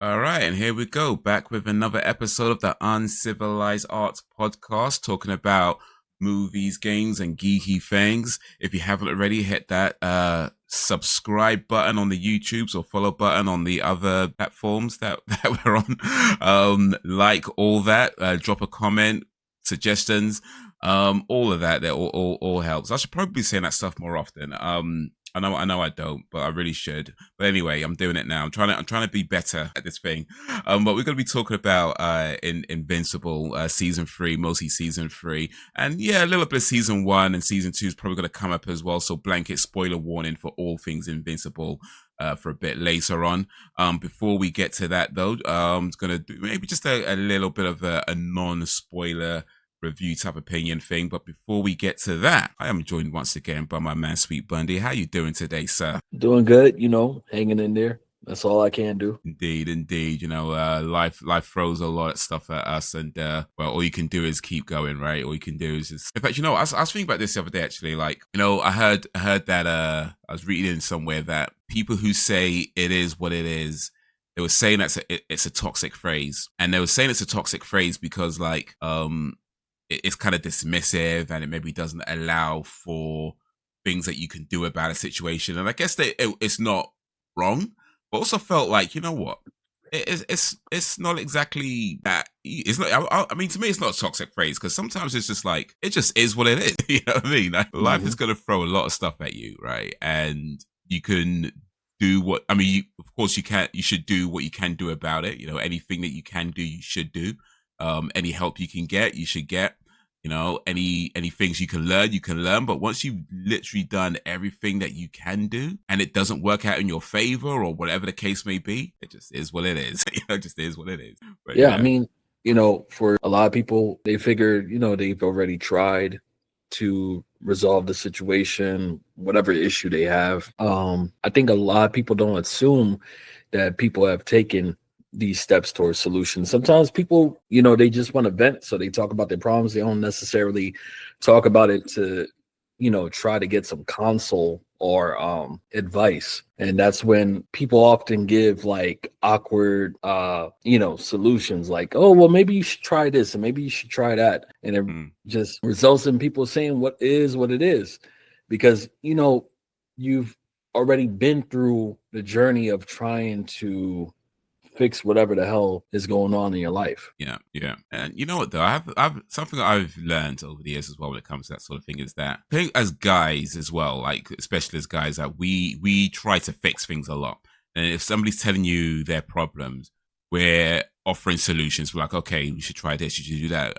All right, and here we go, back with another episode of the Uncivilized Arts podcast, talking about movies, games, and geeky things. If you haven't already, hit that subscribe button on the YouTubes or follow button on the other platforms that we're on. Like all that, drop a comment, suggestions, all of that. That all helps. I should probably be saying that stuff more often. I know I don't, but I really should. But anyway, I'm doing it now. I'm trying to be better at this thing. But we're going to be talking about in Invincible season 3, mostly season 3, and yeah, a little bit of season 1 and season 2 is probably going to come up as well. So blanket spoiler warning for all things Invincible. For a bit later on. Before we get to that, though, I'm going to do maybe just a little bit of a non-spoiler review type opinion thing. But before we get to that, I am joined once again by my man, Sweet Bundy. How you doing today, sir? Doing good, hanging in there. That's all I can do. Indeed, indeed. Life throws a lot of stuff at us, and well, all you can do is keep going, right? All you can do is just. In fact, I was thinking about this the other day. Actually, like, I heard that I was reading somewhere that people who say it is what it is, they were saying it's a toxic phrase, and they were saying it's a toxic phrase because it's kind of dismissive, and it maybe doesn't allow for things that you can do about a situation. And I guess it's not wrong, but also felt like, you know what, it's not exactly that. It's not. I mean, to me, it's not a toxic phrase because sometimes it's just like it just is what it is. You know what I mean? Like, life is going to throw a lot of stuff at you, right? And you can do what. I mean, of course, you can. You should do what you can do about it. Anything that you can do, you should do. Any help you can get, you should get. Any things you can learn. But once you've literally done everything that you can do and it doesn't work out in your favor or whatever the case may be, it just is what it is. It just is what it is. But Yeah, I mean, for a lot of people, they figure, they've already tried to resolve the situation, whatever issue they have. I think a lot of people don't assume that people have taken these steps towards solutions. Sometimes people, they just want to vent, so they talk about their problems. They don't necessarily talk about it to, try to get some console or advice. And that's when people often give like awkward solutions like, oh, well, maybe you should try this and maybe you should try that. And it just results in people saying what it is, because you've already been through the journey of trying to fix whatever the hell is going on in your life. Yeah. And you know what though? I've something I've learned over the years as well when it comes to that sort of thing is that I think as guys as well, like especially as guys, that we try to fix things a lot. And if somebody's telling you their problems, we're offering solutions. We're like, okay, you should try this, you should do that.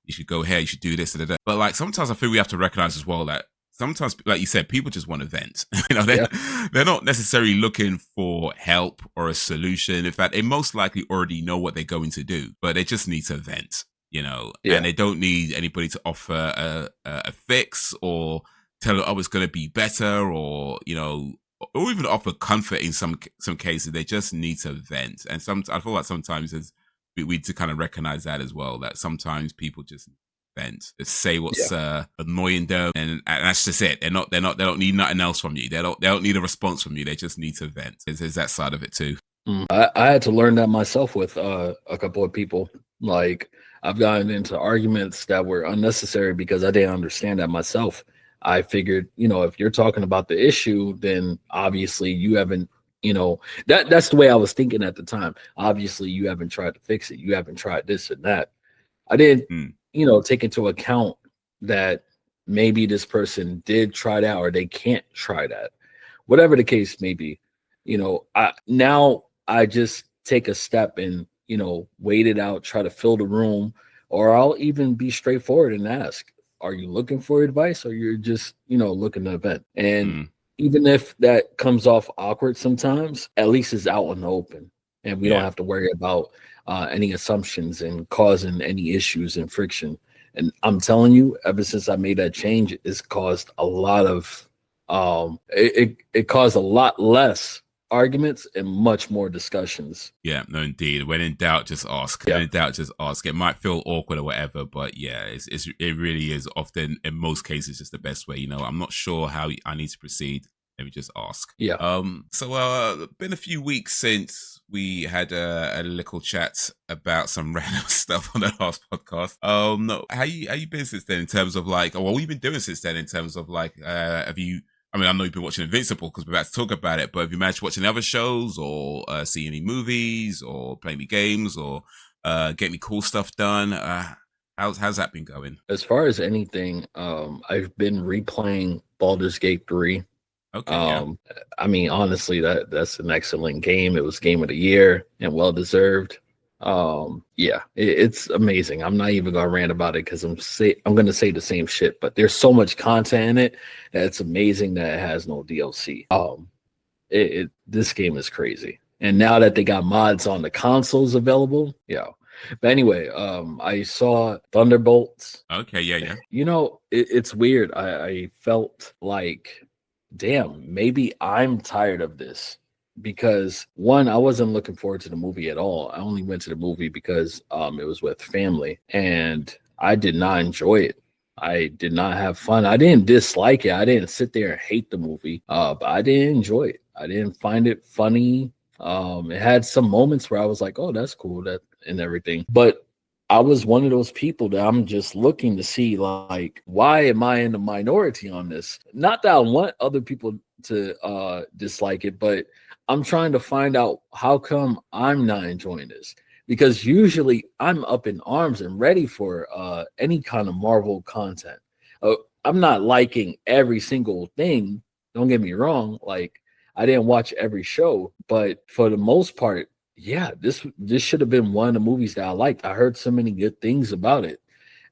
You should go here, you should do this, da, da, da. But like sometimes I feel we have to recognize as well that sometimes, like you said, people just want to vent. They're not necessarily looking for help or a solution. In fact, they most likely already know what they're going to do, but they just need to vent, and they don't need anybody to offer a fix or tell them, oh, it's going to be better, or even offer comfort in some cases. They just need to vent. And I feel like sometimes we need to kind of recognize that as well, that sometimes people just vent, just say what's annoying them, and that's just it. They don't need nothing else from you. They don't need a response from you. They just need to vent. There's that side of it too. I had to learn that myself with a couple of people. Like, I've gotten into arguments that were unnecessary because I didn't understand that myself. I figured, if you're talking about the issue, then obviously you haven't, that's the way I was thinking at the time. Obviously you haven't tried to fix it. You haven't tried this and that. I didn't take into account that maybe this person did try that or they can't try that. Whatever the case may be, I just take a step and, wait it out, try to fill the room, or I'll even be straightforward and ask, are you looking for advice, or you're just, looking to vent? And even if that comes off awkward sometimes, at least it's out in the open, and we don't have to worry about any assumptions and causing any issues and friction. And I'm telling you, ever since I made that change, it's caused a lot of it caused a lot less arguments and much more discussions. Yeah, no, indeed. When in doubt, just ask. When in doubt, just ask. It might feel awkward or whatever, but yeah, it really is often, in most cases, just the best way. I'm not sure how I need to proceed. Let me just ask. Yeah. So been a few weeks since we had a little chat about some random stuff on the last podcast. How you been since then in terms of like, or what have you been doing since then in terms of like, have you? I mean, I know you've been watching Invincible because we're about to talk about it, but have you managed to watch any other shows or see any movies or play any games or get any cool stuff done? How's that been going? As far as anything, I've been replaying Baldur's Gate 3. Okay, yeah. I mean, honestly, that's an excellent game. It was game of the year and well deserved. Yeah, it's amazing. I'm not even gonna rant about it because I'm gonna say the same shit, but there's so much content in it that it's amazing that it has no DLC. This game is crazy. And now that they got mods on the consoles available, yeah. But anyway, I saw Thunderbolts. Okay, yeah. You know, it's weird. I felt like, damn, maybe I'm tired of this because one, I wasn't looking forward to the movie at all. I only went to the movie because it was with family, and I did not enjoy it. I did not have fun. I didn't dislike it. I didn't sit there and hate the movie, but I didn't enjoy it. I didn't find it funny. It had some moments where I was like, "Oh, that's cool," that and everything. But I was one of those people that I'm just looking to see, like, why am I in the minority on this? Not that I want other people to dislike it, but I'm trying to find out how come I'm not enjoying this. Because usually I'm up in arms and ready for any kind of Marvel content. I'm not liking every single thing. Don't get me wrong. Like, I didn't watch every show, but for the most part, yeah, this should have been one of the movies that I liked. I heard so many good things about it,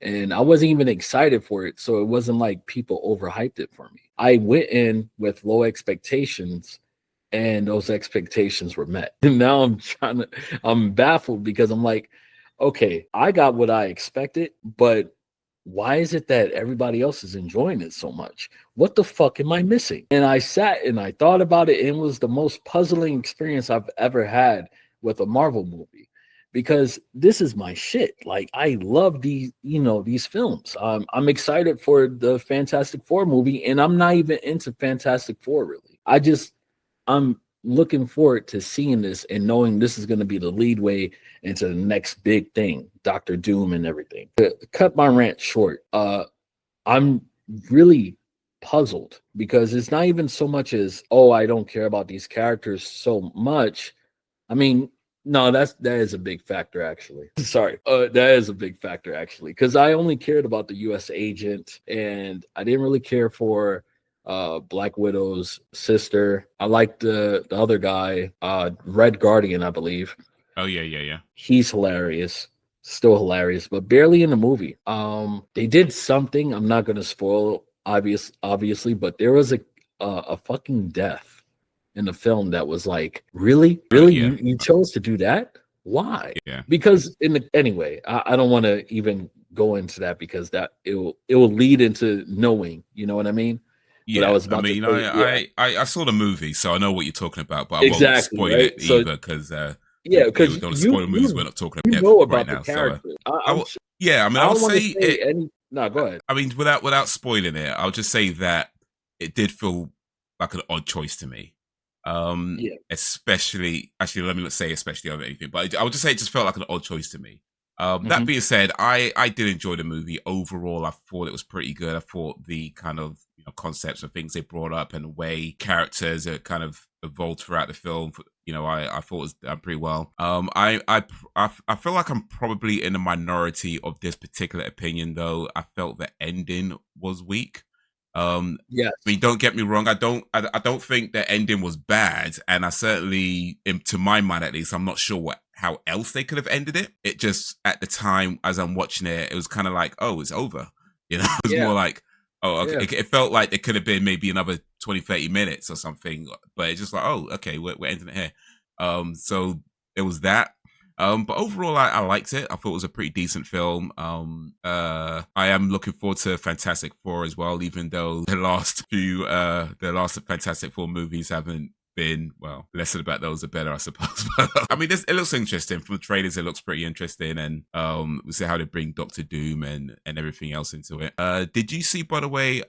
and I wasn't even excited for it. So it wasn't like people overhyped it for me. I went in with low expectations, and those expectations were met. And now I'm baffled because I'm like, okay, I got what I expected, but why is it that everybody else is enjoying it so much? What the fuck am I missing? And I sat and I thought about it, and it was the most puzzling experience I've ever had with a Marvel movie, because this is my shit. Like, I love these films. I'm excited for the Fantastic Four movie, and I'm not even into Fantastic Four really. I'm looking forward to seeing this and knowing this is going to be the lead way into the next big thing, Doctor Doom and everything. To cut my rant short, I'm really puzzled because it's not even so much as, oh, I don't care about these characters so much. I mean, no, that is a big factor actually. Sorry, that is a big factor actually, because I only cared about the U.S. agent, and I didn't really care for Black Widow's sister. I liked the other guy, Red Guardian, I believe. Oh yeah. He's hilarious, still hilarious, but barely in the movie. They did something. I'm not gonna spoil, obviously, but there was a fucking death in the film that was like, really, Yeah. you chose to do that? Why? Yeah. Because anyway, I don't want to even go into that because that it will lead into knowing. You know what I mean? But I Yeah, was I about to mean, say, yeah, I saw the movie, so I know what you're talking about, but I won't exactly, spoil right. it So either because yeah, we because don't want to spoil the movies we're not talking about you yet know right about the now. So, character. I will, yeah, I mean, I I'll don't want to say say it. any. No, go ahead. I mean, without spoiling it, I'll just say that it did feel like an odd choice to me. Yeah. Especially, actually, let me not say especially over anything, but I would just say it just felt like an odd choice to me. That Hmm. being said, I did enjoy the movie overall. I thought it was pretty good. I thought the kind of concepts and things they brought up and the way characters are kind of evolved throughout the film. I thought it was done pretty well. I feel like I'm probably in a minority of this particular opinion, though. I felt the ending was weak. Yes. I mean, don't get me wrong. I don't think the ending was bad, and I certainly, to my mind at least, I'm not sure how else they could have ended it. It just at the time as I'm watching it, it was kind of like, oh, it's over. It was Yeah. more like, oh, okay. Yeah. It felt like it could have been maybe another 20, 30 minutes or something, but it's just like, oh, okay, we're ending it here. So it was that. But overall, I liked it. I thought it was a pretty decent film. I am looking forward to Fantastic Four as well, even though the last Fantastic Four movies haven't been, well, less about those the better, I suppose. But, I mean, it looks interesting. From the trailers, it looks pretty interesting. And we'll see how they bring Doctor Doom and everything else into it. Did you see, by the way,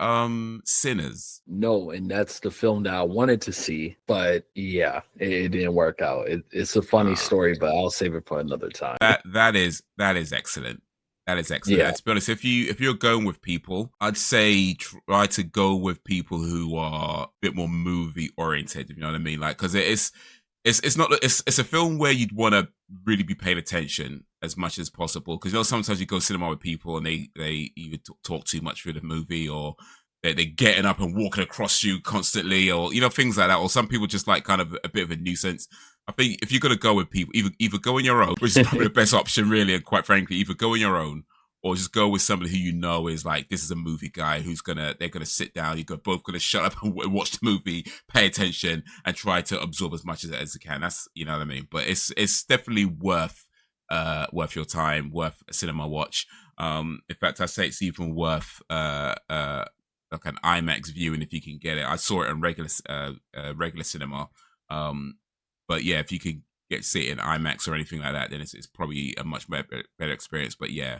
Sinners? No, and that's the film that I wanted to see, but yeah, it didn't work out. It's a funny story, but I'll save it for another time. That is excellent. That is excellent. Yeah. To be honest, if you're going with people, I'd say try to go with people who are a bit more movie oriented. If you know what I mean, like, because it's a film where you'd want to really be paying attention as much as possible. Because sometimes you go cinema with people and they either talk too much through the movie, or they're getting up and walking across you constantly, or things like that. Or some people just like kind of a bit of a nuisance. I think if you're gonna go with people, either go on your own, which is probably the best option, really, and quite frankly, either go on your own or just go with somebody who is like, this is a movie guy they're gonna sit down. You're both gonna shut up and watch the movie, pay attention, and try to absorb as much as you can. That's what I mean. But it's definitely worth your time, worth a cinema watch. In fact, I say it's even worth like an IMAX viewing if you can get it. I saw it in regular cinema. But yeah, if you can see it in IMAX or anything like that, then it's probably a much better experience. But yeah,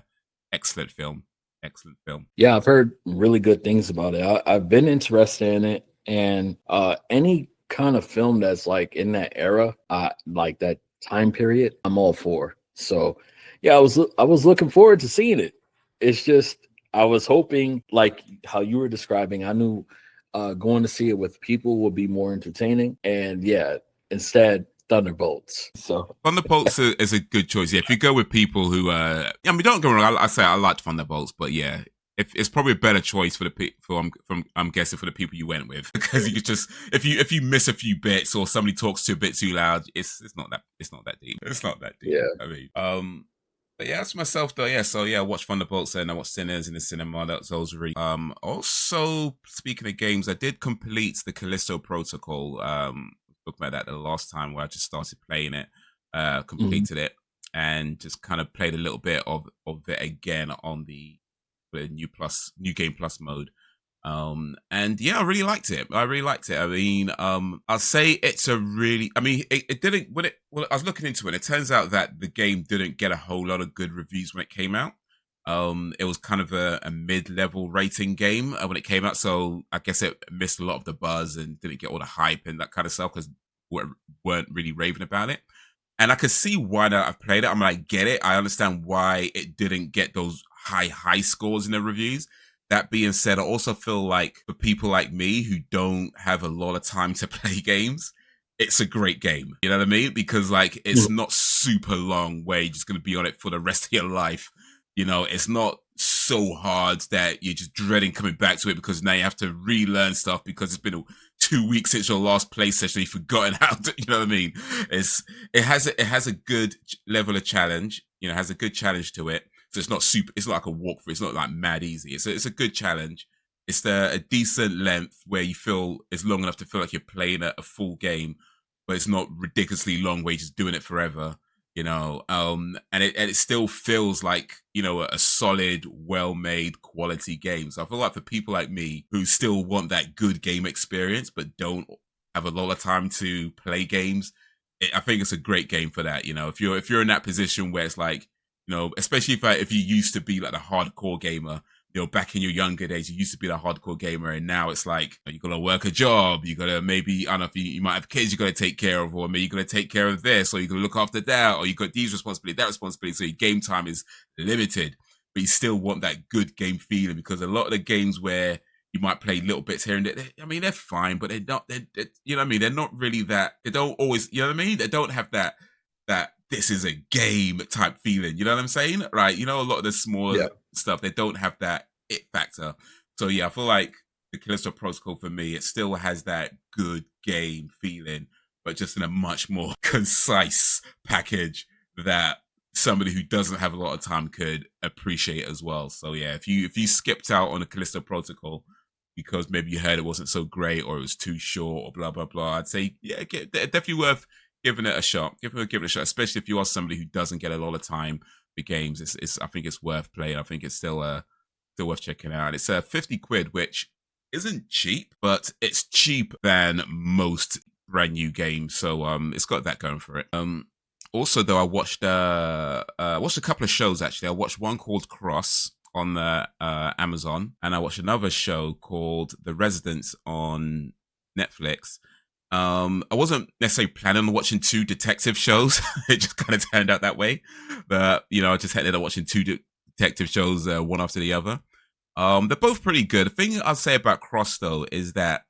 excellent film. Excellent film. Yeah, I've heard really good things about it. I've been interested in it, and any kind of film that's like in that era, like that time period, I'm all for. So yeah, I was looking forward to seeing it. It's just I was hoping, like how you were describing, I knew going to see it with people would be more entertaining, and yeah, instead Thunderbolts. So Thunderbolts is a good choice. Yeah, if you go with people who, I mean, don't get me wrong. I say I like Thunderbolts, but yeah, if it's probably a better choice for the people. I'm guessing for the people you went with, because you could just if you miss a few bits or somebody talks a bit too loud, it's not that deep. It's not that deep. Yeah. I mean, but yeah, that's myself though. Yeah, so yeah, I watched Thunderbolts and I watched Sinners in the cinema. Those were really. Also, speaking of games, I did complete the Callisto Protocol. Talking about that the last time, where I just started playing it, completed it, and just kind of played a little bit of it again on the new game plus mode. And yeah, I really liked it. I mean, I'll say it's a really, I mean, it didn't, I was looking into it, it turns out that the game didn't get a whole lot of good reviews when it came out. It was kind of a mid-level rating game when it came out, so I guess it missed a lot of the buzz and didn't get all the hype and that kind of stuff, because weren't really raving about it. And I could see why that I've played it. I mean, I get it. I understand why it didn't get those high scores in the reviews. That being said, I also feel like for people like me who don't have a lot of time to play games, it's a great game. You know what I mean? Because like it's not super long where you're just going to be on it for the rest of your life. It's not so hard that you're just dreading coming back to it, because now you have to relearn stuff because it's been 2 weeks since your last play session. You've forgotten how to, you know what I mean? It has a good level of challenge. It has a good challenge to it. So it's not like a walkthrough. It's not like mad easy. It's a good challenge. It's a decent length where you feel it's long enough to feel like you're playing a full game, but it's not ridiculously long where you're just doing it forever. And it still feels like, a solid, well-made quality game. So I feel like for people like me who still want that good game experience, but don't have a lot of time to play games, I think it's a great game for that. If you're in that position where it's like, especially if you used to be like a hardcore gamer, back in your younger days, you used to be that hardcore gamer, and now it's like you gotta work a job, you gotta maybe, I don't know if you might have kids you gotta take care of, or maybe you gotta take care of this, or you gotta look after that, or you got these responsibilities, that responsibility, so your game time is limited, but you still want that good game feeling, because a lot of the games where you might play little bits here and there, I mean, they're fine, but they're not, you know what I mean? They're not really that, they don't always, you know what I mean? They don't have that this is a game type feeling, you know what I'm saying? Right? A lot of the smaller stuff, they don't have that it factor. So yeah, I feel like the Callisto Protocol for me, it still has that good game feeling, but just in a much more concise package that somebody who doesn't have a lot of time could appreciate as well. So yeah, if you skipped out on the Callisto Protocol because maybe you heard it wasn't so great or it was too short or blah blah blah, I'd say yeah, definitely worth giving it a shot. Give it a shot, especially if you are somebody who doesn't get a lot of time for games. I think it's worth playing. I think it's still worth checking out. It's 50 quid, which isn't cheap, but it's cheap than most brand new game, so it's got that going for it. Also, though, I watched a couple of shows actually. I watched one called Cross on the Amazon, and I watched another show called The Residence on Netflix. I wasn't necessarily planning on watching two detective shows. It just kind of turned out that way. But I just ended up watching two detective shows, one after the other. They're both pretty good. The thing I'll say about Cross though is that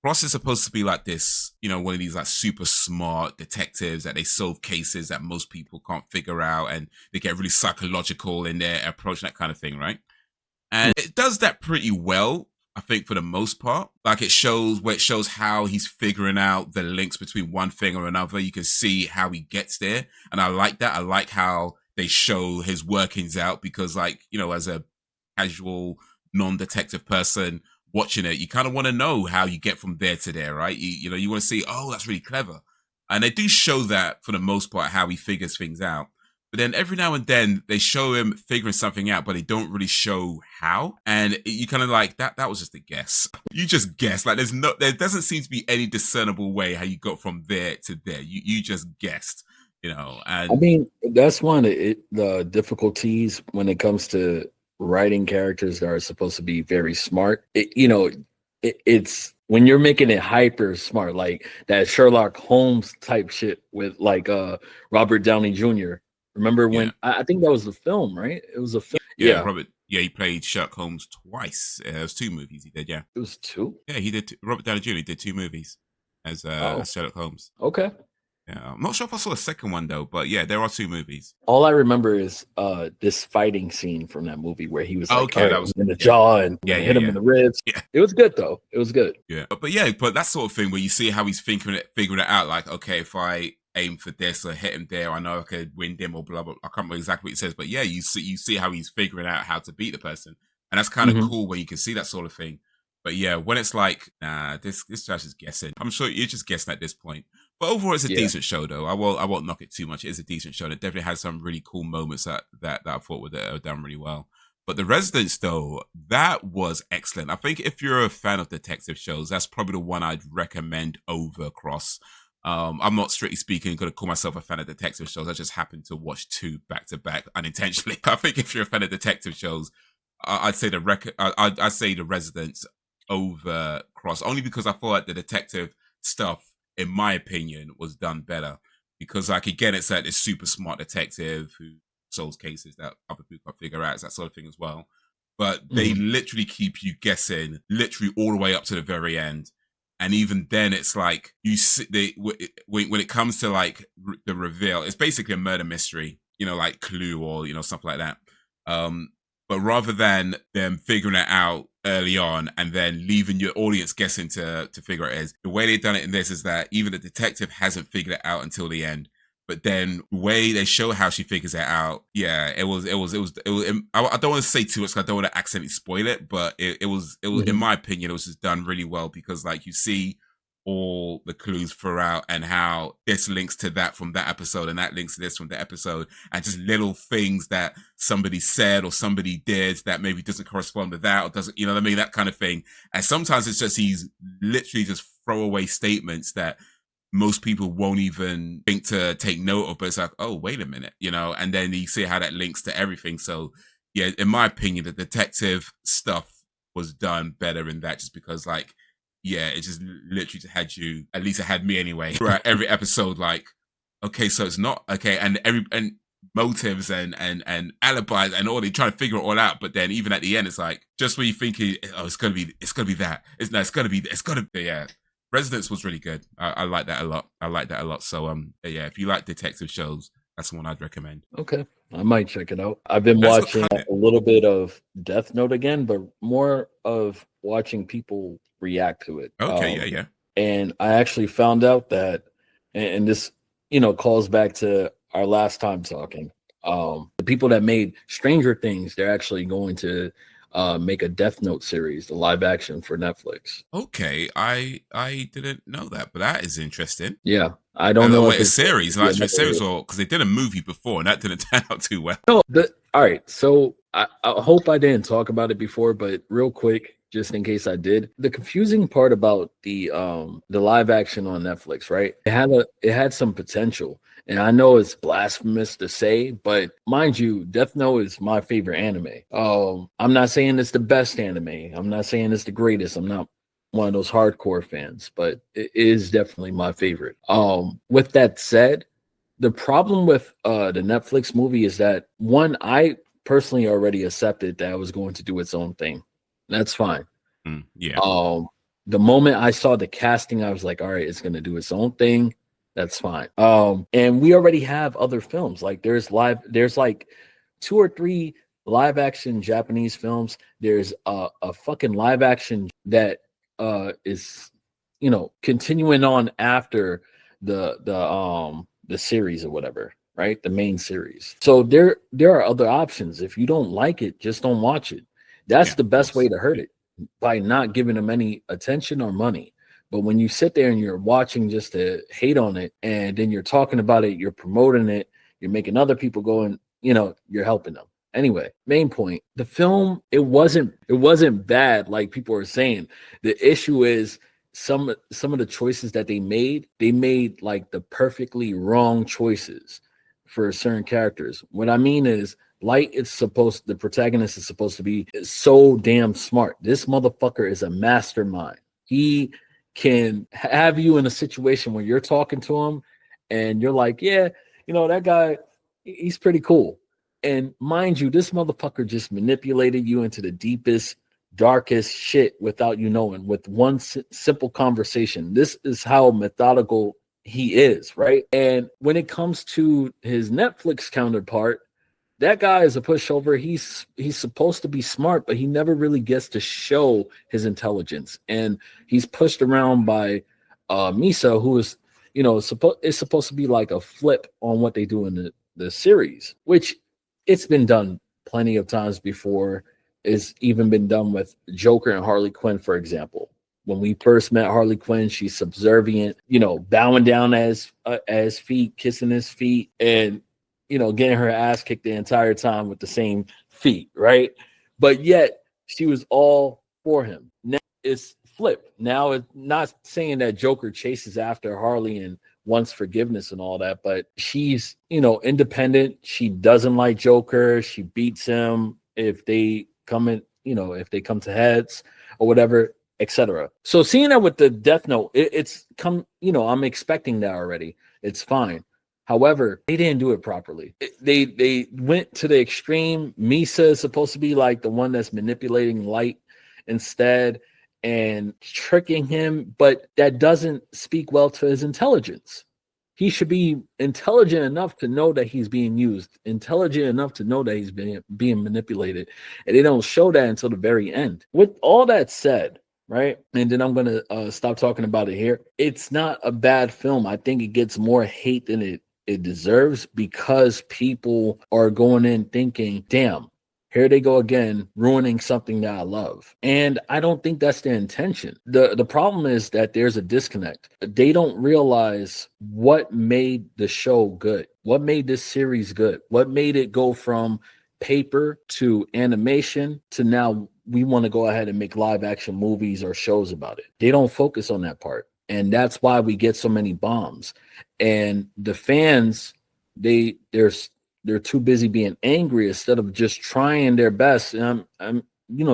Cross is supposed to be like this, one of these like super smart detectives that they solve cases that most people can't figure out, and they get really psychological in their approach, that kind of thing, right? And it does that pretty well, I think, for the most part. Like it shows how he's figuring out the links between one thing or another. You can see how he gets there, and I like that. I like how they show his workings out because, like, as a casual non-detective person watching it, you kind of want to know how you get from there to there, right? You want to see, oh, that's really clever. And they do show that for the most part, how he figures things out. But then every now and then they show him figuring something out, but they don't really show how. And you kind of like, that was just a guess. You just guess. Like there doesn't seem to be any discernible way how you got from there to there. You just guessed, and I mean, that's one of the difficulties when it comes to writing characters that are supposed to be very smart. It's when you're making it hyper smart, like that Sherlock Holmes type shit with like Robert Downey Jr. Remember when I think that was the film, right? It was a film. Yeah. Robert. Yeah, he played Sherlock Holmes twice. It was 2 movies he did. Yeah, it was 2. Yeah, he did. Robert Downey Jr. did 2 movies as Sherlock Holmes. Okay. Yeah, I'm not sure if I saw a second one though, but yeah, there are 2 movies. All I remember is this fighting scene from that movie where he was like, okay, that was in the jaw and hit him in the ribs. Yeah, it was good though. It was good. Yeah, but that sort of thing where you see how he's figuring it out. Like, okay, if I aim for this or hit him there, I know I could win him or blah blah. I can't remember exactly what he says, but yeah, you see how he's figuring out how to beat the person, and that's kind of cool when you can see that sort of thing. But yeah, when it's like, nah, this guy's just guessing. I'm sure you're just guessing at this point. But overall, it's a decent show, though. I won't knock it too much. It is a decent show. It definitely has some really cool moments that I thought were done really well. But The Residence, though, that was excellent. I think if you're a fan of detective shows, that's probably the one I'd recommend over Cross. I'm not strictly speaking going to call myself a fan of detective shows. I just happened to watch 2 back to back unintentionally. I think if you're a fan of detective shows, I'd say I'd say The Residence over Cross, only because I thought the detective stuff, in my opinion, was done better. Because, like, again, it's like this super smart detective who solves cases that other people can't figure out, that sort of thing as well. But they literally keep you guessing, literally all the way up to the very end. And even then, it's like when it comes to like the reveal, it's basically a murder mystery, like Clue or something like that. But rather than them figuring it out early on and then leaving your audience guessing to figure it is, the way they've done it in this is that even the detective hasn't figured it out until the end. But then the way they show how she figures it out, yeah, it was. I don't want to say too much, 'cause I don't want to accidentally spoil it. But it was in my opinion, it was just done really well because, like, you see all the clues throughout and how this links to that from that episode and that links to this from the episode, and just little things that somebody said or somebody did that maybe doesn't correspond with that or doesn't, you know what I mean, that kind of thing. And sometimes it's just these literally just throwaway statements that most people won't even think to take note of, but it's like, oh, wait a minute, and then you see how that links to everything. So yeah, in my opinion, the detective stuff was done better in that, just because, like, yeah, it just literally had you, at least it had me anyway, throughout every episode, like, okay, so it's not okay, and motives and alibis and all, they trying to figure it all out, but then even at the end, it's like, just when you think, oh, it's gonna be that, it's gonna be, yeah. Residence was really good. I like that a lot. So yeah, if you like detective shows, that's the one I'd recommend. Okay, I might check it out. I've been watching a little bit of Death Note again, but more of watching people react to it. Okay, yeah. And I actually found out that, and this, calls back to our last time talking. The people that made Stranger Things, they're actually going to make a Death Note series, the live action for Netflix. Okay, I didn't know that, but that is interesting. Yeah, I don't know if it's a series, or because they did a movie before and that didn't turn out too well. No, all right. So I hope I didn't talk about it before, but real quick, just in case I did. The confusing part about the live action on Netflix, right? It had some potential. And I know it's blasphemous to say, but mind you, Death Note is my favorite anime. I'm not saying it's the best anime. I'm not saying it's the greatest. I'm not one of those hardcore fans, but it is definitely my favorite. With that said, the problem with the Netflix movie is that one, I personally already accepted that it was going to do its own thing. That's fine. Yeah. The moment I saw the casting, I was like, all right, it's gonna do its own thing. That's fine. And we already have other films. Like there's like two or three live action Japanese films. There's a fucking live action that is continuing on after the series or whatever, right? The main series. So there are other options. If you don't like it, just don't watch it. That's Yeah, the of best course. way to hurt it, by not giving them any attention or money. But when you sit there and you're watching just to hate on it, and then you're talking about it, you're promoting it, you're making other people go, and you're helping them. Anyway, main point, the film, it wasn't bad like people are saying. The issue is some of the choices that they made like the perfectly wrong choices for certain characters. What I mean is, Light is the protagonist is supposed to be so damn smart. This motherfucker is a mastermind. He can have you in a situation where you're talking to him and you're like, yeah, that guy, he's pretty cool. And mind you, this motherfucker just manipulated you into the deepest, darkest shit without you knowing, with one simple conversation. This is how methodical he is, right? And when it comes to his Netflix counterpart, that guy is a pushover. He's supposed to be smart, but he never really gets to show his intelligence. And he's pushed around by Misa, who is, is supposed to be like a flip on what they do in the series, which it's been done plenty of times before. It's even been done with Joker and Harley Quinn, for example. When we first met Harley Quinn, she's subservient, bowing down at his feet, kissing his feet, and getting her ass kicked the entire time with the same feet, right? But yet she was all for him. Now it's flipped. Now it's not saying that Joker chases after Harley and wants forgiveness and all that, but she's, independent. She doesn't like Joker. She beats him if they come in, if they come to heads or whatever, etc. So seeing that with the Death Note, it's come, I'm expecting that already. It's fine. However, they didn't do it properly. They went to the extreme. Misa is supposed to be like the one that's manipulating Light instead and tricking him, but that doesn't speak well to his intelligence. He should be intelligent enough to know that he's being used, intelligent enough to know that he's being manipulated, and they don't show that until the very end. With all that said, right? And then I'm going to stop talking about it here. It's not a bad film. I think it gets more hate than it deserves, because people are going in thinking, damn, here they go again, ruining something that I love. And I don't think that's the intention. The problem is that there's a disconnect. They don't realize what made the show good, what made this series good, what made it go from paper to animation to now we want to go ahead and make live action movies or shows about it. They don't focus on that part. And that's why we get so many bombs. And the fans, they're too busy being angry instead of just trying their best. And I'm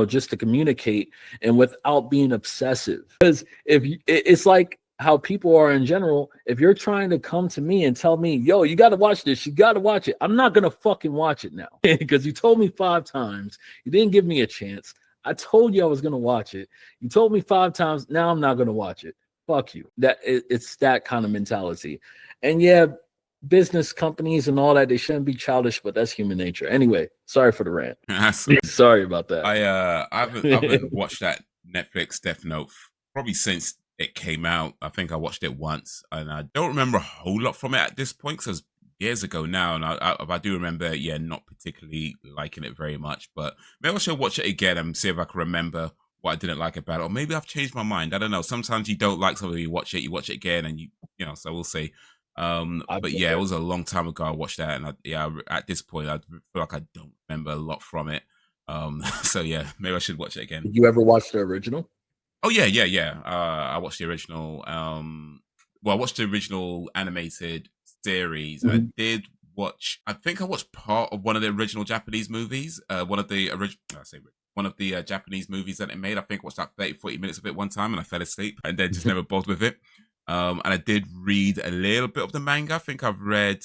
just to communicate and without being obsessive. Because it's like how people are in general. If you're trying to come to me and tell me, yo, you got to watch this, you got to watch it, I'm not going to fucking watch it now because you told me 5 times. You didn't give me a chance. I told you I was going to watch it. You told me 5 times. Now I'm not going to watch it. Fuck you. It's that kind of mentality. And yeah, business companies and all that, they shouldn't be childish, but that's human nature. Anyway, sorry for the rant. Sorry about that. I haven't watched that Netflix Death Note probably since it came out. I think I watched it once, and I don't remember a whole lot from it at this point because it was years ago now. And I do remember, yeah, not particularly liking it very much. But maybe I should watch it again and see if I can remember what I didn't like about it, or maybe I've changed my mind. I don't know. Sometimes you don't like something, you watch it again, and so we'll see. But yeah, it was a long time ago I watched that, and at this point, I feel like I don't remember a lot from it. So yeah, maybe I should watch it again. Did you ever watch the original? Oh yeah, yeah, yeah. I watched the original. Well, I watched the original animated series. I Mhm. did watch. I think I watched part of one of the original Japanese movies. One of the original. I say one of the Japanese movies that it made. I think I watched like 30, 40 minutes of it one time, and I fell asleep, and then just never bothered with it. And I did read a little bit of the manga. I think I've read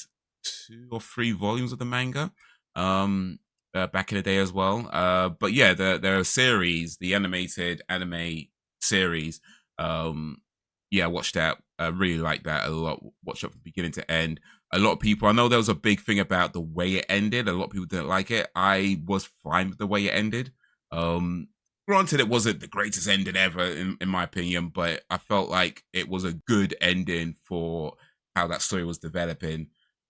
2 or 3 volumes of the manga. Um, Back in the day as well. But yeah, the series, the animated anime series. Um, yeah, I watched that. I really liked that a lot. Watched it from beginning to end. A lot of people, I know there was a big thing about the way it ended. A lot of people didn't like it. I was fine with the way it ended. Um, Granted, it wasn't the greatest ending ever, in my opinion, but I felt like it was a good ending for how that story was developing.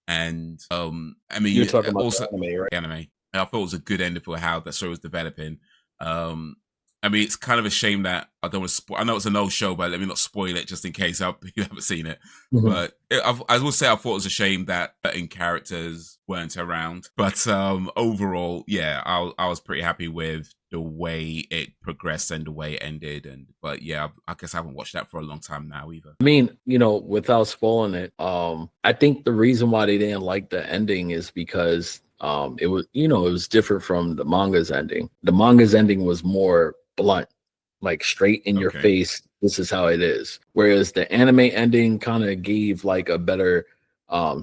And I You're mean, talking about the also anime, right? anime. I thought it was a good ending for how that story was developing. Um, I mean, it's kind of a shame that I don't want to spoil. I know it's a no show, but let me not spoil it just in case you haven't seen it. Mhm. But I will say I thought it was a shame that certain characters weren't around. But overall, yeah, I was pretty happy with the way it progressed and the way it ended. And but yeah, I guess I haven't watched that for a long time now either. I mean, without spoiling it, I think the reason why they didn't like the ending is because it was, it was different from the manga's ending. The manga's ending was more blunt, like straight in your Okay. face. This is how it is. Whereas the anime ending kind of gave like a better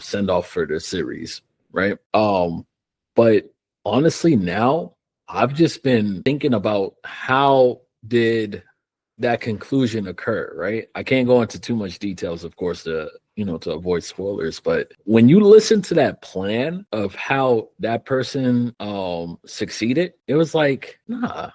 send off for the series, right? But honestly, now I've just been thinking about how did that conclusion occur, right? I can't go into too much details, of course, to avoid spoilers, but when you listen to that plan of how that person succeeded, it was like, nah,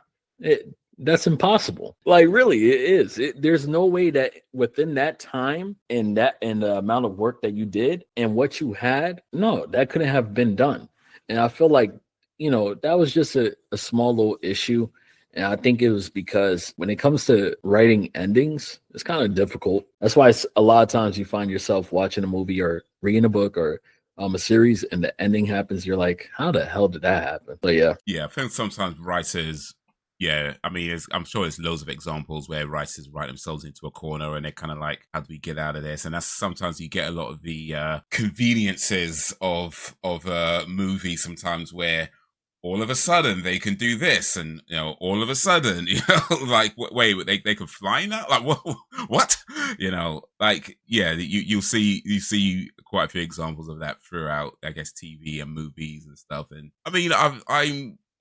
that's impossible. Like really, it is. There's no way that within that time and the amount of work that you did and what you had, no, that couldn't have been done. And I feel like, that was just a small little issue, and I think it was because when it comes to writing endings, it's kind of difficult. That's why a lot of times you find yourself watching a movie or reading a book or a series, and the ending happens. You're like, how the hell did that happen? But yeah, Yeah, I think sometimes writers, yeah, I mean, I'm sure there's loads of examples where writers write themselves into a corner and they're kind of like, how do we get out of this? And that's sometimes you get a lot of the conveniences of movies sometimes where all of a sudden they can do this and all of a sudden like wait they can fly now, like what like yeah, you see quite a few examples of that throughout, I guess, TV and movies and stuff. And I mean,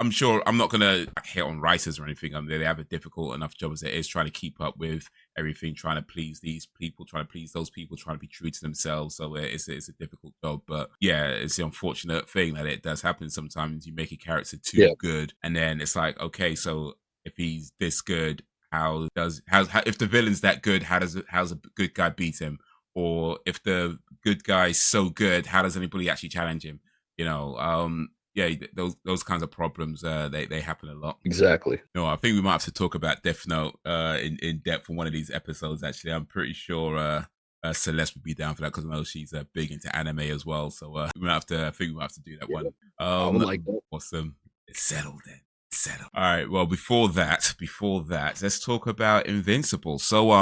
I'm sure I'm not gonna hit on writers or anything. I mean, they have a difficult enough job as it is, trying to keep up with everything, trying to please these people, trying to please those people, trying to be true to themselves. So it's a difficult job. But yeah, it's the unfortunate thing that it does happen sometimes. You make a character too yeah, good, and then it's like, okay, so if he's this good, how if the villain's that good, how's a good guy beat him? Or if the good guy's so good, how does anybody actually challenge him? Yeah, those kinds of problems, they happen a lot. exactly. No, I think we might have to talk about Death Note in depth for one of these episodes. Actually, I'm pretty sure Celeste would be down for that because I know she's big into anime as well. So we might have to. I think we might have to do that Yeah, one. I would like that. Awesome. It's settled then. It's settled. All right. Well, before that, let's talk about Invincible. So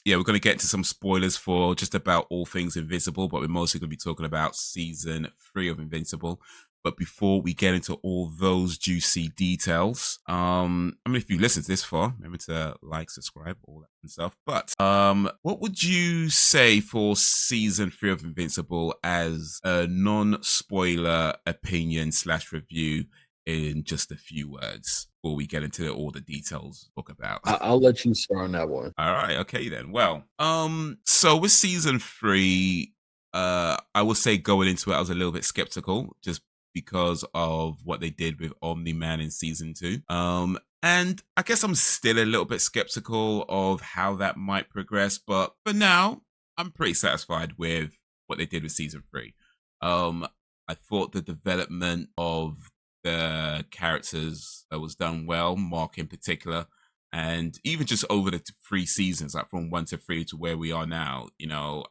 yeah, we're going to get into some spoilers for just about all things Invincible, but we're mostly going to be talking about season 3 of Invincible. But before we get into all those juicy details, I mean, if you listened this far, remember to like, subscribe, all that and stuff. But what would you say for season 3 of Invincible as a non-spoiler opinion / review in just a few words before we get into all the details talk about? I'll let you start on that one. All right, okay then. Well, so with season 3, I would say going into it, I was a little bit skeptical just because of what they did with Omni-Man in season 2. And I guess I'm still a little bit skeptical of how that might progress, but for now, I'm pretty satisfied with what they did with season 3. I thought the development of the characters was done well, Mark in particular, and even just over the 3 seasons, like from 1 to 3 to where we are now,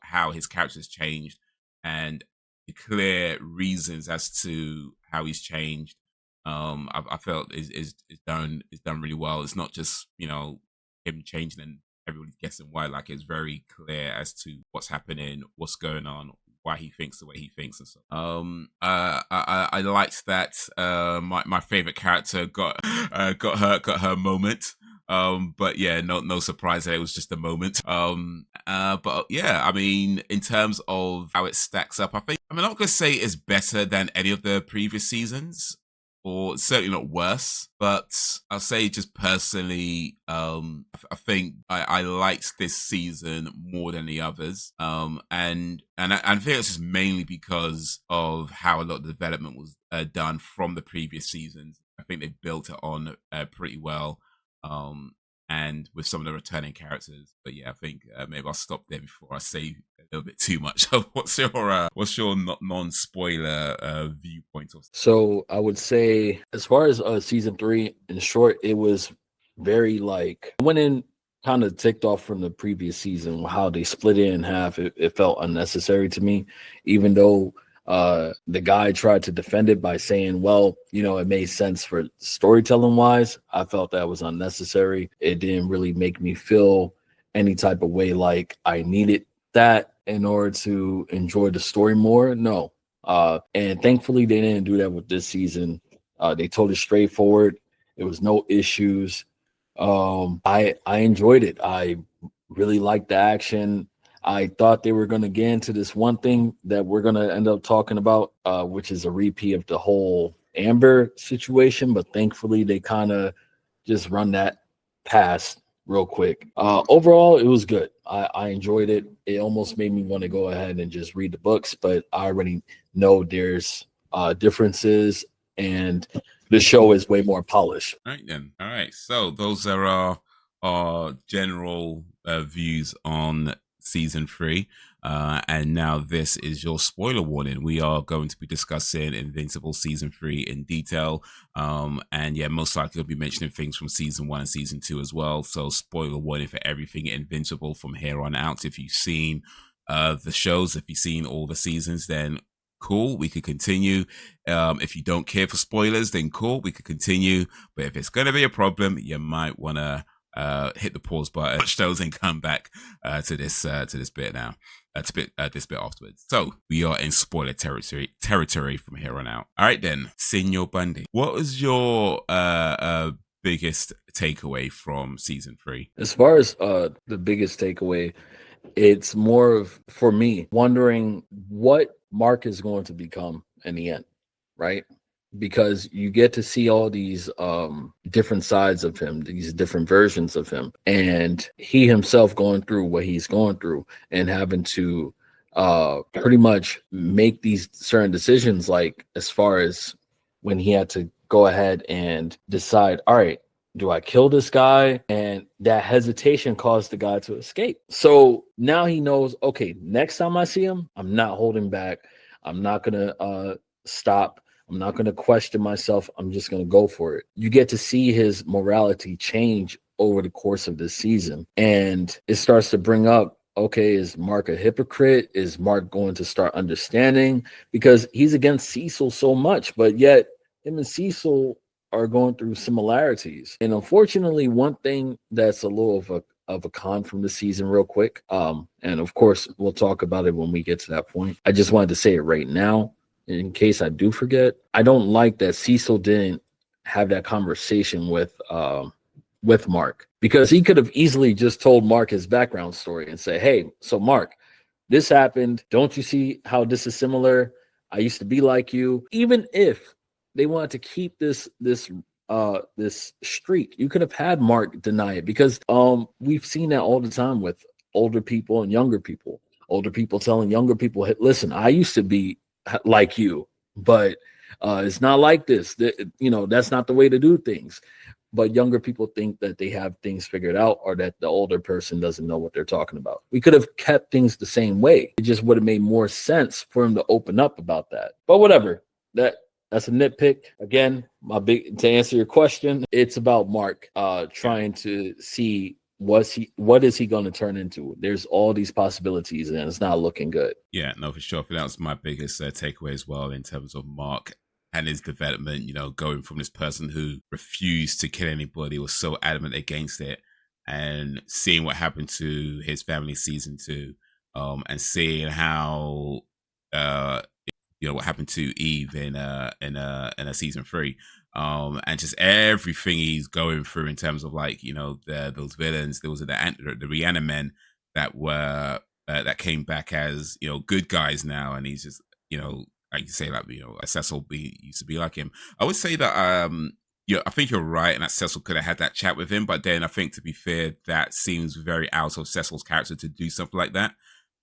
how his character's changed and the clear reasons as to how he's changed. I felt is done really well. It's not just him changing and everybody's guessing why. Like it's very clear as to what's happening, what's going on, why he thinks the way he thinks, and so. I liked that. My favorite character got got her moment. But yeah, no surprise that it was just a moment. But yeah, I mean, in terms of how it stacks up, I'm not gonna say it's better than any of the previous seasons, or certainly not worse, but I'll say just personally, I think I liked this season more than the others. And I think it's just mainly because of how a lot of the development was done from the previous seasons. I think they built it on pretty well. And with some of the returning characters. But yeah, I think maybe I'll stop there before I say a little bit too much. What's your non-spoiler viewpoint? So I would say, as far as season 3, in short, it was very like went in kind of ticked off from the previous season. How they split it in half, it felt unnecessary to me, even though the guy tried to defend it by saying, well, it made sense for storytelling wise. I felt that was unnecessary. It didn't really make me feel any type of way like I needed that in order to enjoy the story more. No. And thankfully they didn't do that with this season. They told it straightforward. It was no issues. I enjoyed it. I really liked the action. I thought they were going to get into this one thing that we're going to end up talking about, which is a repeat of the whole Amber situation. But thankfully, they kind of just run that past real quick. Overall, it was good. I enjoyed it. It almost made me want to go ahead and just read the books, but I already know there's differences, and the show is way more polished. All right, then. All right. So those are our general views on season 3. And now this is your spoiler warning. We are going to be discussing Invincible season 3 in detail. And yeah, most likely we'll be mentioning things from season 1 and season 2 as well. So spoiler warning for everything Invincible from here on out. If you've seen the shows, if you've seen all the seasons, then cool, we could continue. If you don't care for spoilers, then cool, we could continue. But if it's going to be a problem, you might want to hit the pause button, watch those, and come back to this bit now. This bit afterwards. So we are in spoiler territory from here on out. All right then, Senor Bundy, what was your biggest takeaway from season 3? As far as the biggest takeaway, it's more of, for me, wondering what Mark is going to become in the end, right? Because you get to see all these different sides of him, these different versions of him, and he himself going through what he's going through and having to pretty much make these certain decisions, like as far as when he had to go ahead and decide, all right, do I kill this guy? And that hesitation caused the guy to escape. So now he knows, okay, next time I see him, I'm not holding back. I'm not going to stop. I'm not going to question myself. I'm just going to go for it. You get to see his morality change over the course of this season. And it starts to bring up, okay, is Mark a hypocrite? Is Mark going to start understanding? Because he's against Cecil so much, but yet him and Cecil are going through similarities. And unfortunately, one thing that's a little of a con from the season real quick, and of course, we'll talk about it when we get to that point. I just wanted to say it right now, in case I do forget. I don't like that Cecil didn't have that conversation with Mark, because he could have easily just told Mark his background story and say, hey, so Mark, this happened. Don't you see how this is similar? I used to be like you. Even if they wanted to keep this streak, you could have had Mark deny it, because we've seen that all the time with older people and younger people. Older people telling younger people, hey, listen, I used to be like you, but it's not like this. That's not the way to do things. But younger people think that they have things figured out, or that the older person doesn't know what they're talking about. We could have kept things the same way. It just would have made more sense for him to open up about that. But whatever. That's a nitpick. Again, to answer your question, it's about Mark trying to see what is he going to turn into. There's all these possibilities, and it's not looking good. Yeah, no, for sure. That was my biggest takeaway as well, in terms of Mark and his development, going from this person who refused to kill anybody, was so adamant against it, and seeing what happened to his family season 2, and seeing how uh what happened to Eve in a season 3, and just everything he's going through in terms of like those villains. There was the reanimen that were that came back as good guys now, and he's just like you say, like Cecil used to be like him. I would say that I think you're right, and that Cecil could have had that chat with him, but then I think, to be fair, that seems very out of Cecil's character to do something like that.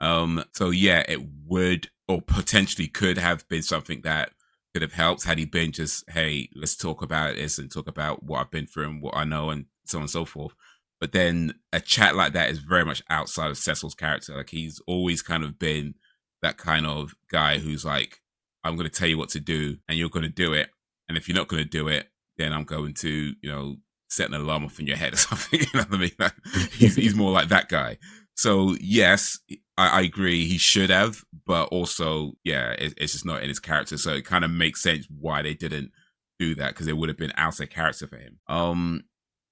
So yeah, it would, or potentially could have been something that could have helped had he been just, hey, let's talk about this and talk about what I've been through and what I know and so on and so forth. But then a chat like that is very much outside of Cecil's character. Like, he's always kind of been that kind of guy who's like, I'm going to tell you what to do and you're going to do it. And if you're not going to do it, then I'm going to, set an alarm off in your head or something. You know what I mean? Like, he's more like that guy. So yes, I agree, he should have, but also, yeah, it's just not in his character. So it kind of makes sense why they didn't do that, because it would have been out of character for him.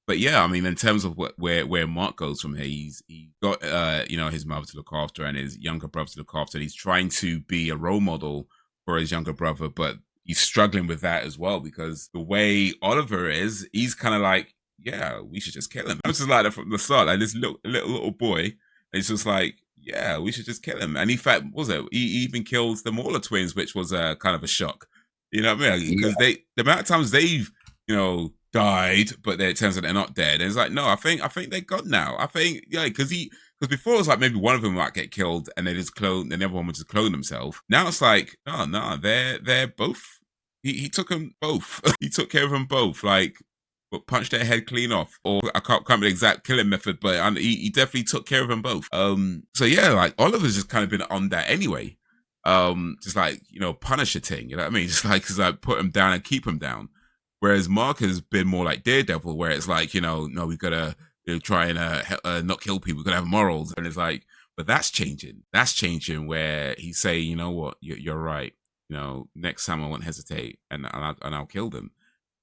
But yeah, I mean, in terms of where Mark goes from here, he's got his mother to look after and his younger brother to look after. And he's trying to be a role model for his younger brother, but he's struggling with that as well, because the way Oliver is, he's kind of like, yeah, we should just kill him. I was just like that from the start, like this little boy. It's just like, yeah, we should just kill him. And in fact, he even kills the Mauler twins, which was kind of a shock. You know what I mean? Because the amount of times they've, died, but it turns out they're not dead. And it's like, no, I think they're gone now. I think, yeah, because before it was like maybe one of them might get killed and they just clone, and the other one would just clone themselves. Now it's like, no, they're both. He took them both. He took care of them both. Like, but punched their head clean off, or I can't remember the exact killing method, but he definitely took care of them both. So yeah, like Oliver's just kind of been on that anyway. Just like Punisher thing, you know what I mean? Just like put him down and keep him down. Whereas Mark has been more like Daredevil, where it's like no, we gotta try and not kill people. We gotta have morals, and it's like, but that's changing. That's changing. Where he's saying, you know what, you're right. Next time I won't hesitate, and I'll kill them.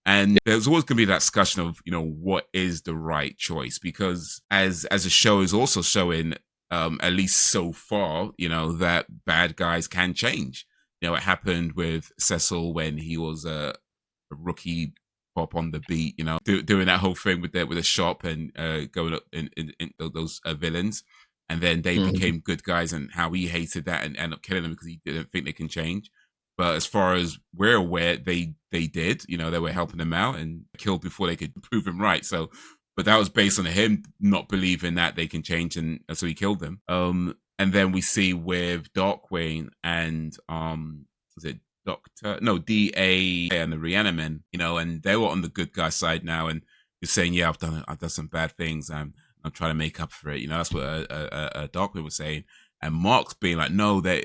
And there's always going to be that discussion of, what is the right choice? Because as a show is also showing, at least so far, that bad guys can change. It happened with Cecil when he was a rookie pop on the beat, doing that whole thing with the shop and going up in those villains. And then they became good guys, and how he hated that and ended up killing them because he didn't think they can change. But as far as we're aware, they did. They were helping him out and killed before they could prove him right. So, but that was based on him not believing that they can change, and so he killed them. And then we see with Darkwing and was it DA and the Reanimen, and they were on the good guy side now, and you're saying, yeah, I've done some bad things, and I'm trying to make up for it. That's what Darkwing was saying. And Mark's being like, no, they're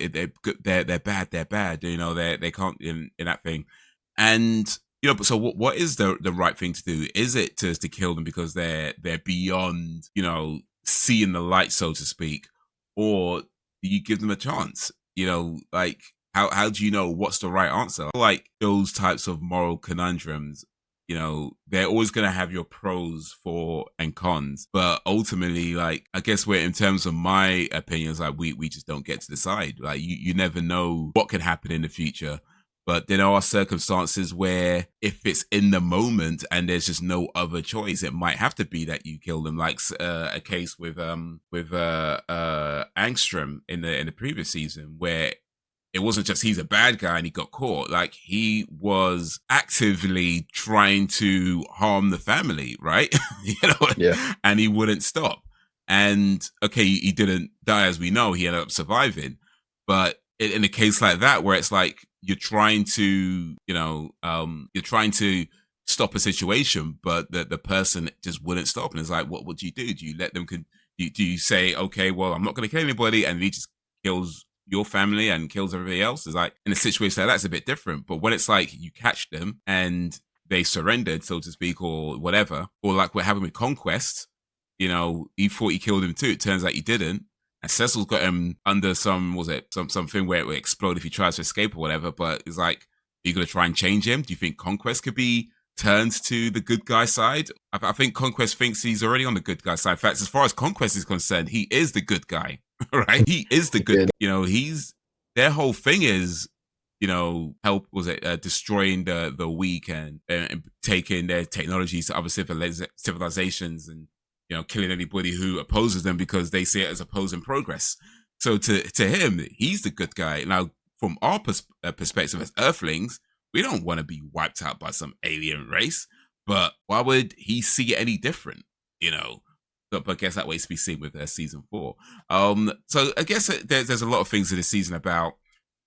bad, they're bad. They can't in that thing. And but so what is the right thing to do? Is it to kill them because they're beyond seeing the light, so to speak, or do you give them a chance? Like how do you know what's the right answer? Like those types of moral conundrums, they're always going to have your pros for and cons, but ultimately, like, I guess in terms of my opinions, like we just don't get to decide. Like you never know what can happen in the future, but there are circumstances where if it's in the moment and there's just no other choice, it might have to be that you kill them. Like a case with Angstrom in the previous season, where it wasn't just he's a bad guy and he got caught. Like, he was actively trying to harm the family, right? Yeah. And he wouldn't stop. And okay, he didn't die, as we know. He ended up surviving. But in a case like that, where it's like you're trying to, stop a situation, but the person just wouldn't stop. And it's like, what do you do? Do you let them? Do you say, okay, well, I'm not going to kill anybody, and he just kills your family and kills everybody else? Is like, in a situation like that's a bit different. But when it's like you catch them and they surrendered, so to speak, or whatever, or like we're having with Conquest, he thought he killed him too. It turns out he didn't. And Cecil's got him under something where it will explode if he tries to escape or whatever. But it's like, you going to try and change him? Do you think Conquest could be turned to the good guy side? I think Conquest thinks he's already on the good guy side. In fact, as far as Conquest is concerned, he is the good guy, right? He is the good. He's their whole thing is, help destroying the weak and taking their technologies to other civilizations and killing anybody who opposes them because they see it as opposing progress. So to him, he's the good guy. Now, from our perspective as Earthlings, we don't want to be wiped out by some alien race. But why would he see it any different? But I guess that waits to be seen with season 4. So I guess there's a lot of things in this season about,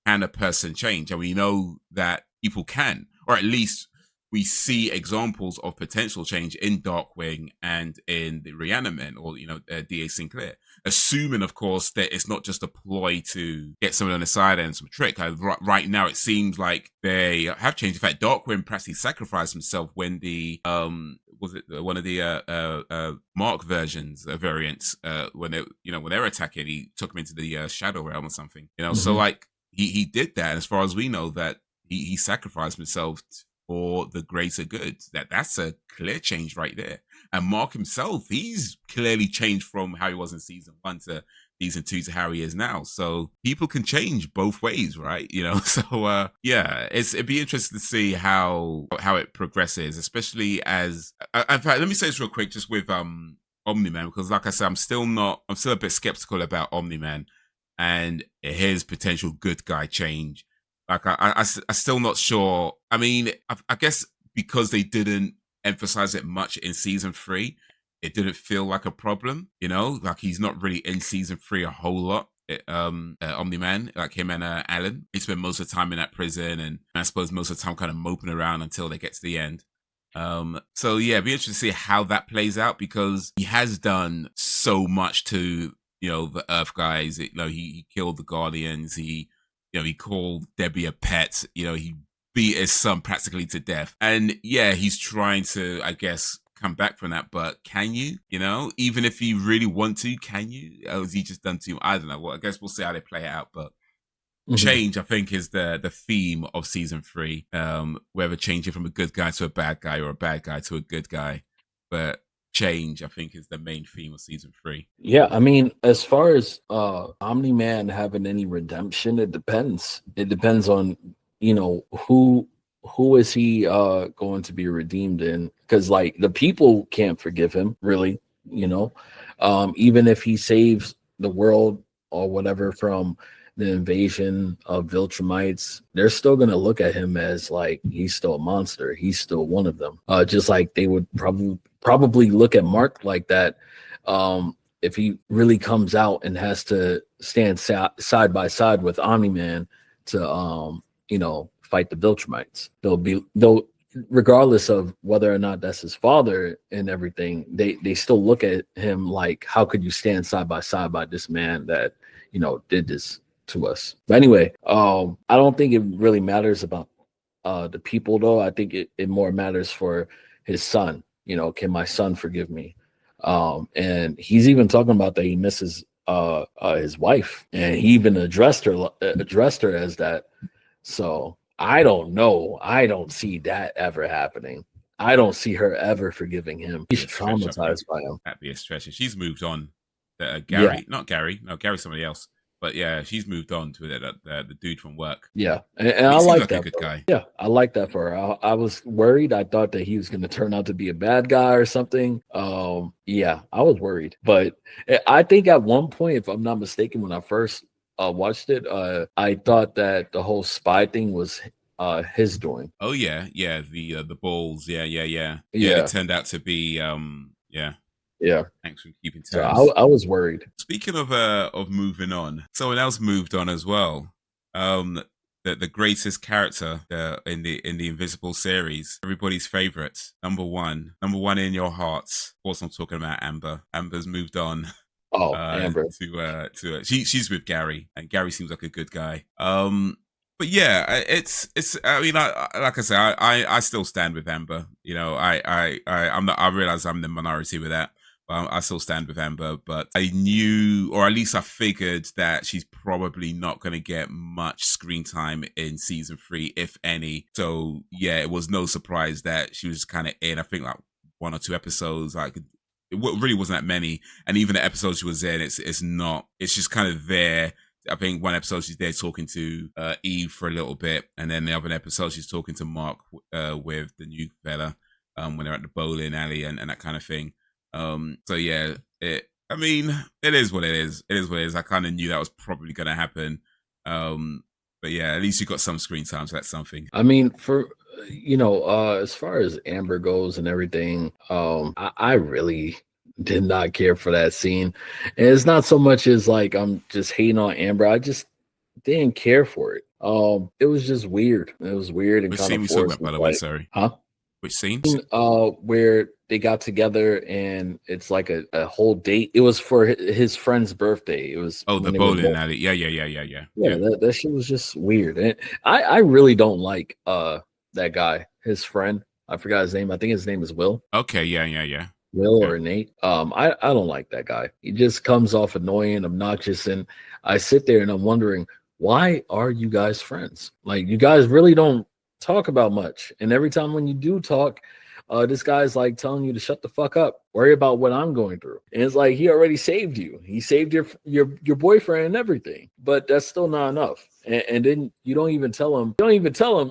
can a person change? And we know that people can, or at least we see examples of potential change in Darkwing and in the Reaniman, or D.A. Sinclair. Assuming, of course, that it's not just a ploy to get someone on the side and some trick. Right now, it seems like they have changed. In fact, Darkwing practically sacrificed himself when the one of the Mark versions variants when they're attacking, he took him into the Shadow Realm or something. So like he did that. And as far as we know, that he sacrificed himself for the greater good. That's a clear change right there. And Mark himself, he's clearly changed from how he was in season 1 to season 2 to how he is now. So people can change both ways, right? So it'd be interesting to see how it progresses, especially as in fact, let me say this real quick, just with Omni-Man, because like I said, I'm still a bit skeptical about Omni-Man and his potential good guy change. Like I'm still not sure. I mean, I guess because they didn't emphasize it much in season 3, it didn't feel like a problem. Like he's not really in season 3 a whole lot. Omni-Man, like him and Alan, he spent most of the time in that prison, and I suppose most of the time kind of moping around until they get to the end. So yeah, it'd be interesting to see how that plays out, because he has done so much to the Earth guys. He killed the Guardians. He called Debbie a pet. He beat his son practically to death. And yeah, he's trying to, I guess, come back from that. But can you? Even if you really want to, can you? Or is he just done too? I don't know. Well, I guess we'll see how they play it out. But change, I think, is the theme of season 3. Whether changing from a good guy to a bad guy, or a bad guy to a good guy. But change, I think, is the main theme of season 3. Yeah, I mean, as far as Omni-Man having any redemption, it depends. It depends on who is he going to be redeemed in, because like the people can't forgive him, really. Even if he saves the world or whatever from the invasion of Viltrumites, they're still going to look at him as like he's still a monster. He's still one of them. Just like they would probably look at Mark like that if he really comes out and has to stand side by side with Omni-Man to fight the Viltrumites. They'll regardless of whether or not that's his father and everything, they still look at him like, how could you stand side by this man that did this to us? But anyway, I don't think it really matters about the people, though. I think it more matters for his son. Can my son forgive me? And he's even talking about that he misses his wife, and he even addressed her as that. So I don't know. I don't see that ever happening. I don't see her ever forgiving him. He's traumatized by him. That'd be a stretch. She's moved on. Gary's somebody else. But yeah, she's moved on to the dude from work. Yeah, and I like that. A good guy. Yeah, I like that for her. I was worried. I thought that he was going to turn out to be a bad guy or something. Yeah, I was worried. But I think at one point, if I'm not mistaken, when I first watched it, I thought that the whole spy thing was his doing. Oh yeah, the balls. Yeah. It turned out to be Yeah. Thanks for keeping tabs. So I was worried. Speaking of moving on, someone else moved on as well. The greatest character in the Invincible series, everybody's favorite, number one in your hearts. Of course, I'm talking about Amber. Amber's moved on. Oh, Amber. She's with Gary, and Gary seems like a good guy. But yeah, it's. I mean, like I said, I still stand with Amber. I realize I'm the minority with that. I still stand with Amber, but I knew, or at least I figured, that she's probably not going to get much screen time in season 3, if any. So yeah, it was no surprise that she was kind of in. I think like 1 or 2 episodes. Like it really wasn't that many, and even the episodes she was in, it's not. It's just kind of there. I think one episode she's there talking to Eve for a little bit, and then the other episode she's talking to Mark with the new fella when they're at the bowling alley and that kind of thing. So yeah, it is what it is. It is what it is. I kind of knew that was probably going to happen. But yeah, at least you got some screen time, so that's something. I mean, for as far as Amber goes and everything, I really did not care for that scene. And it's not so much as like I'm just hating on Amber. I just didn't care for it. It was just weird. It was weird and Which kind scene of we talking forced. about, by the way? Sorry. Huh? Which scene? Where they got together and it's like a whole date. It was for his friend's birthday. It was the bowling alley. Yeah. Yeah, that shit was just weird. And I really don't like that guy, his friend. I forgot his name. I think his name is Will. Okay, yeah. Will or Nate. I don't like that guy. He just comes off annoying, obnoxious, and I sit there and I'm wondering, why are you guys friends? Like, you guys really don't talk about much. And every time when you do talk, this guy's like telling you to shut the fuck up, worry about what I'm going through. And it's like, he already saved you. He saved your boyfriend and everything, but that's still not enough. And then you don't even tell him.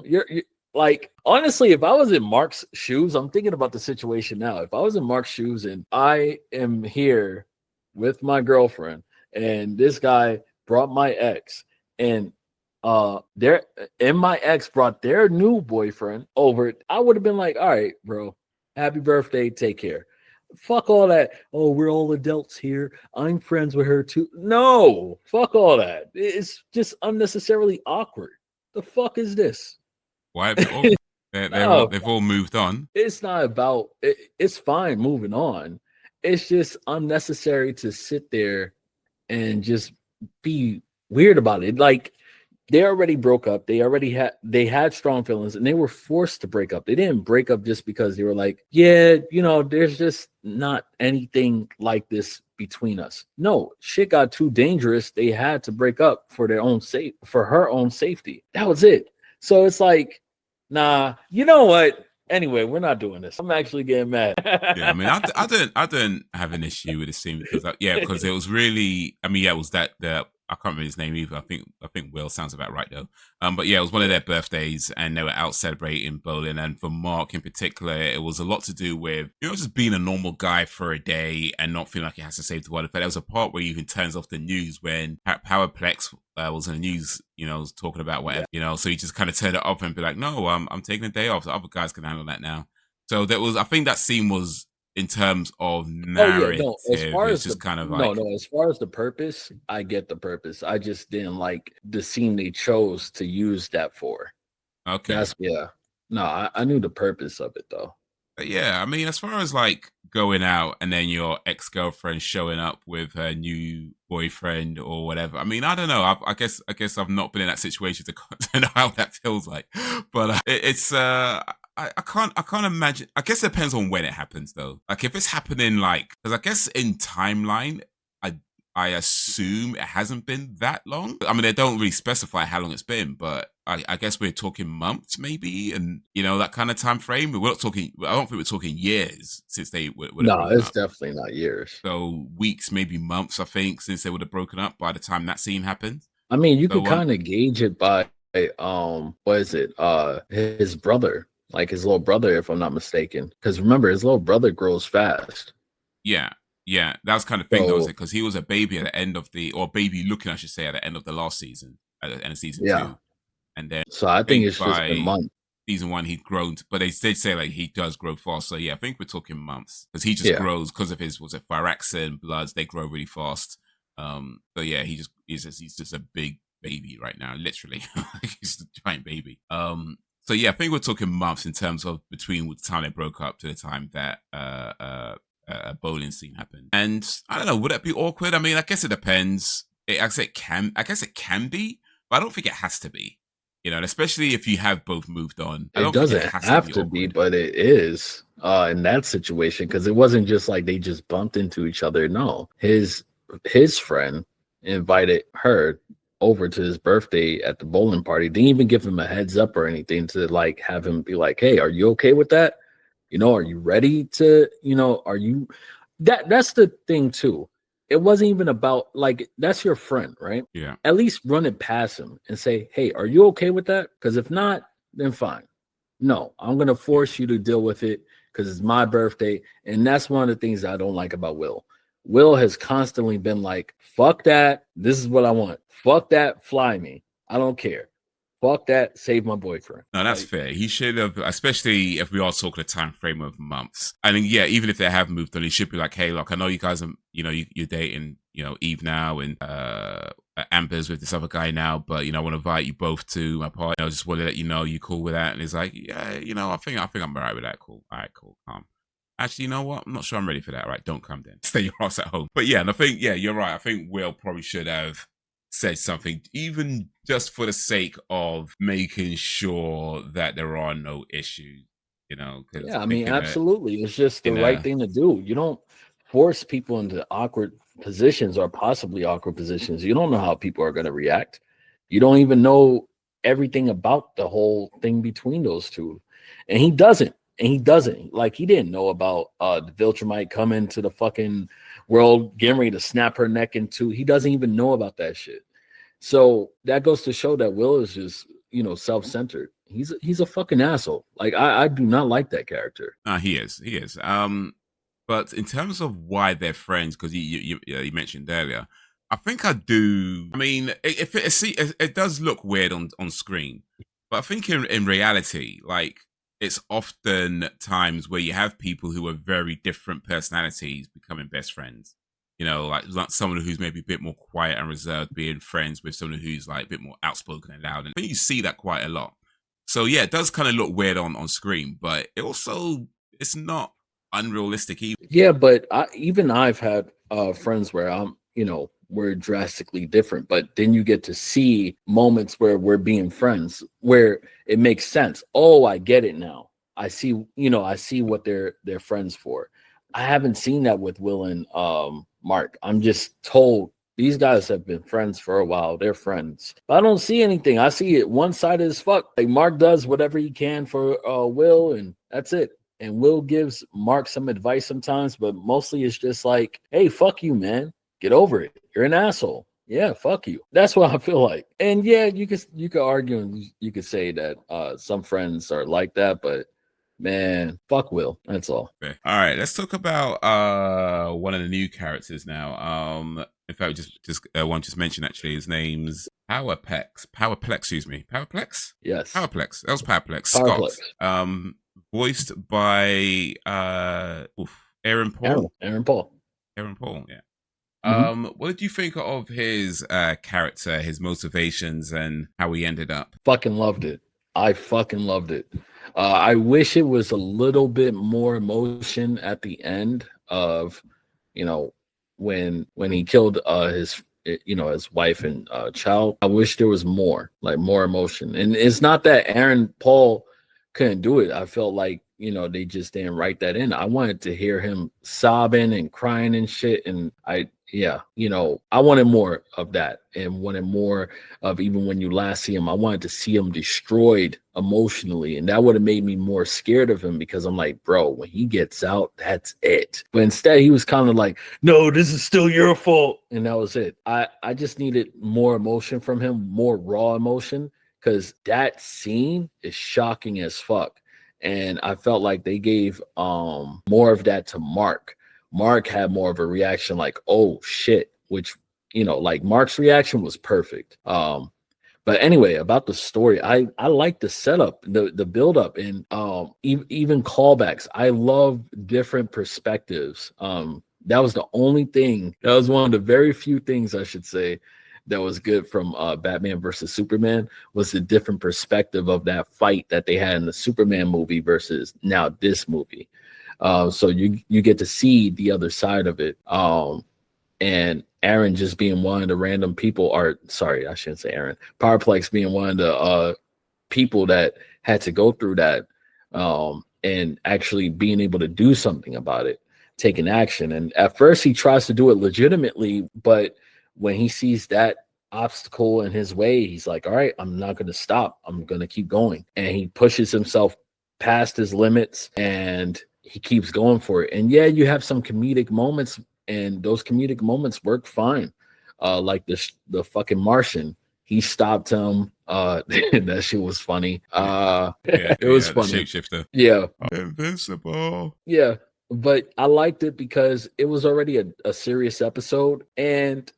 You're like, honestly, if I was in Mark's shoes, I'm thinking about the situation now. If I was in Mark's shoes and I am here with my girlfriend and this guy brought my ex and my ex brought their new boyfriend over, I would have been like, all right, bro, happy birthday, take care. Fuck all that. Oh, we're all adults here. I'm friends with her too. No, fuck all that. It's just unnecessarily awkward. The fuck is this? Why? They've all moved on. It's not about it, it's fine moving on. It's just unnecessary to sit there and just be weird about it. Like, they already broke up. They had strong feelings and they were forced to break up. They didn't break up just because they were like, yeah, there's just not anything like this between us. No, shit got too dangerous. They had to break up for her own safety. That was it. So it's like, nah, you know what? Anyway, we're not doing this. I'm actually getting mad. Yeah, I mean, I don't have an issue with the scene because because it was really, it was that I can't remember his name either. I think Will sounds about right though. But yeah, it was one of their birthdays and they were out celebrating bowling. And for Mark in particular, it was a lot to do with, just being a normal guy for a day and not feeling like he has to save the world. In fact, there was a part where he even turns off the news when Powerplex was in the news, was talking about whatever, so he just kind of turned it off and be like, no, I'm taking a day off. The other guys can handle that now. So I think that scene was, in terms of narrative, as far as just kind of like as far as the purpose, I get the purpose. I just didn't like the scene they chose to use that for. Okay. I knew the purpose of it though. But yeah, I mean, as far as like going out and then your ex-girlfriend showing up with her new boyfriend or whatever, I mean, I don't know. I guess I've not been in that situation to know how that feels like, but it's I can't imagine. I guess it depends on when it happens though. Like if it's happening because I guess in timeline, I assume it hasn't been that long. I mean, they don't really specify how long it's been, but I guess we're talking months maybe, and that kind of time frame. We're not talking. I don't think we're talking years since they would. No, it's definitely not years. So weeks, maybe months. I think since they would have broken up by the time that scene happened. I mean, you could kind of gauge it by what is it? His brother. Like his little brother, if I'm not mistaken. Because remember, his little brother grows fast. Yeah. That was kind of thing, though, was it? Because he was a baby at the end of baby looking, I should say, at the end of the last season, at the end of season 2. And then, so I think it's just been months. Season 1, he'd grown, but they did say like he does grow fast. So yeah, I think we're talking months because he just grows because of his thyroxine bloods. They grow really fast. So yeah, he's just a big baby right now, literally. He's a giant baby. So yeah, I think we're talking months in terms of between the time they broke up to the time that a bowling scene happened. And I don't know, would that be awkward? I mean, I guess it depends. I guess it can be, but I don't think it has to be. And especially if you have both moved on. It doesn't have to be, but it is. in that situation, because it wasn't just like they just bumped into each other. No, his friend invited her over to his birthday at the bowling party. Didn't even give him a heads up or anything to like have him be like, hey, are you okay with that? Are you ready to, are you that's the thing too. It wasn't even about like that's your friend, right? Yeah. At least run it past him and say, hey, are you okay with that? Because if not, then fine. No, I'm gonna force you to deal with it because it's my birthday. And that's one of the things I don't like about Will. Will has constantly been like, fuck that. This is what I want. Fuck that. Fly me. I don't care. Fuck that. Save my boyfriend. No, that's Like, fair. He should have, especially if we are talking a time frame of months. I mean, yeah, even if they have moved on, he should be like, hey, look, I know you guys are, you're dating, Eve now, and Amber's with this other guy now, but I want to invite you both to my party. I just want to let you know you cool with that. And he's like, yeah, I think I'm all right with that. Cool. All right, cool, calm. Actually, you know what? I'm not sure I'm ready for that. All right, don't come then. Stay your ass at home. But yeah, and I think, yeah, you're right. I think Will probably should have said something, even just for the sake of making sure that there are no issues, because yeah, I mean, absolutely. It's just the right thing to do. You don't force people into awkward positions or possibly awkward positions. You don't know how people are going to react. You don't even know everything about the whole thing between those two. And he doesn't. And he doesn't. Like, he didn't know about the Viltrumite coming to the fucking world, getting ready to snap her neck in two. He doesn't even know about that shit. So that goes to show that Will is just, self-centered. He's a fucking asshole. Like, I do not like that character. He is. But in terms of why they're friends, because you mentioned earlier, I think I do. I mean, it does look weird on screen, but I think in reality, like, it's often times where you have people who are very different personalities becoming best friends. Like someone who's maybe a bit more quiet and reserved being friends with someone who's like a bit more outspoken and loud. And I think you see that quite a lot. So yeah, it does kind of look weird on screen, but it's not unrealistic either. Yeah, but I've had friends where we're drastically different, but then you get to see moments where we're being friends, where it makes sense. Oh, I get it now. I see what they're friends for. I haven't seen that with Will and Mark. I'm just told these guys have been friends for a while. They're friends. But I don't see anything. I see it one-sided as fuck. Like, Mark does whatever he can for Will, and that's it. And Will gives Mark some advice sometimes, but mostly it's just like, hey, fuck you, man. Get over it. You're an asshole. Yeah, fuck you. That's what I feel like. And yeah, you could argue and you could say that some friends are like that, but man, fuck Will. That's all. Okay. All right, let's talk about one of the new characters now. In fact, just one just mentioned actually. His name's Powerplex, excuse me. Powerplex? Yes. Powerplex. That was Powerplex. Powerplex. Scott. Voiced by Aaron Paul. Aaron Paul. Aaron Paul, yeah. Mm-hmm. What did you think of his character, his motivations, and how he ended up? Fucking loved it. I fucking loved it. I wish it was a little bit more emotion at the end of, when he killed his wife and child. I wish there was more emotion. And it's not that Aaron Paul couldn't do it. I felt like, they just didn't write that in. I wanted to hear him sobbing and crying and shit. And I wanted more of that, and wanted more of, even when you last see him, I wanted to see him destroyed emotionally. And that would have made me more scared of him, because I'm like, bro, when he gets out, that's it. But instead he was kind of like, no, this is still your fault. And that was it. I just needed more emotion from him, more raw emotion, because that scene is shocking as fuck. And I felt like they gave more of that to Mark. Mark had more of a reaction like, oh shit, which, like, Mark's reaction was perfect. But anyway, about the story, I like the setup, the build up, and even callbacks. I love different perspectives. That was the only thing. That was one of the very few things, I should say, that was good from Batman versus Superman, was the different perspective of that fight that they had in the Superman movie versus now this movie. So you get to see the other side of it. And Aaron just being one of the random people, or sorry, I shouldn't say Aaron. Powerplex being one of the people that had to go through that. and actually being able to do something about it, taking action. And at first he tries to do it legitimately, but when he sees that obstacle in his way, he's like, all right, I'm not going to stop. I'm going to keep going. And he pushes himself past his limits and he keeps going for it. And yeah, you have some comedic moments, and those comedic moments work fine. Like the fucking Martian, he stopped him. That shit was funny. Yeah, It was the funny. shapeshifter. Yeah, Invincible. yeah. But I liked it because it was already a serious episode, and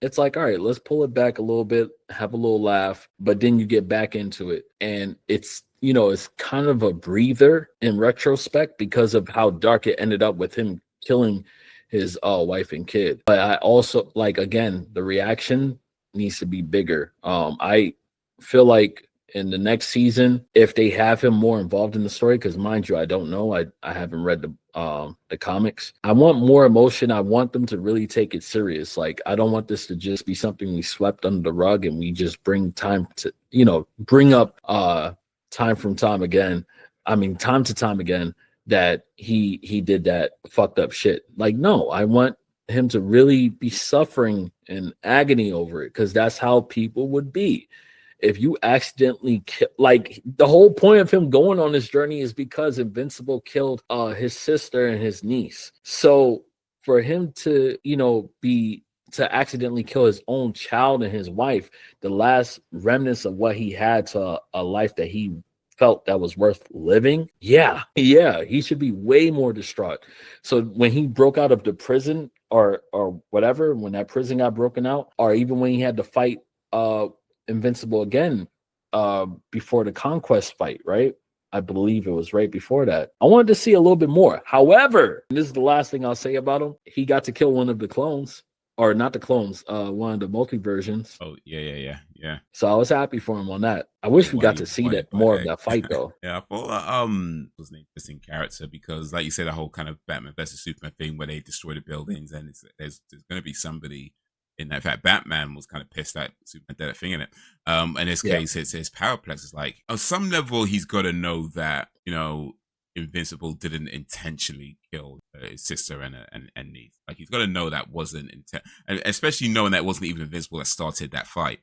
it's like, all right, let's pull it back a little bit, have a little laugh, but then you get back into it. And it's, it's kind of a breather in retrospect because of how dark it ended up with him killing his wife and kid. But I also like, again, the reaction needs to be bigger. I feel like in the next season, if they have him more involved in the story, because mind you, I don't know, I haven't read the comics. I want more emotion. I want them to really take it serious. Like, I don't want this to just be something we swept under the rug and we just bring time to, bring up time from time again. I mean, time to time again that he did that fucked up shit. Like, no, I want him to really be suffering and agony over it, because that's how people would be if you accidentally like, the whole point of him going on this journey is because Invincible killed his sister and his niece. So for him to, be to accidentally kill his own child and his wife, the last remnants of what he had to a life that he felt that was worth living. Yeah, he should be way more distraught. So when he broke out of the prison or whatever, when that prison got broken out, or even when he had to fight Invincible again before the conquest fight, right? I believe it was right before that. I wanted to see a little bit more. However, and this is the last thing I'll say about him, he got to kill one of the clones, or not the clones, one of the multi versions. Oh yeah. So I was happy for him on that. I wish we got to see that more of Egg. that fight though. Yeah, I thought was an interesting character because, like you said, the whole kind of Batman versus Superman thing where they destroy the buildings, and there's going to be somebody in that. In fact, Batman was kind of pissed that Superman did that thing in it. In this case, it's his powerplex. It's like on some level, he's got to know that Invincible didn't intentionally kill his sister and niece. Like, he's got to know that wasn't intent, and especially knowing that wasn't even Invincible that started that fight.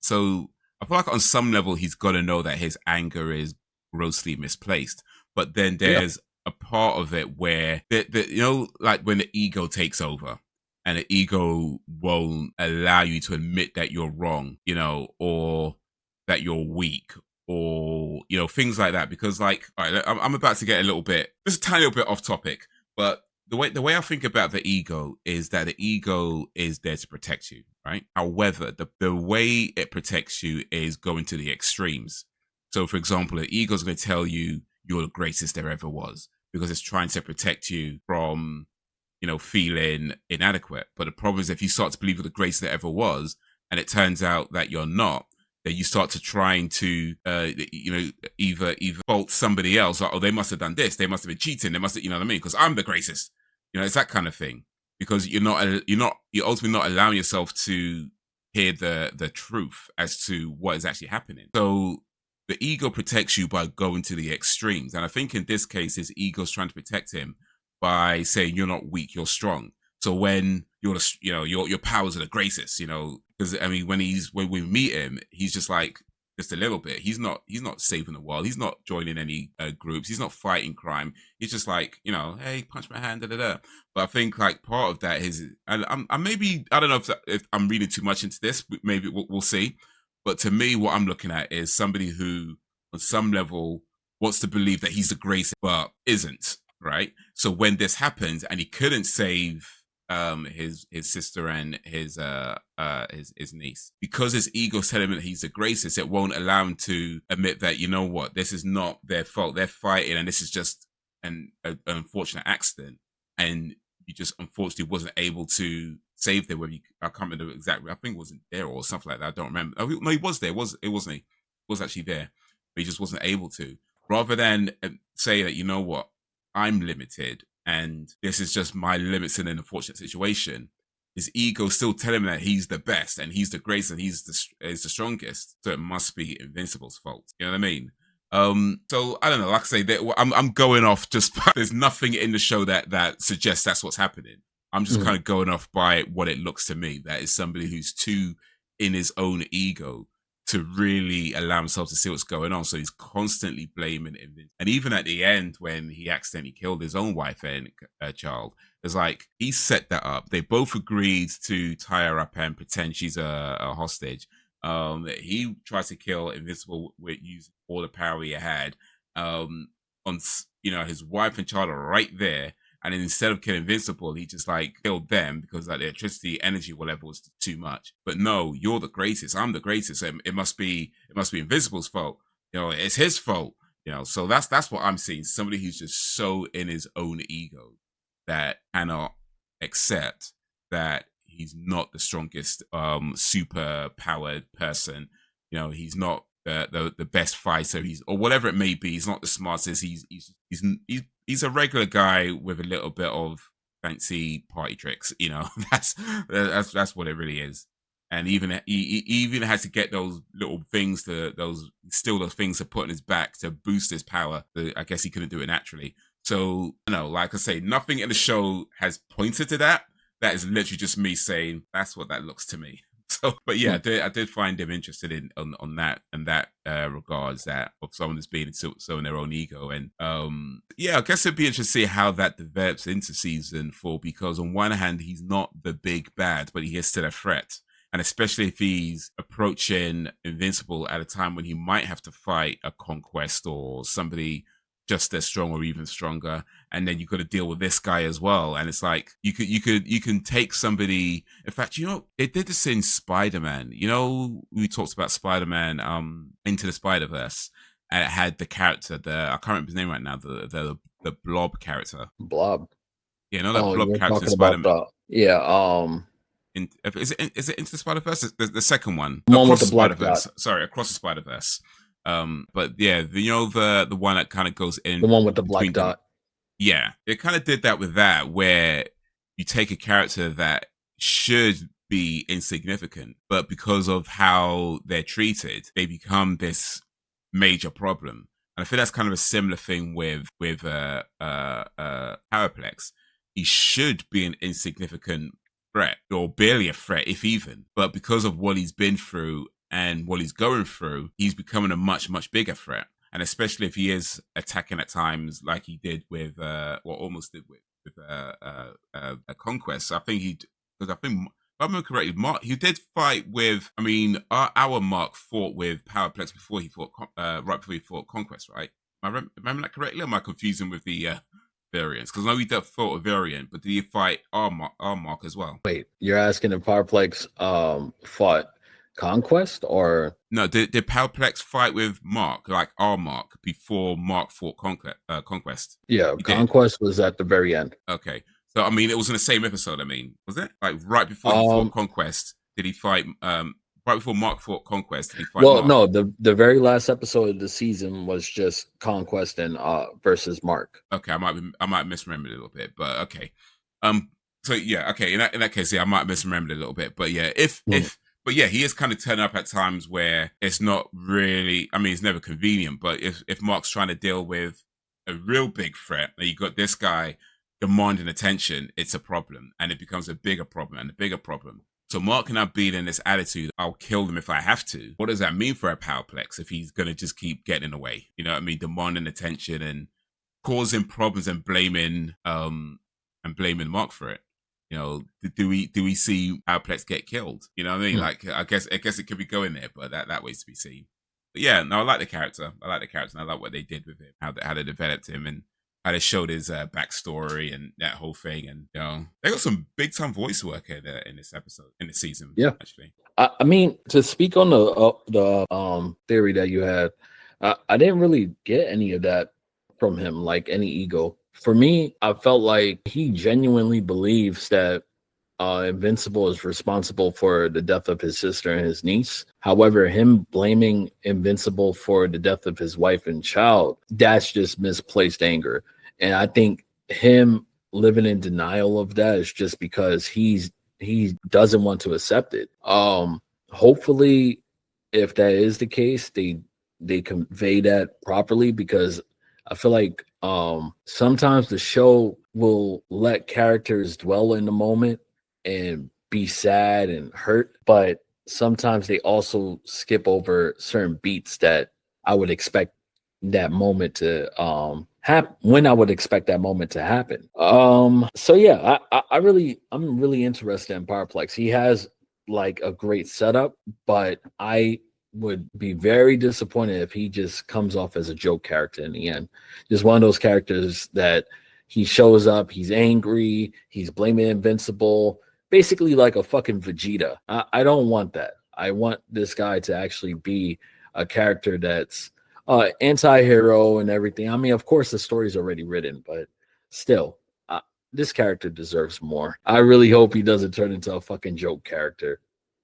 So I feel like on some level he's got to know that his anger is grossly misplaced. But then there's a part of it where like when the ego takes over, and the ego won't allow you to admit that you're wrong, or that you're weak, or things like that. Because, like, all right, I'm about to get just a tiny little bit off topic, but the way I think about the ego is that the ego is there to protect you, right? However, the way it protects you is going to the extremes. So, for example, the ego is going to tell you you're the greatest there ever was because it's trying to protect you from, feeling inadequate. But the problem is, if you start to believe you're the greatest there ever was, and it turns out that you're not, then you start to trying to, either fault somebody else. Or, oh, they must have done this. They must have been cheating. They must have, you know what I mean? Because I'm the greatest. It's that kind of thing. Because you're ultimately not allowing yourself to hear the truth as to what is actually happening. So the ego protects you by going to the extremes. And I think in this case, his ego's trying to protect him by saying you're not weak, you're strong. So when your powers are the greatest, because I mean, when we meet him, he's just like just a little bit. He's not saving the world. He's not joining any groups. He's not fighting crime. He's just like, hey, punch my hand, da da da. But I think like part of that is, and I don't know if I'm reading too much into this. Maybe we'll see. But to me, what I'm looking at is somebody who, on some level, wants to believe that he's the greatest, but isn't. Right. So when this happens, and he couldn't save his sister and his niece, because his ego's telling him that he's the greatest, it won't allow him to admit that, this is not their fault. They're fighting, and this is just an unfortunate accident, and you just unfortunately wasn't able to save them. I can't remember exactly. I think it wasn't there or something like that. I don't remember. Oh, no, he was there. It wasn't he? He was actually there, but he just wasn't able to. Rather than say that, I'm limited, and this is just my limits in an unfortunate situation, his ego still telling him that he's the best and he's the greatest and he's the strongest. So it must be Invincible's fault. You know what I mean? So I don't know. Like I say, I'm going off just. There's nothing in the show that suggests that's what's happening. I'm just kind of going off by what it looks to me. That is somebody who's too in his own ego to really allow himself to see what's going on. So he's constantly blaming him. And even at the end, when he accidentally killed his own wife and child, it's like he set that up. They both agreed to tie her up and pretend she's a hostage. He tried to kill Invincible with using all the power he had. On his wife and child are right there. And then instead of killing Invincible, he just like killed them because like the electricity, energy, whatever was too much. But no, you're the greatest. I'm the greatest. It must be Invincible's fault. It's his fault. So that's what I'm seeing. Somebody who's just so in his own ego that cannot accept that he's not the strongest, super powered person. He's not the best fighter. Or whatever it may be. He's not the smartest. He's a regular guy with a little bit of fancy party tricks. That's what it really is. And he even had to get those little things those things to put in his back to boost his power. I guess he couldn't do it naturally. So, like I say, nothing in the show has pointed to that. That is literally just me saying that's what that looks to me. So, but yeah, I did find him interested in on that and that regards that of someone that's being so in their own ego. And I guess it'd be interesting to see how that develops into season 4, because on one hand he's not the big bad, but he is still a threat. And especially if he's approaching Invincible at a time when he might have to fight a Conquest or somebody just as strong or even stronger, and then you got to deal with this guy as well. And it's like you can take somebody. In fact, they did this in Spider-Man. We talked about Spider-Man, Into the Spider-Verse, and it had the character, I can't remember his name right now, the Blob character. Blob. Yeah, that Blob character in Spider-Man. Is it Into the Spider-Verse? The second one, the one Across with the the Spider-Verse. Sorry, Across the Spider-Verse. But yeah, the one that kind of goes in, the one with the black dot. Yeah, it kind of did that with that, where you take a character that should be insignificant, but because of how they're treated, they become this major problem. And I think that's kind of a similar thing with Powerplex. He should be an insignificant threat, or barely a threat, if even. But because of what he's been through and what he's going through, he's becoming a much, much bigger threat. And especially if he is attacking at times like he did with, almost did with a Conquest. So I think if I remember correctly, Mark, he did fight with, our Mark fought with Powerplex before he fought, right before he fought Conquest, right? Am I remember that correctly? Or am I confusing with the variants? Because I know he fought a variant, but did he fight our Mark as well? Wait, you're asking if Powerplex fought Conquest, or no? Did Powerplex fight with Mark, like our Mark, before Mark fought Conquest? Yeah, Conquest was at the very end. Okay, so it was in the same episode. Was it like right before he fought Conquest? Did he fight? Right before Mark fought Conquest, did he fight? Well, Mark? No, the very last episode of the season was just Conquest and versus Mark. Okay, I might misremember it a little bit, but okay. So yeah, okay. In that case, yeah, I might misremember it a little bit, but yeah, but yeah, he is kind of turning up at times where it's not really. It's never convenient, but if Mark's trying to deal with a real big threat, and you got this guy demanding attention, it's a problem, and it becomes a bigger problem and a bigger problem. So Mark cannot be in this attitude, I'll kill them if I have to. What does that mean for a Powerplex if he's going to just keep getting in the way? Demanding attention and causing problems and blaming Mark for it. Do we see Powerplex get killed? Like I guess it could be going there, but that ways to be seen. But yeah, no, I like the character. And I like what they did with him, how they developed him, and how they showed his backstory and that whole thing. And they got some big time voice work in this episode, in this season. Yeah, actually. To speak on the theory that you had, I didn't really get any of that from him, like any ego. For me, I felt like he genuinely believes that Invincible is responsible for the death of his sister and his niece. However, him blaming Invincible for the death of his wife and child, that's just misplaced anger. And I think him living in denial of that is just because he doesn't want to accept it. Hopefully, if that is the case, they they convey that properly, because I feel like sometimes the show will let characters dwell in the moment and be sad and hurt, but sometimes they also skip over certain beats that I would expect that moment to happen, when I would expect that moment to happen. So yeah, I'm really interested in Powerplex. He has like a great setup, but I would be very disappointed if he just comes off as a joke character in the end. Just one of those characters that he shows up, he's angry, he's blaming Invincible, basically like a fucking Vegeta. I don't want that. I want this guy to actually be a character that's anti-hero and everything. I mean, of course, the story's already written, but still, this character deserves more. I really hope he doesn't turn into a fucking joke character.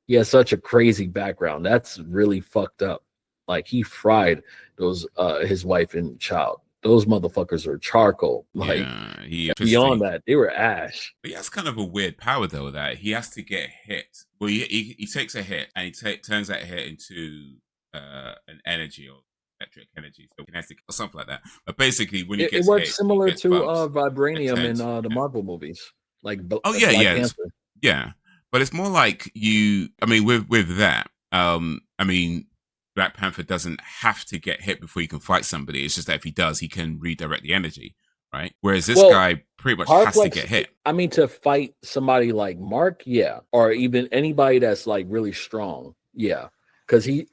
He has such a crazy background. That's really fucked up. Like, he fried those his wife and child. Those motherfuckers are charcoal. Like, Yeah, he beyond that, they were ash. But he has kind of a weird power though, that he has to get hit. Well, he takes a hit and he turns that hit into an energy or electric energy, so kinetic or something like that. But basically, when he gets it works hit, similar to Vibranium in turns, the Marvel movies, like oh yeah, Black yeah, Panther. yeah. But it's more like I mean, with that, I mean, Black Panther doesn't have to get hit before he can fight somebody. It's just that if he does, he can redirect the energy, right? Whereas this guy pretty much has to get hit. I mean, to fight somebody like Mark, yeah, or even anybody that's like really strong, yeah, because he,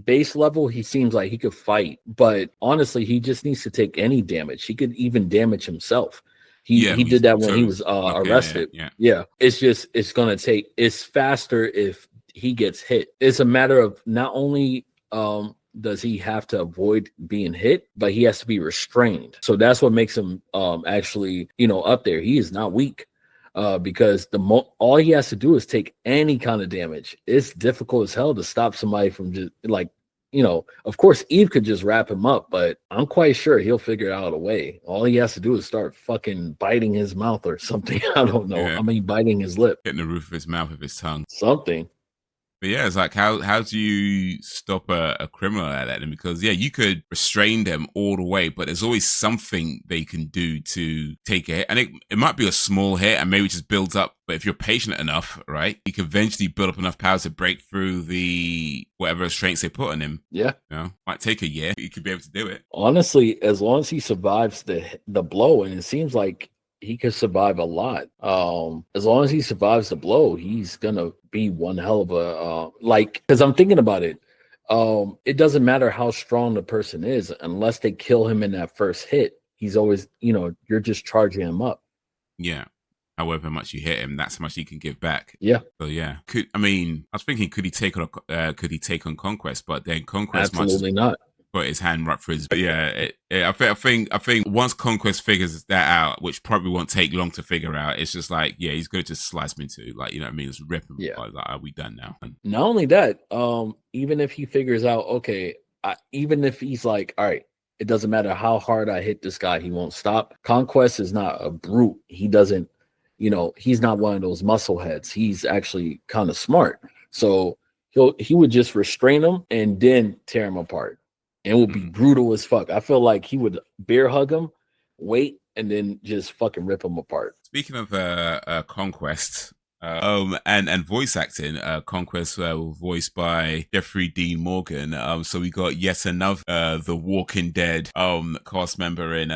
base level, he seems like he could fight, but honestly, he just needs to take any damage. He could even damage himself. He did that when he was arrested. Yeah, it's faster if he gets hit. It's a matter of not only does he have to avoid being hit, but he has to be restrained. So that's what makes him actually, up there. He is not weak. Because all he has to do is take any kind of damage. It's difficult as hell to stop somebody from just like, of course Eve could just wrap him up, but I'm quite sure he'll figure out a way. All he has to do is start fucking biting his mouth or something. I don't know. Yeah. I mean, biting his lip. Hitting the roof of his mouth with his tongue. Something. But yeah, it's like, how do you stop a criminal like that? And because, yeah, you could restrain them all the way, but there's always something they can do to take a hit. And it might be a small hit and maybe just builds up. But if you're patient enough, right, you can eventually build up enough power to break through the whatever restraints they put on him. Yeah. Might take a year, but you could be able to do it. Honestly, as long as he survives the blow, and it seems like he could survive a lot. As long as he survives the blow, he's gonna be one hell of a because I'm thinking about it. It doesn't matter how strong the person is, unless they kill him in that first hit. He's always, you're just charging him up. Yeah. However much you hit him, that's how much he can give back. Yeah. So yeah. I was thinking, could he take on Conquest? But then Conquest absolutely not. Put his hand right for his. But yeah, I think once Conquest figures that out, which probably won't take long to figure out, it's just like, yeah, he's going to just slice me into, like, you know what I mean? Just rip him. Yeah. Like, are we done now? Not only that, even if he figures out, okay, even if he's like, all right, it doesn't matter how hard I hit this guy, he won't stop. Conquest is not a brute. He doesn't, he's not one of those muscle heads. He's actually kind of smart. So he would just restrain him and then tear him apart. And it would be brutal as fuck. I feel like he would bear hug him, wait, and then just fucking rip him apart. Speaking of Conquest, and voice acting, Conquest voiced by Jeffrey Dean Morgan. So we got yet another The Walking Dead cast member in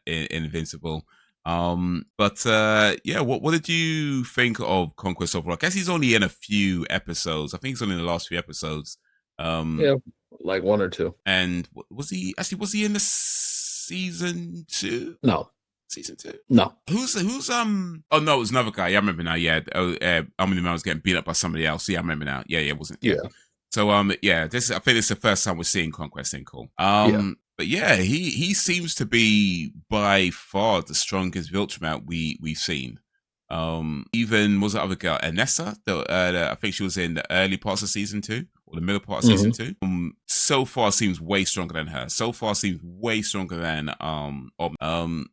Invincible. But yeah, what did you think of Conquest overall? I guess he's only in a few episodes. I think he's only in the last few episodes. Yeah, like one or two. And was he in the season 2? No. Season 2? No. Who's oh no, it was another guy. Yeah, I remember now. Yeah. Omni-Man was getting beat up by somebody else. Yeah, I remember now. Yeah, it wasn't. Yeah. So yeah, I think this is the first time we're seeing Conquest in Cool. But yeah, he seems to be by far the strongest Viltrum we've seen. Even was the other girl, Anessa? I think she was in the early parts of season 2. or the middle part of season Mhm. 2. So far seems way stronger than her. So far seems way stronger than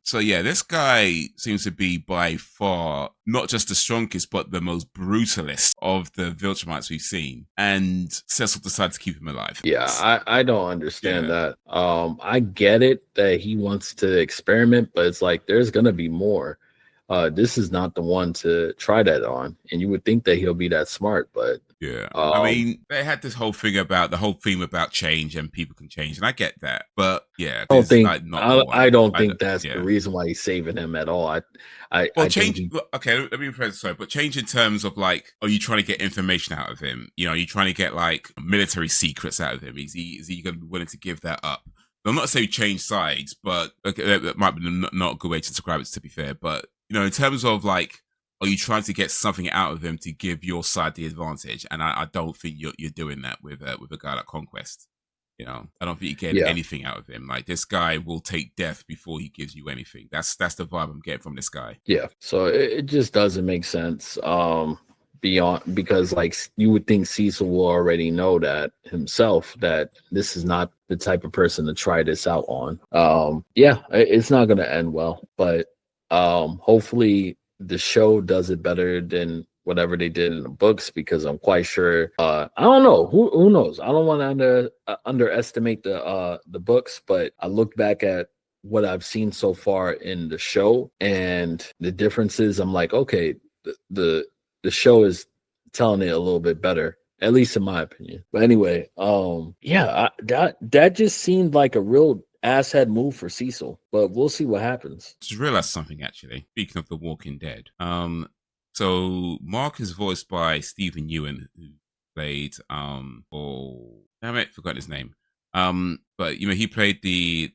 so yeah, this guy seems to be by far not just the strongest, but the most brutalist of the Viltrumites we've seen. And Cecil decided to keep him alive. Yeah, I don't understand Yeah. that. I get it that he wants to experiment, but it's like there's gonna be more. This is not the one to try that on, and you would think that he'll be that smart, but Yeah. I um, mean, they had this whole thing about the whole theme about change and people can change, and I get that. But yeah, I don't there's think like not the one. I don't think that's the Yeah. reason why he's saving him at all. Well, I think change. he Okay, let me rephrase. Sorry, but change in terms of like, are you trying to get information out of him? You know, are you trying to get like military secrets out of him? Is he going to be willing to give that up? I'm not saying change sides, but okay, that might be not a good way to describe it. To be fair, but you know, in terms of like, are you trying to get something out of him to give your side the advantage? And I don't think you're doing that with a guy like Conquest. You know, I don't think you get yeah. anything out of him. Like this guy will take death before he gives you anything. That's the vibe I'm getting from this guy. Yeah, so it just doesn't make sense. Beyond because like you would think Cecil will already know that himself that this is not the type of person to try this out on. Yeah, it's not gonna end well, but hopefully the show does it better than whatever they did in the books because I'm quite sure. I don't know who knows. I don't want to underestimate the books, but I look back at what I've seen so far in the show and the differences. I'm like, okay, the show is telling it a little bit better, at least in my opinion. But anyway, yeah, that just seemed like a real asshead move for Cecil, but we'll see what happens. Just realized something actually. Speaking of The Walking Dead, so Mark is voiced by Stephen Ewan, who played oh damn it, forgot his name. But you know he played the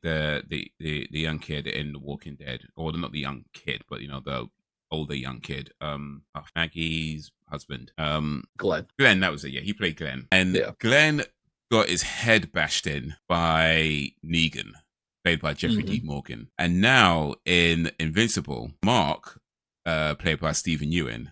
young kid in The Walking Dead, or not the young kid, but you know the older young kid. Maggie's husband. Glenn, that was it. Yeah, he played Glenn, and Yeah. Glenn got his head bashed in by Negan, played by Jeffrey D. Morgan. And now in Invincible, Mark, played by Stephen Ewan,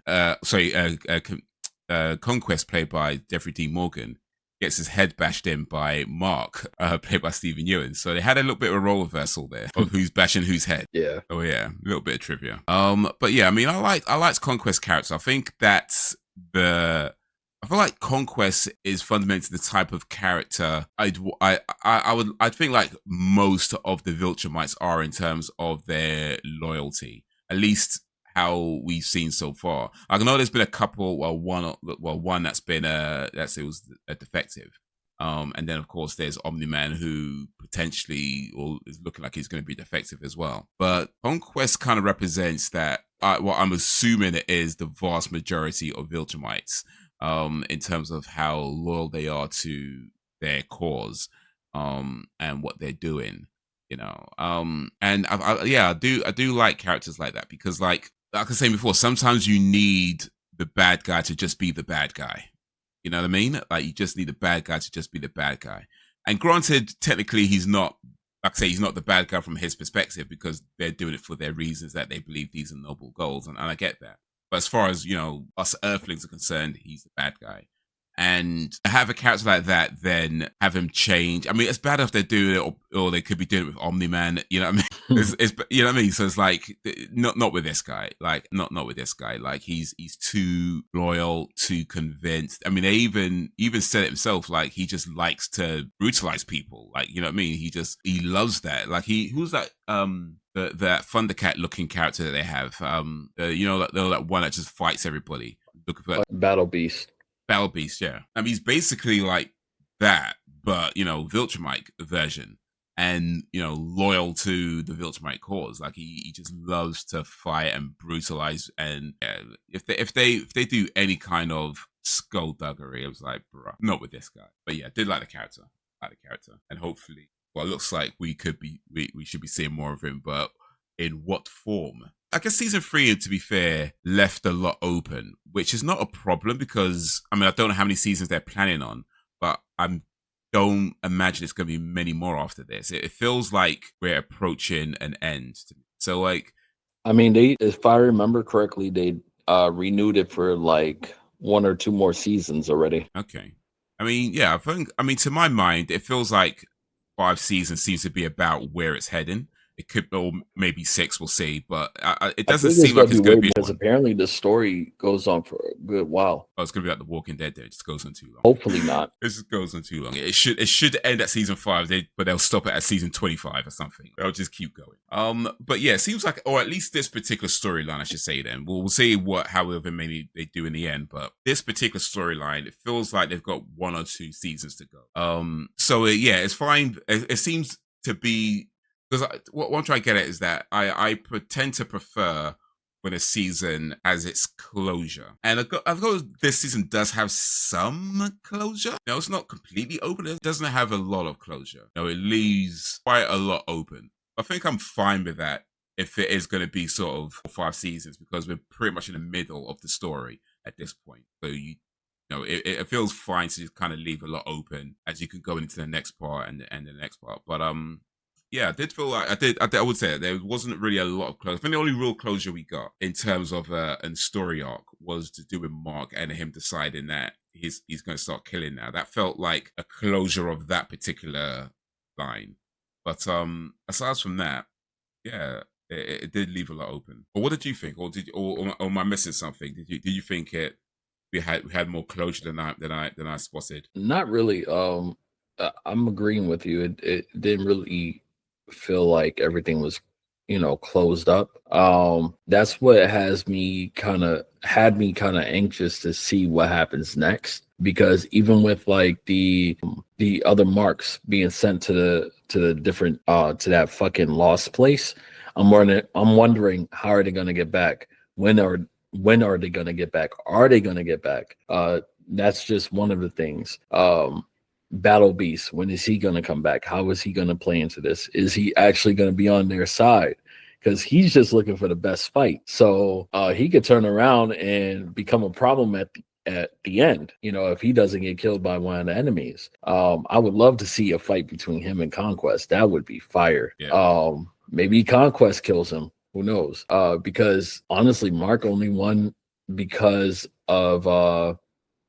Conquest, played by Jeffrey D. Morgan, gets his head bashed in by Mark, played by Stephen Ewan. So they had a little bit of a role reversal there of who's bashing whose head. Yeah. Oh yeah, a little bit of trivia. But yeah, I mean, I liked Conquest character. I think that's I feel like Conquest is fundamentally the type of character I'd think like most of the Viltrumites are in terms of their loyalty, at least how we've seen so far. I know there's been a couple, one that's been it was a defective, and then of course there's Omni-Man who potentially or is looking like he's going to be defective as well. But Conquest kind of represents that. What I'm assuming it is the vast majority of Viltrumites. In terms of how loyal they are to their cause, and what they're doing, you know. And I do like characters like that because, like I was saying before, sometimes you need the bad guy to just be the bad guy. You know what I mean? Like you just need the bad guy to just be the bad guy. And granted, technically, he's not. Like I say, he's not the bad guy from his perspective because they're doing it for their reasons that they believe these are noble goals, and I get that. But as far as, you know, us Earthlings are concerned, he's the bad guy. And to have a character like that, then have him change. I mean, it's bad if they're doing it, or they could be doing it with Omni-Man. You know what I mean? It's you know what I mean. So it's like not with this guy. Like not with this guy. Like he's too loyal, too convinced. I mean, they even said it himself. Like he just likes to brutalize people. Like you know what I mean? He loves that. Like who's that? That Thundercat looking character that they have. You know that one that just fights everybody. Looking for Battle Beast. Battle Beast, yeah. I mean, he's basically like that, but you know, Viltrumite version, and you know, loyal to the Viltrumite cause. Like he just loves to fight and brutalize. And yeah, if they do any kind of skullduggery, I was like, bruh, not with this guy. But yeah, I did like the character, and hopefully, well, it looks like we should be seeing more of him, but in what form? I guess season 3, to be fair, left a lot open, which is not a problem because, I mean, I don't know how many seasons they're planning on, but I don't imagine it's going to be many more after this. It feels like we're approaching an end. So, like... I mean, if I remember correctly, they renewed it for like 1 or 2 more seasons already. Okay. I mean, yeah, I mean, to my mind, it feels like 5 seasons seems to be about where it's heading. It could, or maybe 6, we'll see, but it I doesn't think it's seem gonna like be it's going way to be because one. apparently the story goes on for a good while. Oh, it's going to be like The Walking Dead. There, it just goes on too long. Hopefully not. It just goes on too long. It should end at season 5, but they'll stop it at season 25 or something. They'll just keep going. But yeah, it seems like, or at least this particular storyline, I should say. Then we'll see however many they do in the end. But this particular storyline, it feels like they've got 1 or 2 seasons to go. So yeah, it's fine. It seems to be because what I'm trying to get at is that I tend to prefer when a season has its closure. And I got this season does have some closure. No, it's not completely open. It doesn't have a lot of closure. No, it leaves quite a lot open. I think I'm fine with that if it is going to be sort of 5 seasons because we're pretty much in the middle of the story at this point. So it feels fine to just kind of leave a lot open as you can go into the next part and the next part. But yeah, I did feel like I would say there wasn't really a lot of closure. I think the only real closure we got in terms of a story arc was to do with Mark and him deciding that he's going to start killing now. That felt like a closure of that particular line. But aside from that, yeah, it did leave a lot open. But what did you think, or am I missing something? Did you think we had more closure than I spotted? Not really. I'm agreeing with you. It didn't really feel like everything was, closed up. That's what had me kind of anxious to see what happens next. Because even with like the other marks being sent to the different to that fucking lost place, I'm wondering how are they gonna get back? When are they gonna get back? Are they gonna get back? That's just one of the things. Battle Beast, when is he going to come back? How is he going to play into this? Is he actually going to be on their side? Because he's just looking for the best fight. So he could turn around and become a problem at the end, if he doesn't get killed by one of the enemies. I would love to see a fight between him and Conquest. That would be fire. Yeah. Maybe Conquest kills him. Who knows? Because honestly, Mark only won because of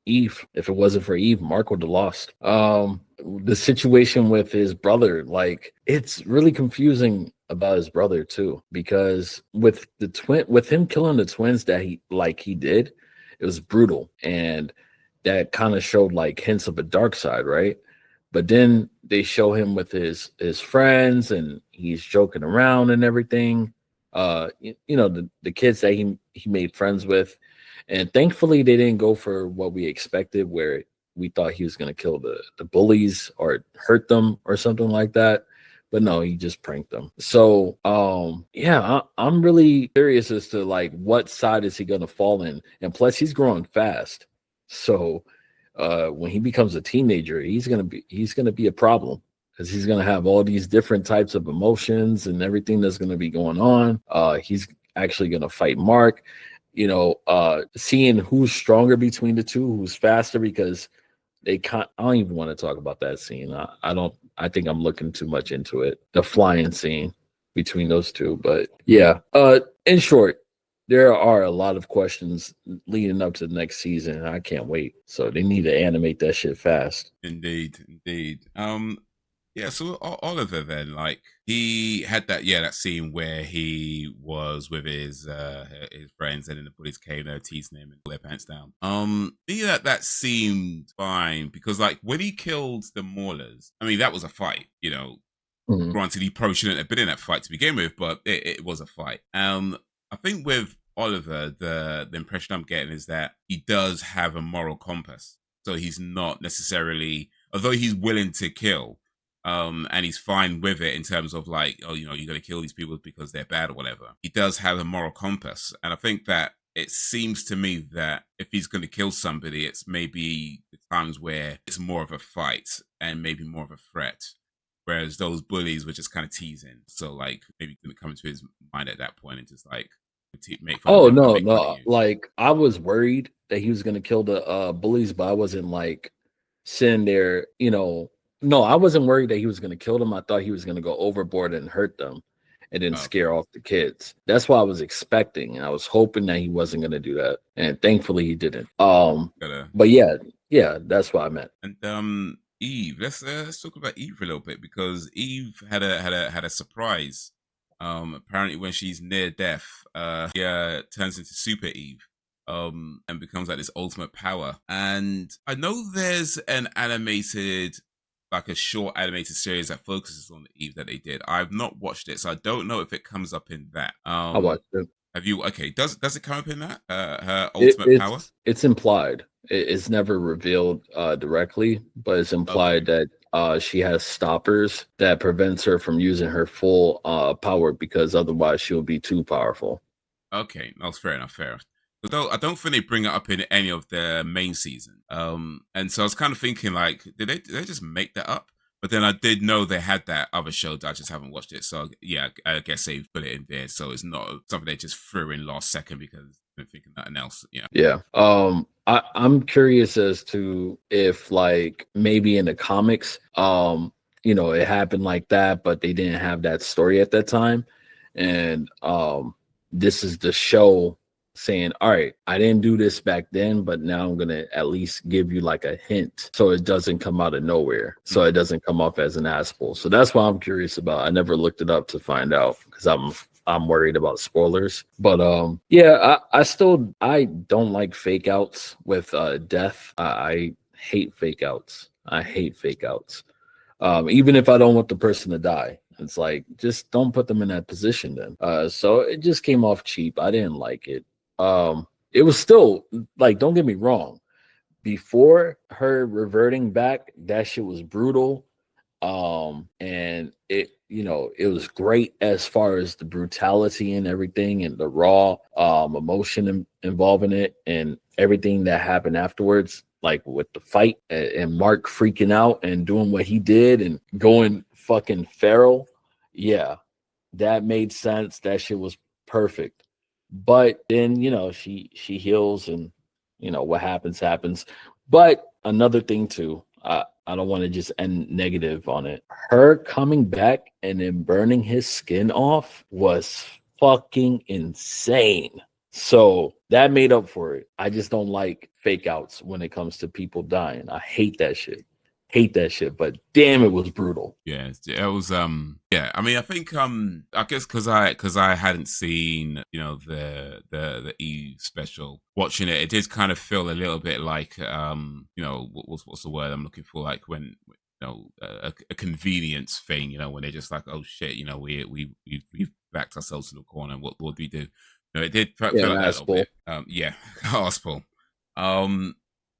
Eve. If it wasn't for Eve, Mark would have lost. The situation with his brother, like it's really confusing about his brother too, because with him killing the twins that he did, it was brutal, and that kind of showed like hints of a dark side, right? But then they show him with his friends, and he's joking around and everything. The kids that he made friends with, and thankfully they didn't go for what we expected, where we thought he was going to kill the bullies or hurt them or something like that. But no, he just pranked them. So yeah, I'm really curious as to like what side is he going to fall in, and plus he's growing fast. So when he becomes a teenager, he's gonna be a problem, because he's gonna have all these different types of emotions and everything that's gonna be going on. He's actually gonna fight Mark. Seeing who's stronger between the two, who's faster, because they can't. I don't even want to talk about that scene. I don't. I think I'm looking too much into it. The flying scene between those two, but yeah. In short, there are a lot of questions leading up to the next season, and I can't wait. So they need to animate that shit fast. Indeed. Yeah, so Oliver then, like, he had that scene where he was with his friends, and then the bullies came there teasing him and pulled their pants down. Yeah, that seemed fine, because like when he killed the Maulers, I mean that was a fight, Mhm. Granted, he probably shouldn't have been in that fight to begin with, but it was a fight. I think with Oliver, the impression I'm getting is that he does have a moral compass. So he's not necessarily, although he's willing to kill, and he's fine with it in terms of like, oh, you're going to kill these people because they're bad or whatever. He does have a moral compass. And I think that it seems to me that if he's going to kill somebody, it's maybe the times where it's more of a fight and maybe more of a threat. Whereas those bullies were just kind of teasing. So like maybe going to come into his mind at that point and just like make fun of Oh him and no, make fun of no! you. Like I was worried that he was gonna kill the bullies, but I wasn't like sitting there. No, I wasn't worried that he was gonna kill them. I thought he was gonna go overboard and hurt them, and then Oh, scare off the kids. That's what I was expecting. I was hoping that he wasn't going to do that, and thankfully he didn't. gotta. But yeah, that's what I meant. And Eve. Let's talk about Eve a little bit because Eve had a surprise. Apparently when she's near death, she turns into Super Eve. And becomes like this ultimate power. And I know there's an animated, like a short animated series that focuses on Eve that they did. I've not watched it, so I don't know if it comes up in that. I watched it. Have you? Okay, does it come up in that? Her It, ultimate power. it's implied. It's never revealed directly, but it's Okay. implied that she has stoppers that prevents her from using her full power because otherwise she'll be too powerful. Okay, that's fair enough. Fair enough. Although I don't think they bring it up in any of the main season. And so I was kind of thinking, like, did they just make that up? But then I did know they had that other show that I just haven't watched it. So yeah, I guess they put it in there. So it's not something they just threw in last second because they're thinking nothing else. Yeah. Yeah. I'm curious as to if like maybe in the comics, it happened like that, but they didn't have that story at that time. And this is the show saying, all right, I didn't do this back then, but now I'm gonna at least give you like a hint so it doesn't come out of nowhere. So it doesn't come off as an asshole. So that's what I'm curious about. I never looked it up to find out because I'm worried about spoilers. But yeah, I don't like fake outs with death. I hate fake outs. I hate fake outs. Even if I don't want the person to die. It's like just don't put them in that position then. So it just came off cheap. I didn't like it. It was still like, don't get me wrong. Before her reverting back, that shit was brutal. And it was great as far as the brutality and everything and the raw emotion involving it and everything that happened afterwards, like with the fight and Mark freaking out and doing what he did and going fucking feral. Yeah, that made sense. That shit was perfect. But then, she heals and what happens. But another thing too, I don't want to just end negative on it. Her coming back and then burning his skin off was fucking insane. So that made up for it. I just don't like fake outs when it comes to people dying. I hate that shit. Hate that shit. But damn, it was brutal. Yeah, it was yeah. I mean, I think I guess because I hadn't seen the Eve special. Watching it, it did kind of feel a little bit like what's the word I'm looking for? Like when a convenience thing. When they're just like, oh shit, we've backed ourselves in the corner. What do we do? It did Yeah, feel an like that a little asshole. bit. Yeah, asshole.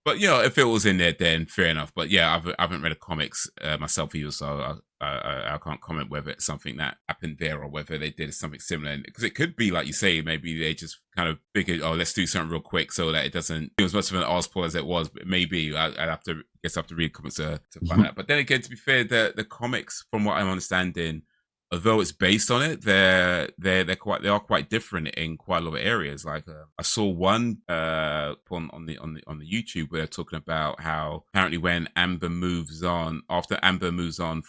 But if it was in there, then fair enough. But yeah, I haven't read the comics myself either, so I can't comment whether it's something that happened there or whether they did something similar. Because it could be, like you say, maybe they just kind of figured, oh, let's do something real quick so that it doesn't do as much of an arsepool as it was. But maybe I'd have to read comics to find out. But then again, to be fair, the comics, from what I'm understanding, although it's based on it, they are quite different in quite a lot of areas. Like I saw one on the YouTube where they're talking about how apparently when after Amber moves on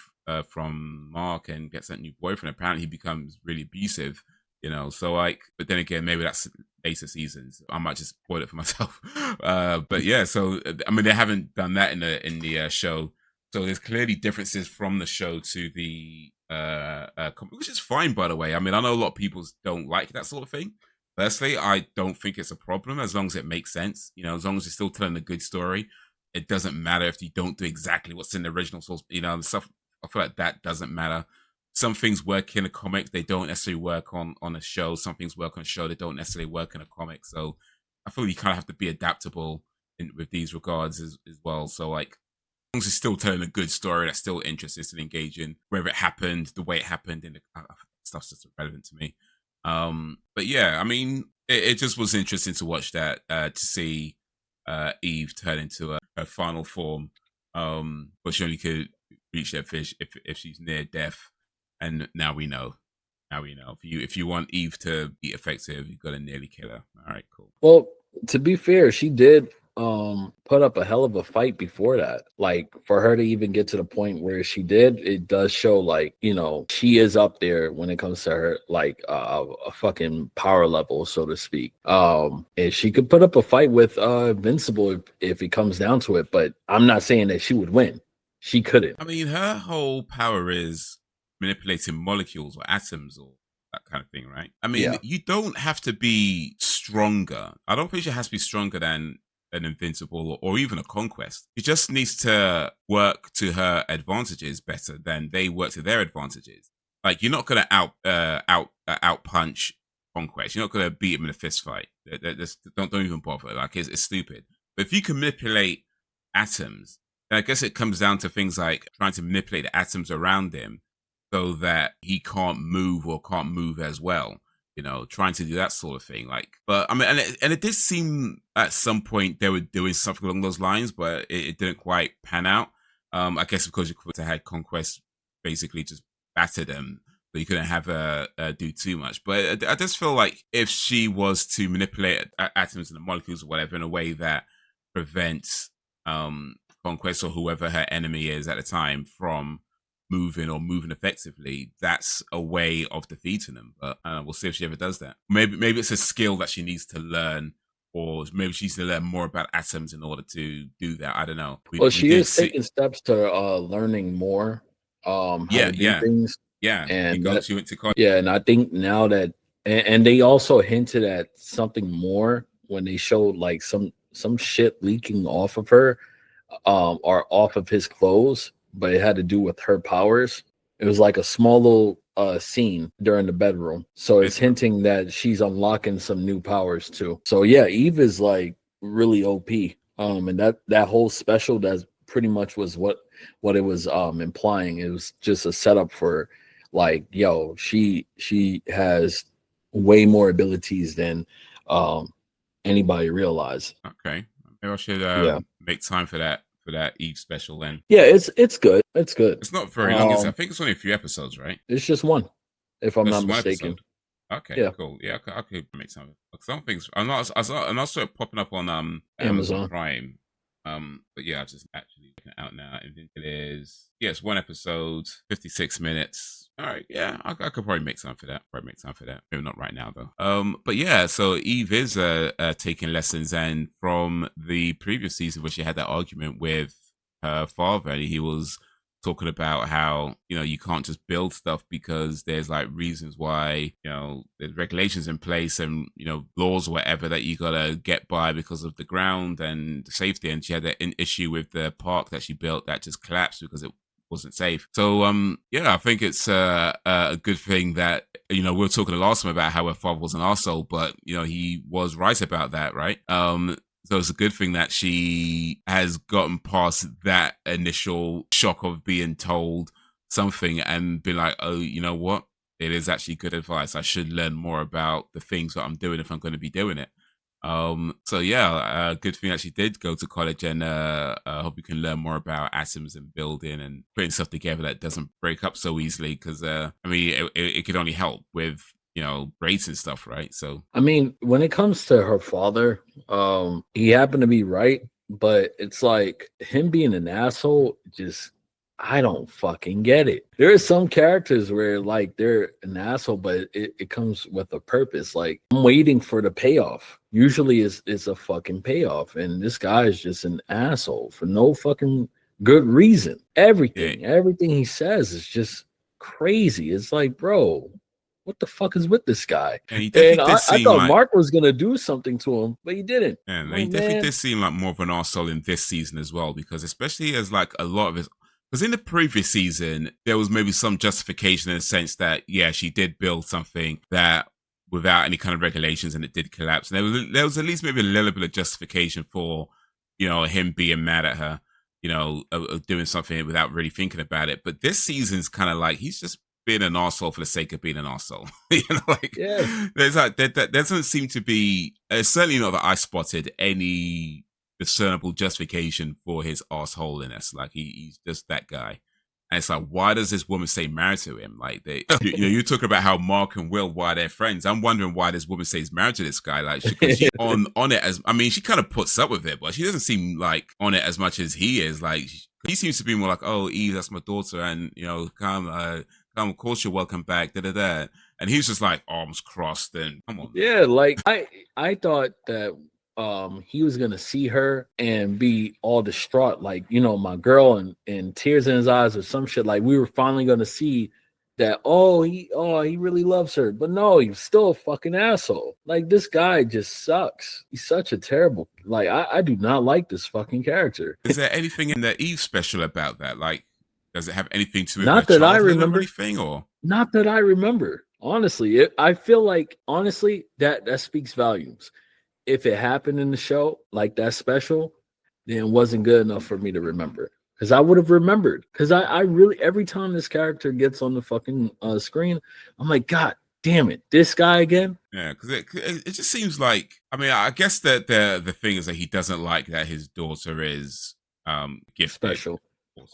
from Mark and gets that new boyfriend, apparently he becomes really abusive. So like, but then again, maybe that's later seasons. I might just spoil it for myself. But yeah, so I mean, they haven't done that in the show. So there's clearly differences from the show to the which is fine, by the way. I mean, I know a lot of people don't like that sort of thing. Personally, I don't think it's a problem as long as it makes sense. As long as you're still telling a good story, it doesn't matter if you don't do exactly what's in the original source. And stuff. I feel like that doesn't matter. Some things work in a comic, they don't necessarily work on a show. Some things work on a show, they don't necessarily work in a comic. So I feel you kind of have to be adaptable with these regards as well. So like, long as it's still telling a good story that's still interesting and engaging, whether it happened, the way it happened, and the stuff's just irrelevant to me. But yeah, I mean, it just was interesting to watch that, to see Eve turn into her final form. But she only could reach that fish if she's near death, and now we know. Now we know. If you want Eve to be effective, you've got to nearly kill her. All right, cool. Well, to be fair, she did put up a hell of a fight before that. Like for her to even get to the point where she did, it does show like, you know, she is up there when it comes to her like a fucking power level, so to speak. And she could put up a fight with Invincible if it comes down to it, but I'm not saying that she would win. She couldn't. I mean, her whole power is manipulating molecules or atoms or that kind of thing, right? I mean, Yeah. you don't have to be stronger. I don't think she has to be stronger than an Invincible or even a Conquest. She just needs to work to her advantages better than they work to their advantages. Like you're not gonna out punch Conquest. You're not gonna beat him in a fist fight. Don't even bother. Like it's stupid. But if you can manipulate atoms, then I guess it comes down to things like trying to manipulate the atoms around him so that he can't move or can't move as well. You know, trying to do that sort of thing. Like, but I mean, and it did seem at some point they were doing something along those lines, but it didn't quite pan out. I guess because you could have had Conquest basically just batter them, so you couldn't have her do too much. But I just feel like if she was to manipulate atoms and the molecules or whatever in a way that prevents Conquest or whoever her enemy is at the time from moving effectively, that's a way of defeating them. But we'll see if she ever does that. Maybe it's a skill that she needs to learn, or maybe she needs to learn more about atoms in order to do that. I don't know. Well, she is taking steps to learning more how to do things. Yeah. And She went to college. yeah, and I think now that and they also hinted at something more when they showed like some shit leaking off of her or off of his clothes, but it had to do with her powers. It was like a small little scene during the bedroom. So it's hinting that she's unlocking some new powers too. So yeah, Eve is like really OP. And that whole special that pretty much was what it was implying. It was just a setup for like, yo, she has way more abilities than anybody realize. Okay. Maybe I should make time for that Eve special then. Yeah, it's good. It's good. It's not very long. I think it's only a few episodes, right? It's just one, if I'm not mistaken. Okay, yeah. Cool. Yeah, I could make time. Some things I'm not sort of popping up on Amazon Prime. But yeah, I've just actually looking it out now. Invincible is it's one episode, 56 minutes. All right, yeah, I could probably make time for that. Maybe not right now though. But yeah, so Eve is taking lessons, and from the previous season where she had that argument with her father, and he was talking about how, you know, you can't just build stuff because there's like reasons why, you know, there's regulations in place and, you know, laws or whatever that you gotta get by because of the ground and the safety. And she had that issue with the park that she built that just collapsed because it wasn't safe. So yeah, I think it's a good thing that, you know, we were talking the last time about how her father was an arsehole, but, you know, he was right about that, right? So it's a good thing that she has gotten past that initial shock of being told something and be like, oh, you know what? It is actually good advice. I should learn more about the things that I'm doing if I'm going to be doing it. So yeah, good thing that she did go to college, and I hope you can learn more about atoms and building and putting stuff together that doesn't break up so easily. Because I mean, it could only help with, you know, braids and stuff, right? So I mean, when it comes to her father, he happened to be right, but it's like him being an asshole, just I don't fucking get it. There are some characters where like they're an asshole, but it comes with a purpose. Like I'm waiting for the payoff. Usually it's a fucking payoff, and this guy is just an asshole for no fucking good reason. Everything he says is just crazy. It's like, bro, what the fuck is with this guy? And I thought like Mark was gonna do something to him, but he didn't. And he definitely did seem like more of an arsehole in this season as well, because especially as like a lot of his, because in the previous season there was maybe some justification in the sense that she did build something that without any kind of regulations and it did collapse. And there was at least maybe a little bit of justification for, you know, him being mad at her, you know, doing something without really thinking about it. But this season's kind of like he's just being an arsehole for the sake of being an arsehole. You know, like there's like there doesn't seem to be, certainly not that I spotted any discernible justification for his arseholiness. Like he's just that guy. And it's like, why does this woman stay married to him? Like you talk about how Mark and Will, why they're friends. I'm wondering why this woman stays married to this guy. Like, she on it as, I mean, she kind of puts up with it, but she doesn't seem like on it as much as he is. Like, he seems to be more like, oh, Eve, that's my daughter, and come, of course you're welcome back. Da da da. And he's just like arms crossed and come on. Yeah, like I thought that he was gonna see her and be all distraught, like, my girl, and tears in his eyes or some shit. Like, we were finally gonna see that, he really loves her. But no, he's still a fucking asshole. Like, this guy just sucks. He's such a terrible, like, I do not like this fucking character. Is there anything in the Eve special about that? Like, does it have anything to do with Not her that I childhood remember. or anything, or Not that I remember. Honestly, I feel like, that speaks volumes. If it happened in the show, like that special, then it wasn't good enough for me to remember. Because I would have remembered. Because I really, every time this character gets on the fucking screen, I'm like, God damn it, this guy again? Yeah, because it just seems like, I mean, I guess that the thing is that he doesn't like that his daughter is gifted. Special. Or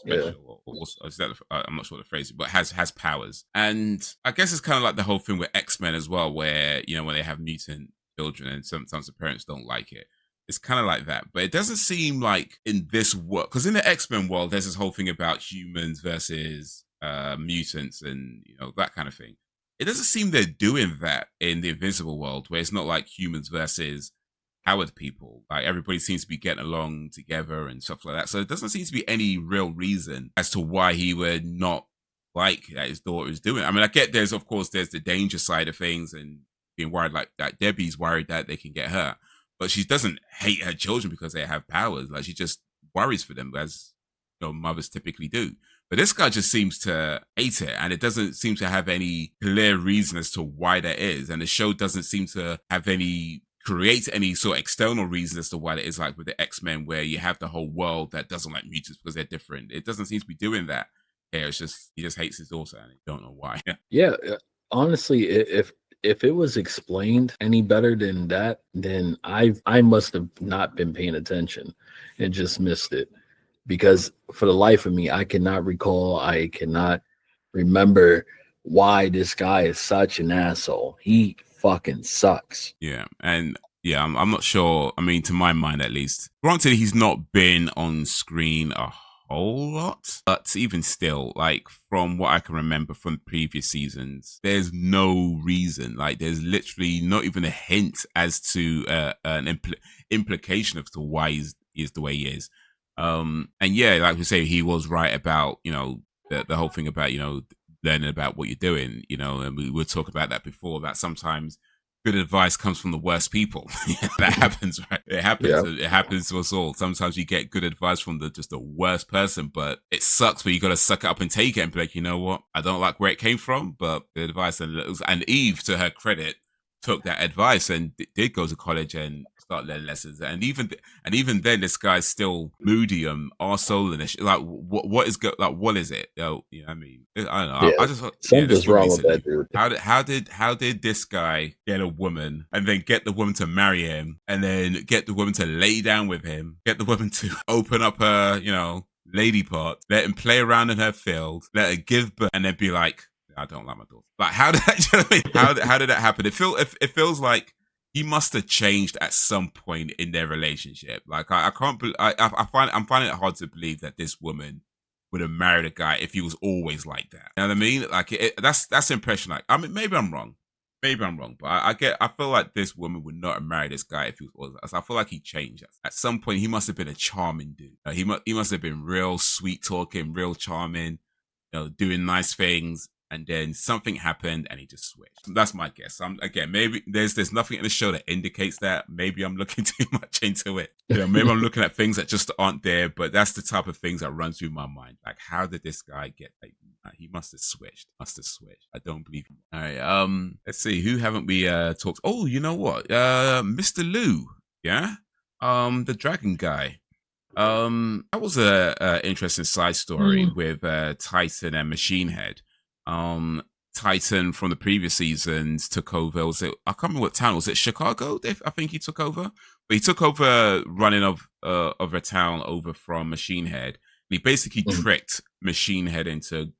is that, I'm not sure the phrase, but has powers. And I guess it's kind of like the whole thing with X-Men as well, where, when they have mutant children and sometimes the parents don't like it. It's kind of like that. But it doesn't seem like in this world, because in the X-Men world, there's this whole thing about humans versus mutants and, that kind of thing. It doesn't seem they're doing that in the Invincible world, where it's not like humans versus powered people. Like, everybody seems to be getting along together and stuff like that. So it doesn't seem to be any real reason as to why he would not like that his daughter is doing. I mean, I get there's the danger side of things and being worried, like that Debbie's worried that they can get her, but she doesn't hate her children because they have powers. Like, she just worries for them, as mothers typically do. But this guy just seems to hate it, and it doesn't seem to have any clear reason as to why that is. And the show doesn't seem to have create any sort of external reason as to why it is, like with the X-Men, where you have the whole world that doesn't like mutants because they're different. It doesn't seem to be doing that. Yeah, it's just, he just hates his daughter, and I don't know why. Yeah, honestly, if it was explained any better than that, then I must have not been paying attention and just missed it. Because for the life of me, I cannot remember why this guy is such an asshole. He fucking sucks. Yeah, and yeah, I'm not sure. I mean, to my mind at least, granted, he's not been on screen a whole lot, but even still, like, from what I can remember from previous seasons, there's no reason. Like, there's literally not even a hint as to an implication as to why he's the way he is. And yeah, like we say, he was right about the whole thing about learning about what you're doing, and we were talking about that before, that sometimes good advice comes from the worst people. That happens, right? It happens. Yeah. It happens to us all. Sometimes you get good advice from just the worst person, but it sucks, but you got to suck it up and take it and be like, you know what? I don't like where it came from, but the advice, and Eve, to her credit, took that advice and did go to college and start learning lessons. And even then, this guy's still moody and arsehole, and like, what is it? I mean, I don't know. Yeah, I just something's wrong with that dude. How did this guy get a woman and then get the woman to marry him and then get the woman to lay down with him, get the woman to open up her lady part, let him play around in her field, let her give birth, and then be like, I don't like my daughter. Like, how did that? How did that happen? It feels like he must have changed at some point in their relationship. Like, I can't. I'm finding it hard to believe that this woman would have married a guy if he was always like that. You know what I mean? Like, that's the impression. Like, I mean, maybe I'm wrong, but I feel like this woman would not have married this guy if he was. I feel like he changed. At some point, he must have been a charming dude. He must have been real sweet talking, real charming, doing nice things. And then something happened and he just switched. That's my guess. Again, maybe there's nothing in the show that indicates that. Maybe I'm looking too much into it. Maybe I'm looking at things that just aren't there, but that's the type of things that run through my mind. Like, how did this guy get, like, he must have switched. I don't believe him. All right. Let's see. Who haven't we talked? Oh, you know what? Mr. Lou. Yeah. The dragon guy. That was a interesting side story with Titan and Machine Head. Titan from the previous seasons took over. I can't remember what town was it. Chicago? I think he took over, but he took over running of a town over from Machine Head. He basically Mhm. tricked Machine Head into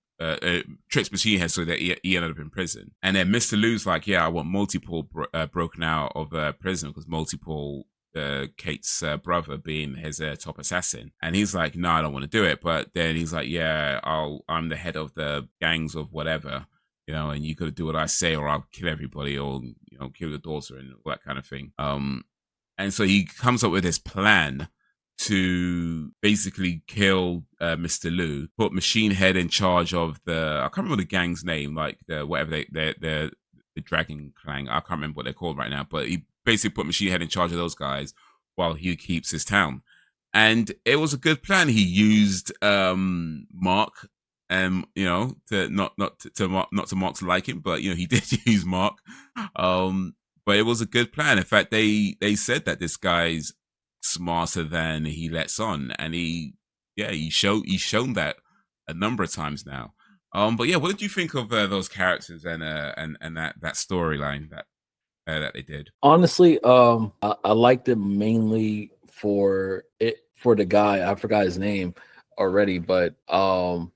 tricks Machine Head so that he ended up in prison. And then Mr. Lou's like, yeah, I want Multiple broken out of prison because Multiple, Kate's brother, being his top assassin. And he's like, no, I don't want to do it. But then he's like, yeah, I'm the head of the gangs of whatever, and you got to do what I say or I'll kill everybody or, kill your daughter and all that kind of thing. And so he comes up with this plan to basically kill Mr. Lou, put Machine Head in charge of I can't remember the gang's name, like whatever the Dragon Clan. I can't remember what they're called right now, but he basically put Machine Head in charge of those guys while he keeps his town. And it was a good plan. He used Mark, to not to Mark's liking, but he did use Mark. But it was a good plan. In fact, they said that this guy's smarter than he lets on, and he's shown that a number of times now. But yeah, what did you think of those characters and that storyline that they did? Honestly, I liked it mainly for the guy. I forgot his name already, but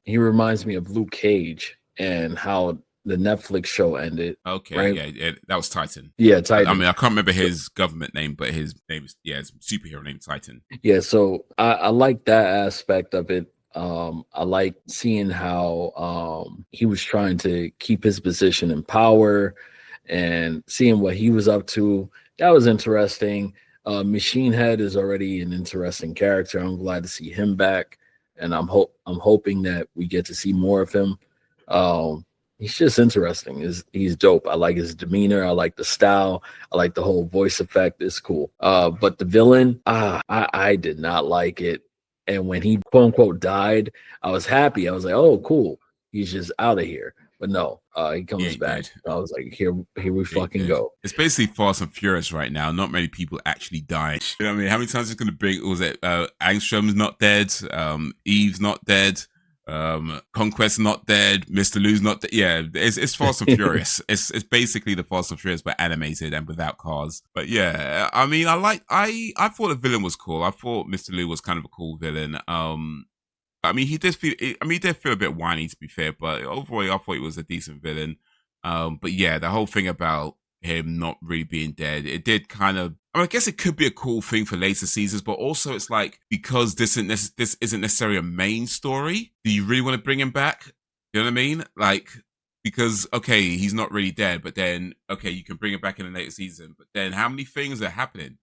he reminds me of Luke Cage and how the Netflix show ended. Okay, right? yeah, that was Titan. Yeah, I Titan. mean, I can't remember his government name, but his name is his superhero name, Titan. Yeah, so I like that aspect of it. I like seeing how he was trying to keep his position in power and seeing what he was up to. That was interesting. Machine Head is already an interesting character. I'm glad to see him back, and I'm hoping that we get to see more of him. He's just interesting. He's dope. I like his demeanor. I like the style. I like the whole voice effect. It's cool. But the villain, I did not like it. And when he quote unquote died, I was happy. I was like, oh, cool. He's just out of here. But no, he Yeah, comes he back. did. I was like, here we Yeah, he fucking did. go. It's basically Fast and Furious right now. Not many people actually died. You know what I mean? How many times is going to bring? Was it Angstrom's not dead? Eve's not dead. Conquest's not dead. Mr. Lou's not dead. Yeah, it's Fast and Furious. It's basically the Fast and Furious but animated and without cars. But yeah, I mean, I thought the villain was cool. I thought Mr. Lou was kind of a cool villain. I mean, he did feel a bit whiny, to be fair, but overall, I thought he was a decent villain. But yeah, the whole thing about him not really being dead, it did kind of. I mean, I guess it could be a cool thing for later seasons, but also it's like, because this isn't necessarily a main story. Do you really want to bring him back? You know what I mean? Like, because okay, he's not really dead, but then okay, you can bring him back in a later season. But then how many things are happening?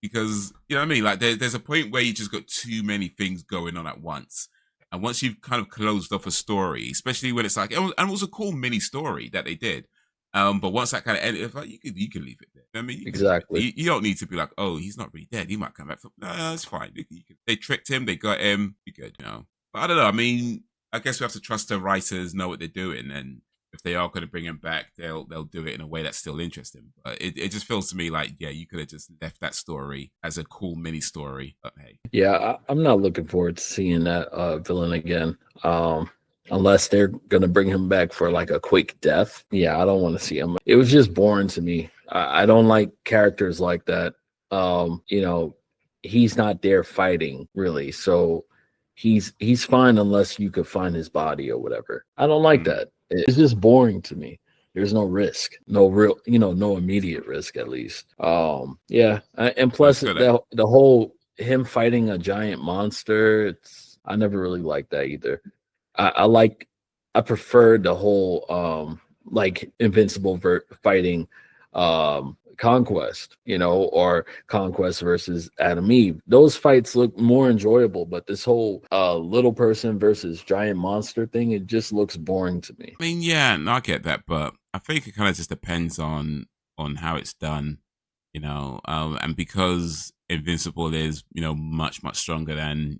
Because you know what I mean? Like there's a point where you just got too many things going on at once. And once you've kind of closed off a story, especially when it's like, and it was a cool mini story that they did. But once that kind of ended, it's like you can leave it there. I mean, you can leave it there. Exactly. You don't need to be like, oh, he's not really dead. He might come back. No, it's fine. They tricked him. They got him. Be good. But I don't know. I mean, I guess we have to trust the writers know what they're doing, and if they are going to bring him back, they'll do it in a way that's still interesting. But it just feels to me like, yeah, you could have just left that story as a cool mini story. But hey, Yeah, I'm not looking forward to seeing that villain again. Unless they're gonna bring him back for like a quick death. Yeah, I don't want to see him. It was just boring to me. I don't like characters like that. He's not there fighting really, so he's fine unless you could find his body or whatever. I don't like that. It's just boring to me. There's no risk, no real, no immediate risk at least. Yeah, and plus the whole him fighting a giant monster. I never really liked that either. I prefer the whole like Invincible fighting Conquest, or Conquest versus Adam Eve. Those fights look more enjoyable, but this whole little person versus giant monster thing, it just looks boring to me. I mean, yeah, no, I get that, but I think it kind of just depends on how it's done, and because Invincible is, much stronger than,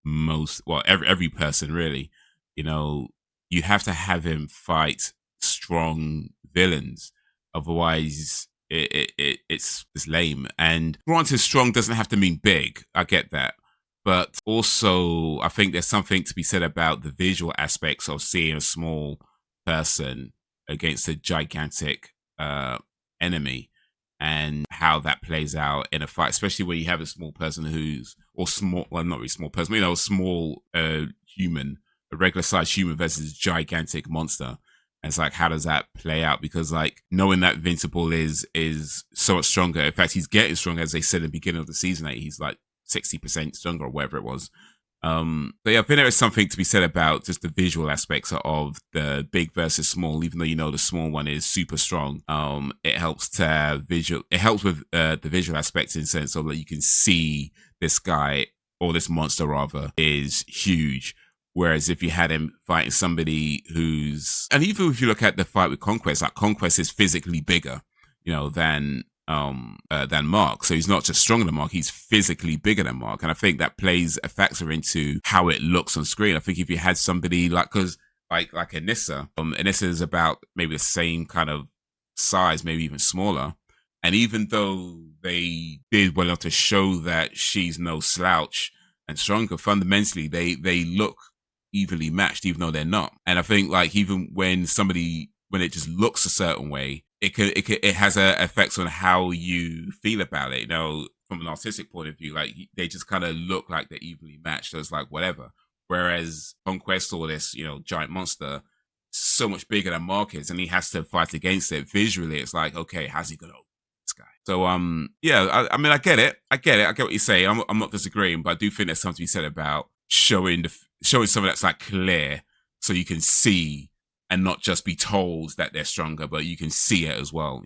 most, well, every person really, you have to have him fight strong villains, otherwise it's lame. And granted, strong doesn't have to mean big. I get that. But also, I think there's something to be said about the visual aspects of seeing a small person against a gigantic enemy. and how that plays out in a fight, especially when you have a small person not really small person, a small human, a regular sized human versus a gigantic monster. And it's like, how does that play out? Because like knowing that Invincible is so much stronger. In fact, he's getting stronger, as they said in the beginning of the season. He's like 60% stronger or whatever it was. But yeah, I think there is something to be said about just the visual aspects of the big versus small. Even though the small one is super strong, it helps to It helps with the visual aspects in the sense of that you can see this guy or this monster rather is huge. Whereas if you had him fighting somebody and even if you look at the fight with Conquest, like Conquest is physically bigger, than Mark. So he's not just stronger than Mark, he's physically bigger than Mark. And I think that plays a factor into how it looks on screen. I think if you had somebody like Anissa, Anissa is about maybe the same kind of size, maybe even smaller. And even though they did well enough to show that she's no slouch and stronger, fundamentally they look evenly matched, even though they're not. And I think like even when it just looks a certain way, it has a effects on how you feel about it. From an artistic point of view, like they just kind of look like they're evenly matched. So it's like whatever. Whereas Conquest or this giant monster, so much bigger than Mark is, and he has to fight against it. Visually, it's like, okay, how's he gonna this guy? So yeah, I mean, I get it. I get what you say. I'm not disagreeing, but I do think there's something to be said about showing something that's like clear, so you can see and not just be told that they're stronger, but you can see it as well.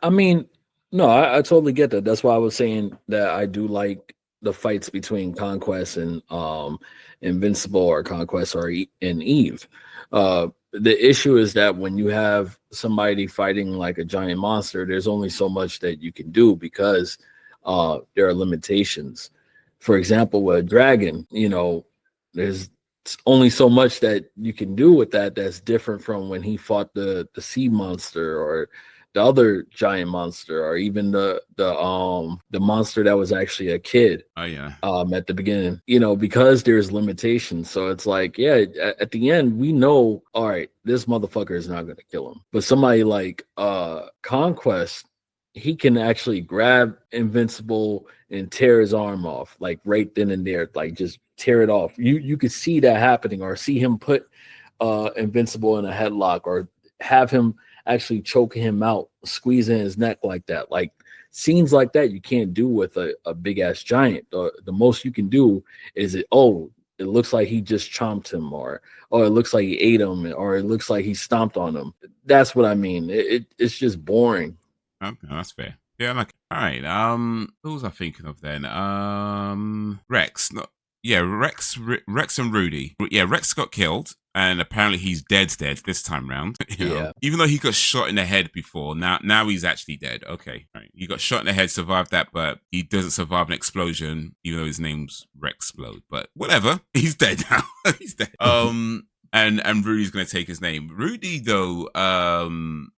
I mean, no, I totally get that. That's why I was saying that I do like the fights between Conquest and Invincible, or Conquest and Eve. The issue is that when you have somebody fighting like a giant monster, there's only so much that you can do because there are limitations. For example, with a dragon, there's only so much that you can do with that's different from when he fought the sea monster or the other giant monster, or even the monster that was actually a kid. Oh yeah. At the beginning, because there's limitations. So it's like, yeah, at the end we know, all right, this motherfucker is not going to kill him. But somebody like Conquest, he can actually grab Invincible and tear his arm off, like right then and there, like just tear it off. You could see that happening, or see him put Invincible in a headlock, or have him actually choking him out, squeezing his neck like that. Like scenes like that you can't do with a big ass giant. The most you can do is it looks like he just chomped him, or it looks like he ate him, or it looks like he stomped on him. That's what I mean. It's just boring. Okay, that's fair. Yeah, I'm like, all right. Who was I thinking of then? Rex. No, yeah, Rex and Rudy. Yeah, Rex got killed, and apparently he's dead this time round. Yeah. Even though he got shot in the head before, now he's actually dead. Okay, right. He got shot in the head, survived that, but he doesn't survive an explosion, even though his name's Rexplode. But whatever, he's dead now. He's dead. And Rudy's going to take his name. Rudy, though,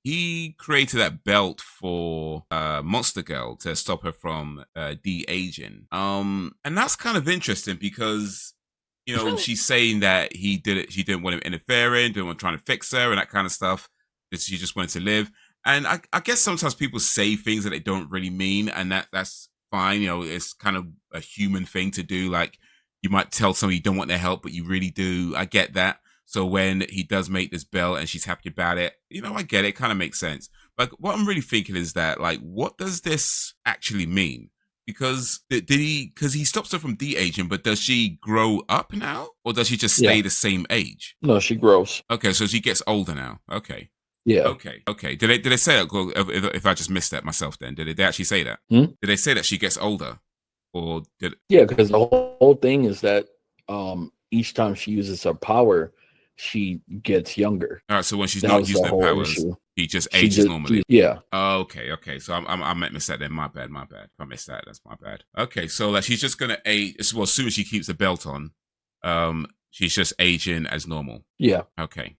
he created that belt for Monster Girl to stop her from de-aging. And that's kind of interesting because, she's saying that she didn't want him interfering, didn't want trying to fix her and that kind of stuff. That she just wanted to live. And I guess sometimes people say things that they don't really mean, and that's fine. It's kind of a human thing to do. Like, you might tell somebody you don't want their help, but you really do. I get that. So when he does make this belt and she's happy about it, I get it. It kind of makes sense. But what I'm really thinking is that, like, what does this actually mean? Because because he stops her from de-aging, but does she grow up now? Or does she just stay the same age? No, she grows. Okay, so she gets older now. Okay. Yeah. Okay. Did they say that? If I just missed that myself then, did they actually say that? Hmm? Did they say that she gets older? Or did Yeah, because the whole thing is that each time she uses her power, she gets younger. All right, so when she's not using her powers, he just ages normally. Yeah. Oh, okay. So I missed that then. My bad. If I missed that, that's my bad. Okay, so like she's just gonna age. Well, as soon as she keeps the belt on, she's just aging as normal. Yeah. Okay.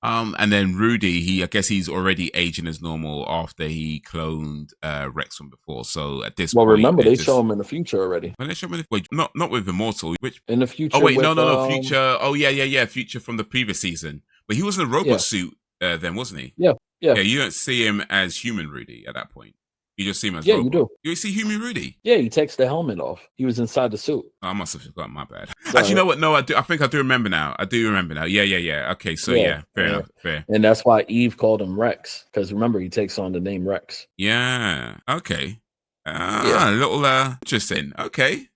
And then Rudy, I guess he's already aging as normal after he cloned Rex from before. So at this point, remember they show him in the future already. When they show him, not with Immortal, which in the future. Oh wait, no, Future. Oh yeah, Future from the previous season. But he was in a robot suit then, wasn't he? Yeah. You don't see him as human Rudy at that point. You just see him as Yeah, you robot. do. You see Human Rudy. Yeah, he takes the helmet off. He was inside the suit. Oh, I must have forgotten. My bad. Sorry. Actually, you know what? No, I do. I think I do remember now. I do remember now. Yeah. Okay, so yeah, fair enough. Fair. And that's why Eve called him Rex, because remember he takes on the name Rex. Yeah. Okay. Yeah. A little interesting. Okay.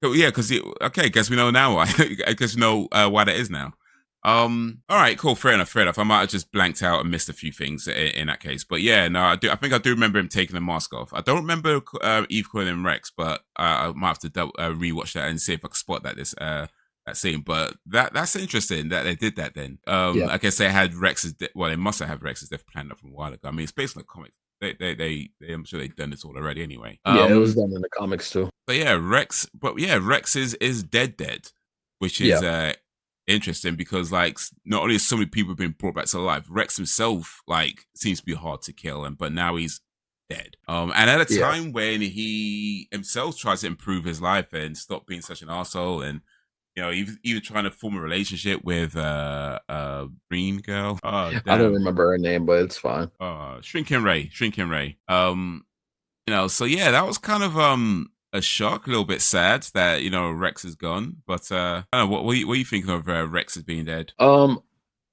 So, yeah, because okay, guess we know now why. I guess we know why that is now. All right, cool, fair enough. I might have just blanked out and missed a few things in that case, but yeah, no, I do. I think I do remember him taking the mask off. I don't remember Eve calling him Rex, but I might have to rewatch that and see if I can spot that that scene. But that's interesting that they did that. Then, I guess they had Rex's. Well, they must have had Rex's death planned from a while ago. I mean, it's based on the comics. They I'm sure they've done this all already anyway. Yeah, it was done in the comics too. But yeah, Rex is dead, which is interesting because like not only has so many people been brought back to life, Rex himself like seems to be hard to kill, but now he's dead. And at a time when he himself tries to improve his life and stop being such an asshole, and you know, even trying to form a relationship with Green Girl. Oh, damn. I don't remember her name, but it's fine. Shrinking Ray. You know, so yeah, that was kind of a shock, a little bit sad that, you know, Rex is gone. But I don't know, what are you thinking of Rex as being dead? I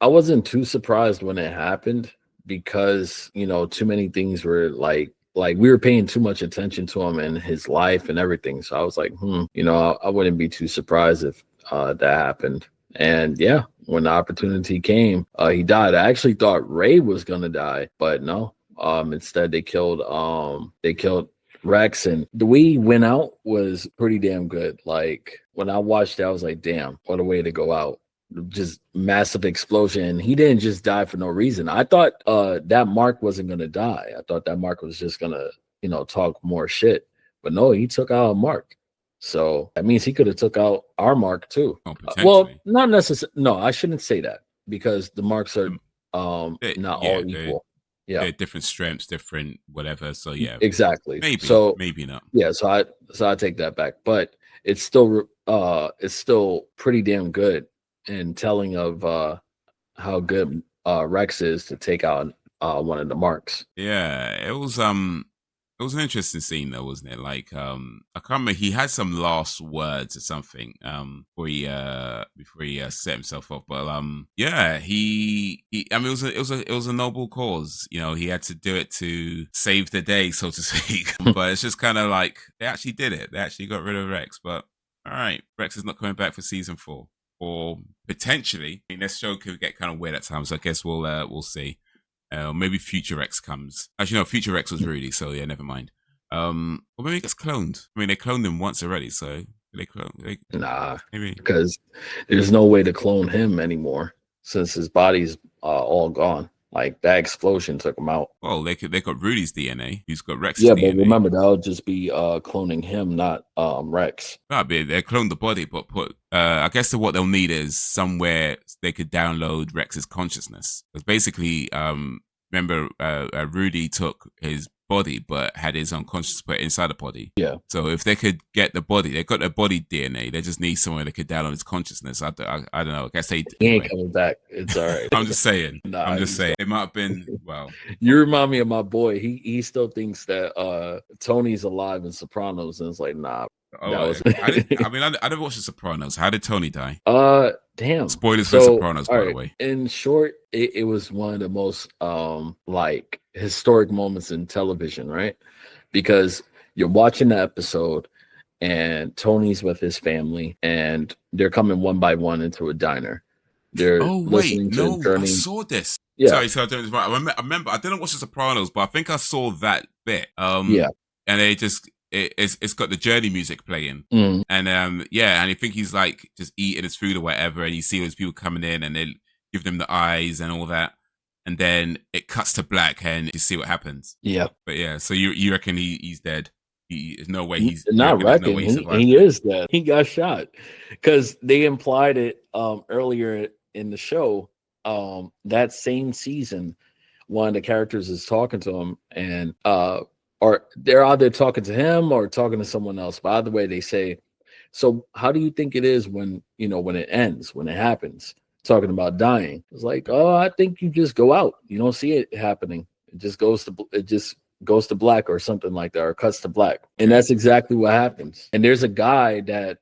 wasn't too surprised when it happened because, you know, too many things were like we were paying too much attention to him and his life and everything. So I was like, you know, I wouldn't be too surprised if that happened. And yeah, when the opportunity came, he died. I actually thought Ray was gonna die, but no. Instead they killed Rex, and the way he went out was pretty damn good. Like when I watched it, I was like, damn, what a way to go out. Just massive explosion. He didn't just die for no reason. I thought that Mark wasn't gonna die. I thought that Mark was just gonna, you know, talk more shit. But no, he took out Mark. So that means he could have took out our Mark too. Oh, well, not necessarily. No, I shouldn't say that because the Marks are not all equal. Yeah, different strengths, different whatever. So yeah, exactly. Maybe, so maybe not. Yeah, so I take that back, but it's still pretty damn good in telling of how good Rex is to take out one of the Marks. Yeah, it was an interesting scene though, wasn't it? Like I can't remember, he had some last words or something before he set himself up, but yeah, he I mean it was a noble cause, you know, he had to do it to save the day, so to speak. But it's just kind of like they actually did it, they actually got rid of Rex. But all right, Rex is not coming back for season 4, or potentially. I mean, this show could get kind of weird at times, so I guess we'll see. Maybe Future Rex comes. Actually, no, Future Rex was Rudy, so yeah, never mind. Or maybe he gets cloned. I mean, they cloned him once already, so nah, maybe because there's no way to clone him anymore since his body's all gone. Like that explosion took him out. Well, they got Rudy's DNA. He's got Rex's DNA. Yeah, but remember that'll just be cloning him, not Rex. They cloned the body, but I guess what they'll need is somewhere they could download Rex's consciousness. Because basically, remember, Rudy took his body, but had his own consciousness put inside the body. Yeah. So if they could get the body, they got the body DNA. They just need somewhere they could download his consciousness. I don't know. I guess he ain't coming back. It's all right. I'm just saying. I'm just saying. It might have been well. You remind me of my boy. He still thinks that Tony's alive in Sopranos, and it's like, nah. Oh, I never watched The Sopranos. How did Tony die? Damn. Spoilers for Sopranos, by the way. In short, it was one of the most like historic moments in television, right? Because you're watching the episode and Tony's with his family and they're coming one by one into a diner. They're listening to a journey. I saw this. Yeah. Sorry, I remember I didn't watch The Sopranos, but I think I saw that bit. Yeah. And they just it's got the journey music playing, and and I think he's like just eating his food or whatever, and you see those people coming in and they give them the eyes and all that, and then it cuts to black and you see what happens. Yeah, but yeah, so you reckon he's dead? There's no way he's not reckon. He is dead. He got shot because they implied it earlier in the show. That same season, one of the characters is talking to him and or they're either talking to him or talking to someone else. By the way, they say, so how do you think it is when it ends, when it happens? Talking about dying. It's like, oh, I think you just go out. You don't see it happening. It just goes to black or something like that, or cuts to black. And that's exactly what happens. And there's a guy that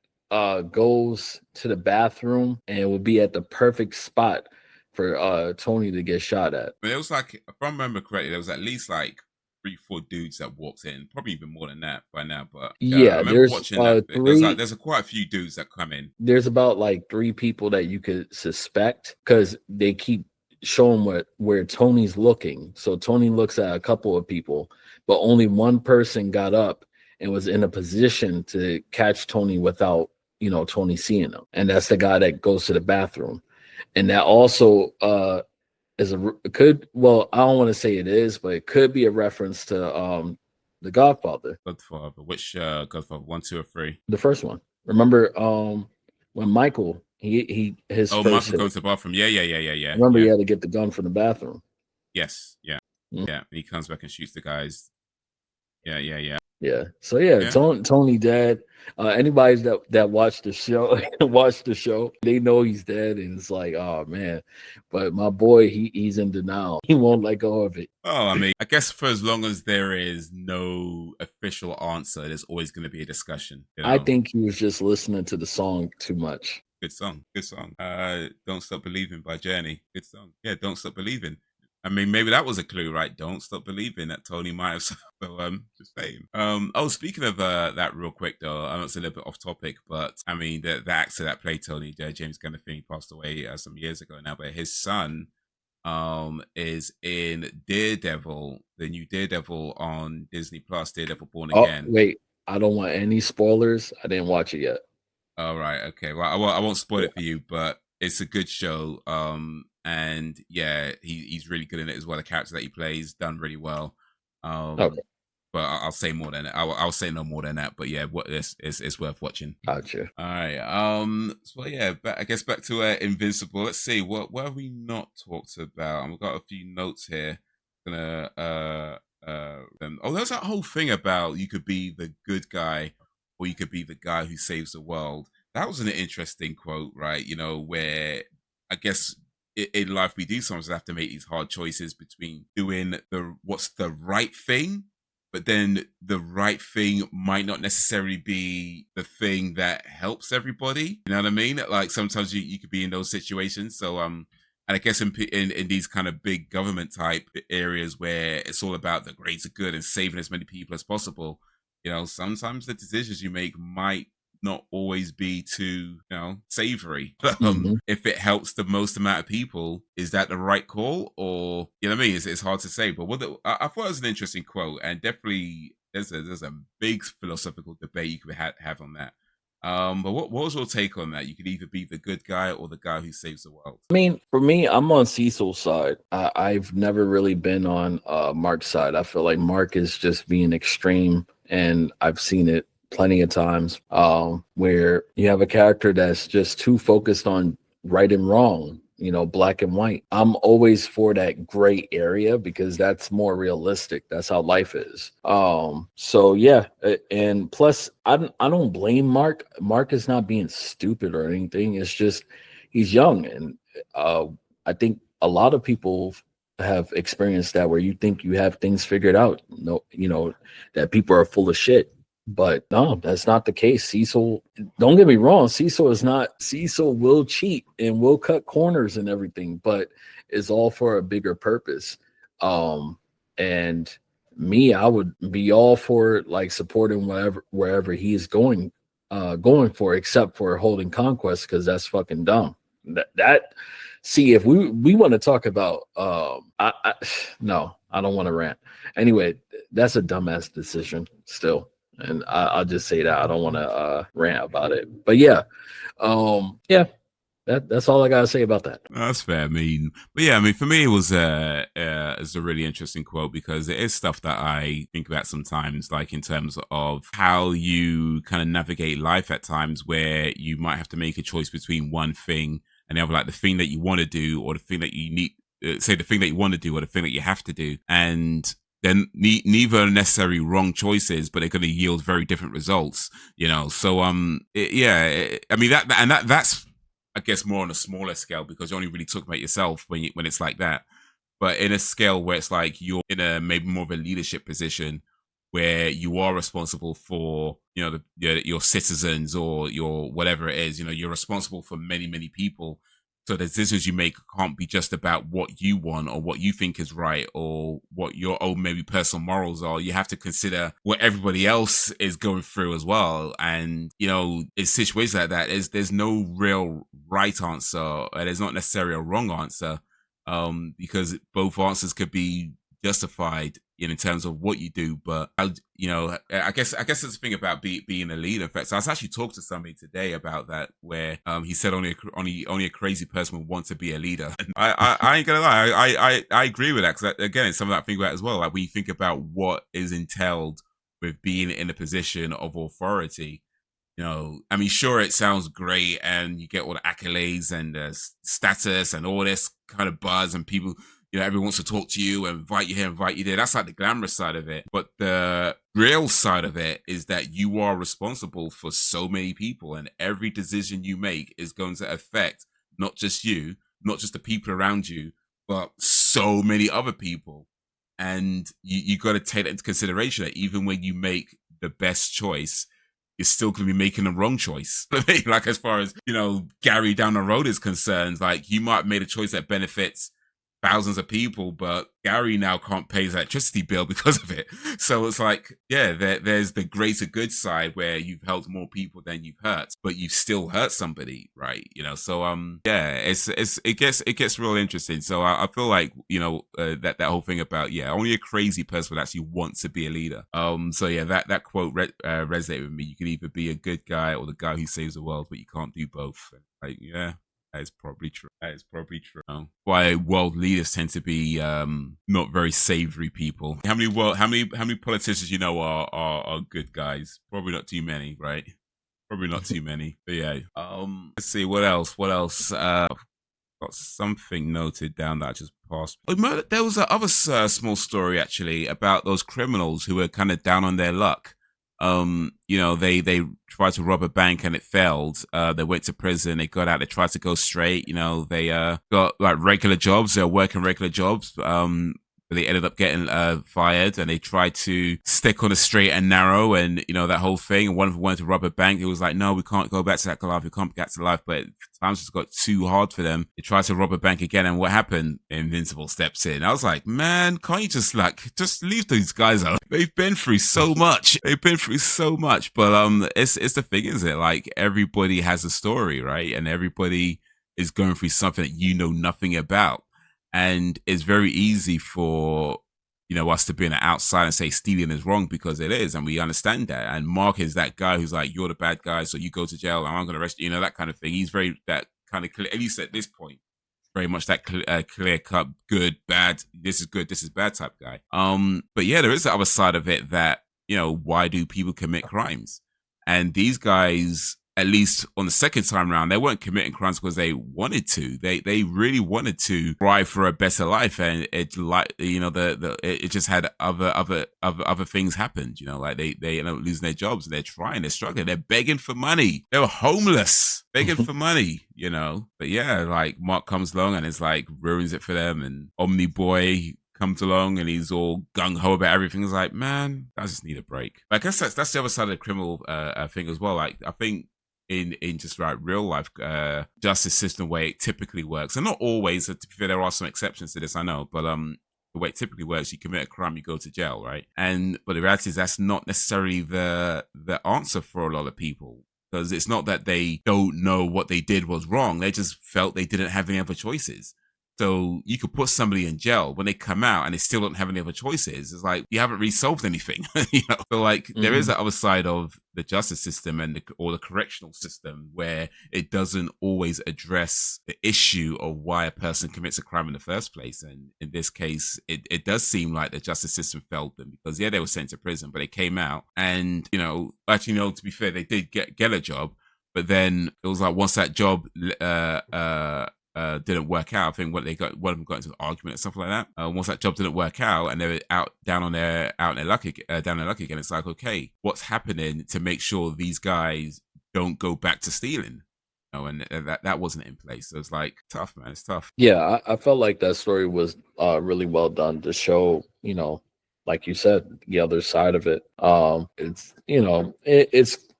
goes to the bathroom and will be at the perfect spot for Tony to get shot at. But it was like, if I remember correctly, there was at least like 3-4 dudes that walked in, probably even more than that by now. But I Yeah, remember there's watching that. three. There's quite a few dudes that come in. There's about like 3 people that you could suspect because they keep showing where Tony's looking. So Tony looks at a couple of people, but only one person got up and was in a position to catch Tony without, Tony seeing him. And that's the guy that goes to the bathroom. And that also is I don't want to say it is, but it could be a reference to the Godfather. Godfather, which Godfather 1, 2, or 3? The first one. Remember when Michael his Michael goes to the bathroom. Yeah. Remember, he had to get the gun from the bathroom. Yes, yeah. Mm-hmm. Yeah. He comes back and shoots the guys. Yeah. So Tony dead. Anybody that watched the show, they know he's dead, and it's like, oh man. But my boy, he's in denial. He won't let go of it. Oh, I mean, I guess for as long as there is no official answer, there's always going to be a discussion. I think he was just listening to the song too much. Good song. Don't Stop Believing by Journey. Good song. Yeah, Don't Stop Believing. I mean, maybe that was a clue, right? Don't stop believing that Tony might have. So, just saying. Speaking of that, real quick though, I know it's a little bit off topic, but I mean, the actor that played Tony, James Gandolfini, passed away some years ago now. But his son, is in Daredevil, the new Daredevil on Disney Plus, Daredevil Born Again. Wait, I don't want any spoilers. I didn't watch it yet. All right, okay. Well, I won't spoil it for you, but it's a good show. And yeah, he's really good in it as well. The character that he plays done really well. Okay. But I'll say more than that. I'll say no more than that. But yeah, it's worth watching. Gotcha. All right. So yeah, I guess back to Invincible. Let's see what have we not talked about. I've got a few notes here. There's that whole thing about you could be the good guy or you could be the guy who saves the world. That was an interesting quote, right? Where I guess in life we do sometimes have to make these hard choices between doing what's the right thing, but then the right thing might not necessarily be the thing that helps everybody. You know what I mean? Like sometimes you could be in those situations. So and I guess in these kind of big government type areas where it's all about the greater good and saving as many people as possible, sometimes the decisions you make might not always be too savory. If it helps the most amount of people, is that the right call? Or what I mean, it's hard to say. But I thought it was an interesting quote, and definitely there's a big philosophical debate you could have on that. But what was your take on that? You could either be the good guy or the guy who saves the world. I mean, for me, I'm on Cecil's side. I've never really been on Mark's side. I feel like Mark is just being extreme, and I've seen it plenty of times where you have a character that's just too focused on right and wrong, black and white. I'm always for that gray area because that's more realistic. That's how life is. So yeah, and plus I don't blame Mark. Mark is not being stupid or anything. It's just he's young, and I think a lot of people have experienced that where you think you have things figured out. No, that people are full of shit. But no, that's not the case. Cecil, don't get me wrong, Cecil will cheat and will cut corners and everything, but it's all for a bigger purpose. And me, I would be all for like supporting wherever he's going for, except for holding conquest, because that's fucking dumb. See, if we want to talk about no, I don't want to rant. Anyway, that's a dumbass decision still. And I'll just say that I don't want to rant about it. But yeah, that's all I gotta say about that. That's fair. I mean, for me, it was it's a really interesting quote because it is stuff that I think about sometimes, like in terms of how you kind of navigate life at times where you might have to make a choice between one thing and the other, like the thing that you want to do or the thing that you need. Say the thing that you want to do or the thing that you have to do, and then neither are necessarily wrong choices, but they're going to yield very different results, So, I mean, that's, I guess, more on a smaller scale because you only really talk about yourself when it's like that. but in a scale where it's like you're in a maybe more of a leadership position where you are responsible for, you know, your citizens or your whatever it is, you know, you're responsible for many people. So the decisions you make can't be just about what you want or what you think is right or what your own maybe personal morals are. You have to consider what everybody else is going through as well. And, you know, in situations like that, there's no real right answer. There's not necessarily a wrong answer, because both answers could be justified in terms of what you do. But you know, I guess it's the thing about being a leader. In fact, so I was actually talking to somebody today about that, where he said only a crazy person would want to be a leader. And I ain't gonna lie, I agree with that, because again, it's something that I think about as well. Like when you think about what is entailed with being in a position of authority, you know, I mean, sure, it sounds great and you get all the accolades and status and all this kind of buzz and people, you know, everyone wants to talk to you and invite you here, invite you there. That's like the glamorous side of it. But the real side of it is that you are responsible for so many people, and every decision you make is going to affect not just you, not just the people around you, but so many other people. And you got to take that into consideration, that even when you make the best choice, you're still going to be making the wrong choice. Like, as far as, you know, Gary down the road is concerned, like, you might have made a choice that benefits thousands of people, but Gary now can't pay his electricity bill because of it. So it's like, yeah, there's the greater good side where you've helped more people than you've hurt, but you've still hurt somebody, right? You know, so yeah, it gets real interesting. So I feel like, you know, that whole thing about, yeah, only a crazy person would actually want to be a leader. So yeah, that quote resonated with me. You can either be a good guy or the guy who saves the world, but you can't do both. Like, yeah. That is probably true. Why world leaders tend to be not very savory people. How many politicians you know are good guys? Probably not too many, right? Probably not too many. But yeah. Let's see what else. Got something noted down that I just passed. Oh, there was another small story actually about those criminals who were kind of down on their luck. You know, they tried to rob a bank and it failed. They went to prison, they got out, they tried to go straight. You know, they got like regular jobs, they're working regular jobs. But they ended up getting fired, and they tried to stick on the straight and narrow, and you know, that whole thing. And one of them wanted to rob a bank. It was like, no, we can't go back to that life. We can't get to life. But times just got too hard for them. They tried to rob a bank again, and what happened? Invincible steps in. I was like, man, can't you just leave these guys out? They've been through so much. But it's the thing, is it? Like, everybody has a story, right? And everybody is going through something that you know nothing about. And it's very easy for, you know, us to be on the outside and say stealing is wrong, because it is, and we understand that. And Mark is that guy who's like, you're the bad guy, so you go to jail, and I'm going to arrest you, you know, that kind of thing. He's very that kind of clear, at least at this point, very much that clear cut, good, bad, this is good, this is bad type guy. But yeah, there is the other side of it that, you know, why do people commit crimes? And these guys, at least on the second time around, they weren't committing crimes because they wanted to. They really wanted to strive for a better life, and it, like, you know, it just had other things happened. You know, like they ended up losing their jobs, and they're struggling, they're begging for money. They were homeless, begging for money. You know, but yeah, like Mark comes along and it's like ruins it for them, and Omni Boy comes along and he's all gung-ho about everything. It's like, man, I just need a break. Like, I guess that's the other side of the criminal thing as well. Like, I think in just like real life justice system way it typically works, and not always, to be fair, there are some exceptions to this, I know, but the way it typically works, you commit a crime, you go to jail, right? But the reality is that's not necessarily the answer for a lot of people, because it's not that they don't know what they did was wrong, they just felt they didn't have any other choices. So you could put somebody in jail, when they come out and they still don't have any other choices, it's like, you haven't really solved anything. You know? So like, there is that other side of the justice system or the correctional system, where it doesn't always address the issue of why a person commits a crime in the first place. And in this case, it does seem like the justice system failed them, because yeah, they were sent to prison, but they came out and, you know, actually, you know, to be fair, they did get a job, but then it was like, once that job didn't work out, I think one of them got into an argument or something like that. Once that job didn't work out and they were down in their luck again, it's like, okay, what's happening to make sure these guys don't go back to stealing? and that wasn't in place. So it's like tough, man. It's tough. Yeah, I felt like that story was really well done to show, like you said, the other side of it. It's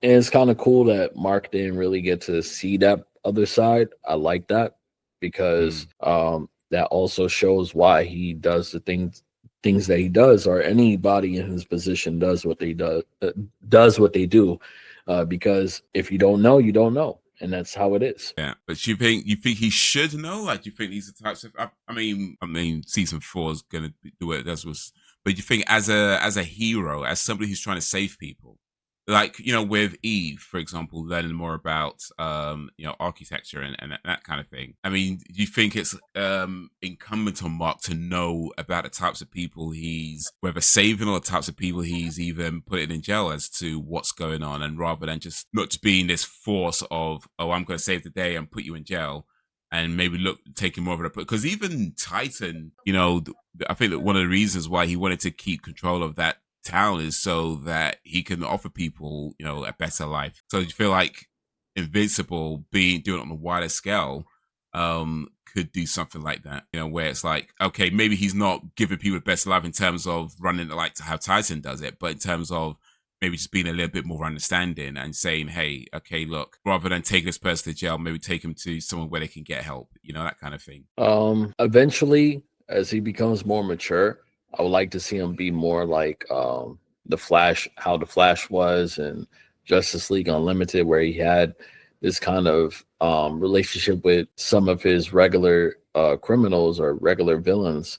it's kind of cool that Mark didn't really get to see that other side. I like that because Mm. that also shows why he does the things that he does, or anybody in his position does what they does what they do, because if you don't know, you don't know, and that's how it is. Yeah, but you think he should know? Like, do you think these are types of? I mean, season 4 is gonna do what it does. But you think as a hero, as somebody who's trying to save people, like with Eve, for example, learning more about architecture and that kind of thing. I mean, do you think it's incumbent on Mark to know about the types of people he's whether saving or the types of people he's even putting in jail as to what's going on, and rather than just not just being this force of, oh, I'm going to save the day and put you in jail, and maybe taking more of it, because even Titan, I think that one of the reasons why he wanted to keep control of that town is so that he can offer people, a better life. So you feel like Invincible doing it on a wider scale, could do something like that, where it's like, okay, maybe he's not giving people the best life in terms of running like to how Titan does it, but in terms of maybe just being a little bit more understanding and saying, hey, okay, look, rather than taking this person to jail, maybe take him to someone where they can get help, that kind of thing. Eventually, as he becomes more mature, I would like to see him be more like the Flash, how the Flash was in Justice League Unlimited, where he had this kind of relationship with some of his regular criminals or regular villains,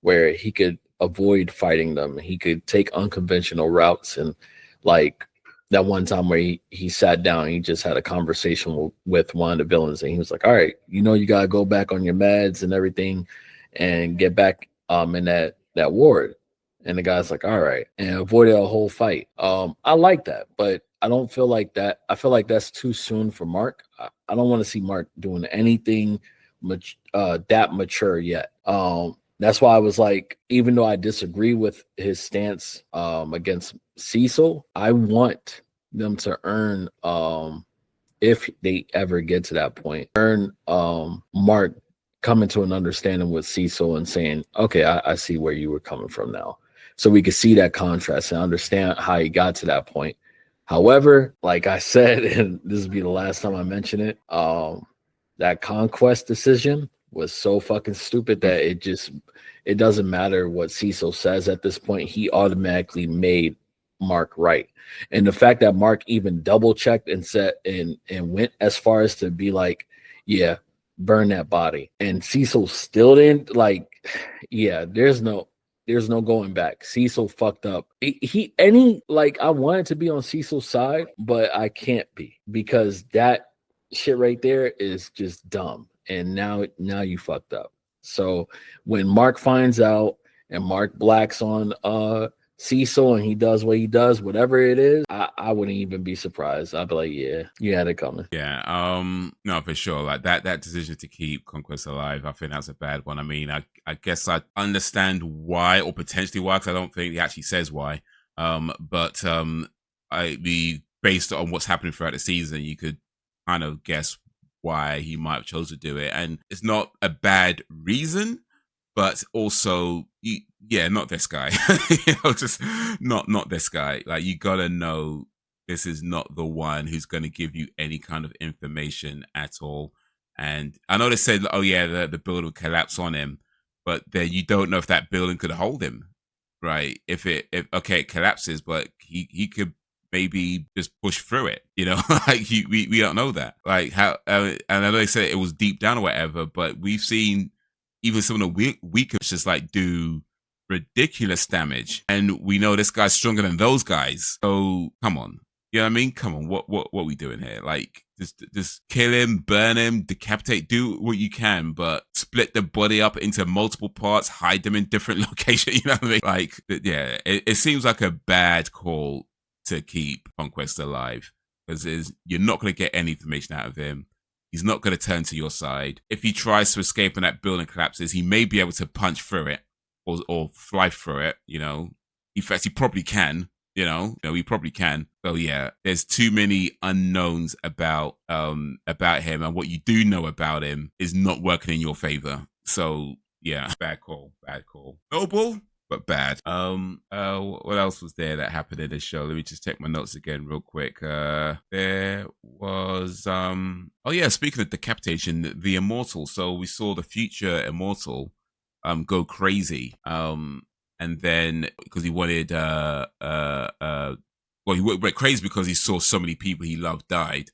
where he could avoid fighting them. He could take unconventional routes, and like that one time where he sat down, he just had a conversation with one of the villains, and he was like, all right, you got to go back on your meds and everything and get back in that ward. And the guy's like, all right, and avoided a whole fight. I like that, but I don't feel like that. I feel like that's too soon for Mark. I don't want to see Mark doing anything that mature yet. That's why I was like, even though I disagree with his stance against Cecil, I want them to earn, if they ever get to that point, earn Mark coming to an understanding with Cecil and saying, okay, I see where you were coming from now. So we could see that contrast and understand how he got to that point. However, like I said, and this will be the last time I mention it, that conquest decision was so fucking stupid that it doesn't matter what Cecil says at this point. He automatically made Mark right. And the fact that Mark even double checked and said and went as far as to be like, yeah, burn that body. And Cecil still didn't, like, yeah, there's no going back. Cecil fucked up. I wanted to be on Cecil's side, but I can't be, because that shit right there is just dumb. And now you fucked up. So when Mark finds out and Mark blacks on Cecil and he does what he does, whatever it is, I wouldn't even be surprised. I'd be like, yeah, you had it coming. Yeah, no, for sure. Like that decision to keep Conquest alive, I think that's a bad one. I mean, I guess I understand why, or potentially why, because I don't think he actually says why. But based on what's happening throughout the season, you could kind of guess why he might have chosen to do it, and it's not a bad reason, but also, not this guy. Just not this guy. Like, you gotta know this is not the one who's going to give you any kind of information at all. And I know they said, oh yeah, the building will collapse on him, but then you don't know if that building could hold him, right? If it collapses, but he could maybe just push through it, like we don't know that. Like how, and I know they said it was deep down or whatever, but we've seen even some of the weaker just like do ridiculous damage, and we know this guy's stronger than those guys. So come on. You know what I mean? Come on, what we doing here? Like, just kill him, burn him, decapitate, do what you can, but split the body up into multiple parts, hide them in different locations. You know what I mean? Like, yeah, it seems like a bad call to keep Conquest alive, because you're not going to get any information out of him. He's not going to turn to your side. If he tries to escape and that building collapses, he may be able to punch through it or fly through it. In fact, he probably can. We probably can. So yeah, there's too many unknowns about him, and what you do know about him is not working in your favor. So yeah, bad call, noble but bad. What else was there that happened in the show? Let me just check my notes again real quick. There was oh yeah, speaking of decapitation, the immortal. So we saw the future immortal go crazy. And then because he wanted well, he went crazy because he saw so many people he loved died,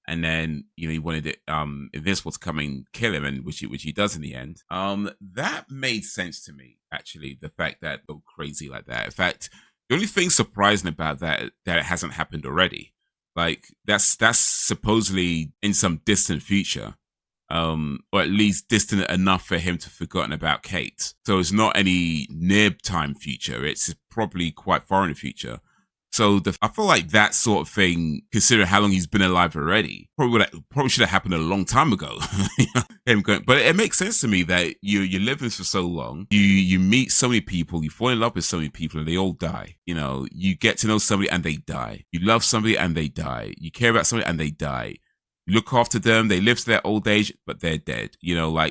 and then he wanted it Invincible to come and kill him, and which he does in the end. That made sense to me, actually, the fact that go crazy like that. In fact, the only thing surprising about that it hasn't happened already. Like that's supposedly in some distant future, or at least distant enough for him to have forgotten about Kate. So it's not any near time future. It's probably quite far in the future. So I feel like that sort of thing, considering how long he's been alive already, probably should have happened a long time ago. But it makes sense to me that you're living for so long, you meet so many people, you fall in love with so many people, and they all die. You get to know somebody and they die. You love somebody and they die. You care about somebody and they die. You look after them, they live to their old age, but they're dead.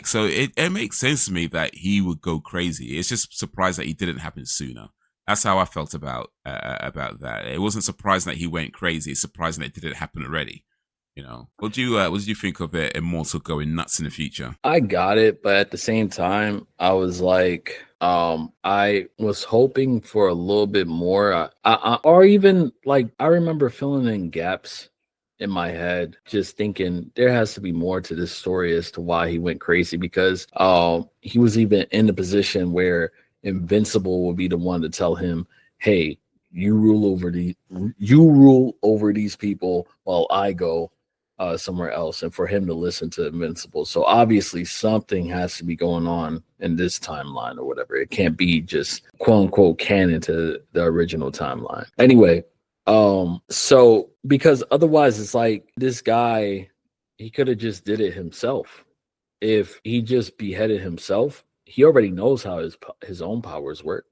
So it makes sense to me that he would go crazy. It's just surprised that it didn't happen sooner. That's how I felt about that. It wasn't surprising that he went crazy. It's surprising that it didn't happen already. What did you think of it, Immortal going nuts in the future? I got it, but at the same time, I was like, I was hoping for a little bit more, or even like I remember filling in gaps in my head, just thinking there has to be more to this story as to why he went crazy, because he was even in the position where Invincible will be the one to tell him, "Hey, you rule over these people while I go somewhere else," and for him to listen to Invincible. So obviously something has to be going on in this timeline or whatever. It can't be just quote unquote canon to the original timeline. Anyway, so because otherwise it's like this guy, he could have just did it himself. If he just beheaded himself, he already knows how his own powers work.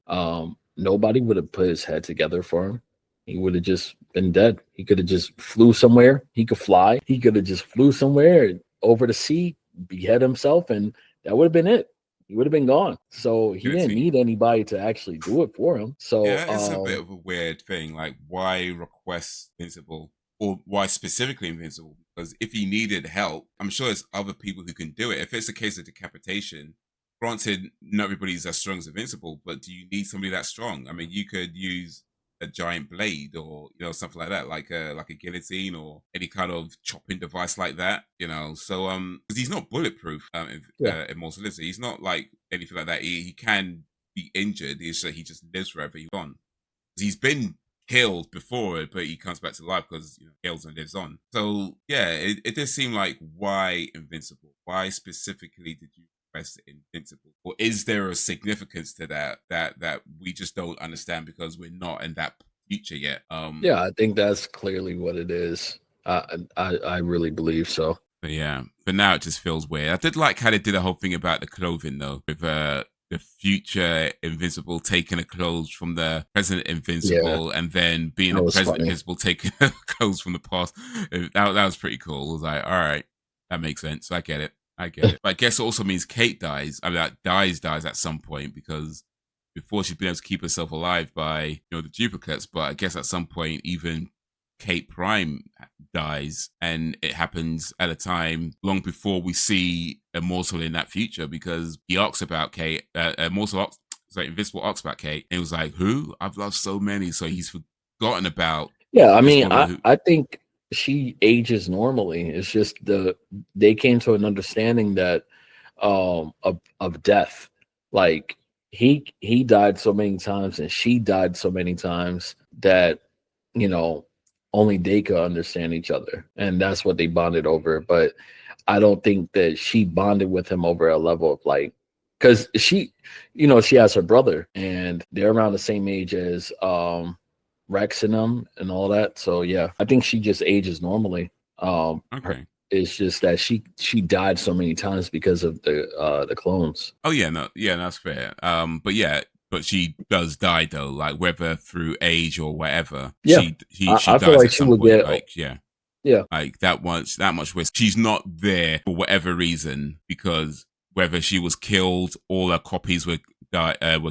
Nobody would have put his head together for him. He would have just been dead. He could have just flew somewhere. He could fly. He could have just flew somewhere over the sea, behead himself, and that would have been it. He would have been gone. So he didn't need anybody to actually do it for him. So yeah, it's a bit of a weird thing. Like, why request Invincible, or why specifically Invincible? Because if he needed help, I'm sure there's other people who can do it. If it's a case of decapitation, granted, not everybody's as strong as Invincible, but do you need somebody that strong? I mean, you could use a giant blade, or something like that, like a guillotine or any kind of chopping device like that. So because he's not bulletproof, Immortal, is he? He's not like anything like that. He can be injured. He just lives forever. He's on. He's been killed before, but he comes back to life because kills and lives on. So yeah, it does seem like, why Invincible? Why specifically did you request Invincible? Or is there a significance to that we just don't understand because we're not in that future yet? Yeah, I think that's clearly what it is. I really believe so. But yeah, for now it just feels weird. I did like how they did a whole thing about the clothing though, with the future Invincible taking the clothes from the present Invincible, and then being the present Invincible taking the clothes from the past. That was pretty cool. I was like, all right, that makes sense. I get it. But I guess it also means Kate dies. I mean, that dies at some point, because before she's been able to keep herself alive by the duplicates. But I guess at some point even Kate Prime dies, and it happens at a time long before we see Immortal in that future, because he asks about Kate. Invincible asks about Kate, and he was like, "Who? I've loved so many." So he's forgotten about. Yeah, I mean, I think she ages normally. It's just they came to an understanding that of death. Like he died so many times and she died so many times that only they could understand each other, and that's what they bonded over. But I don't think that she bonded with him over a level of like, because she has her brother and they're around the same age as Rex and them and all that. So yeah, I think she just ages normally. Okay. It's just that she died so many times because of the clones. Oh yeah, no, yeah, that's fair. But yeah, but she does die though, like whether through age or whatever. Yeah, She I feel dies like at she some would point. get. Like yeah, Yeah, like that much risk. She's not there for whatever reason because whether she was killed, all her copies were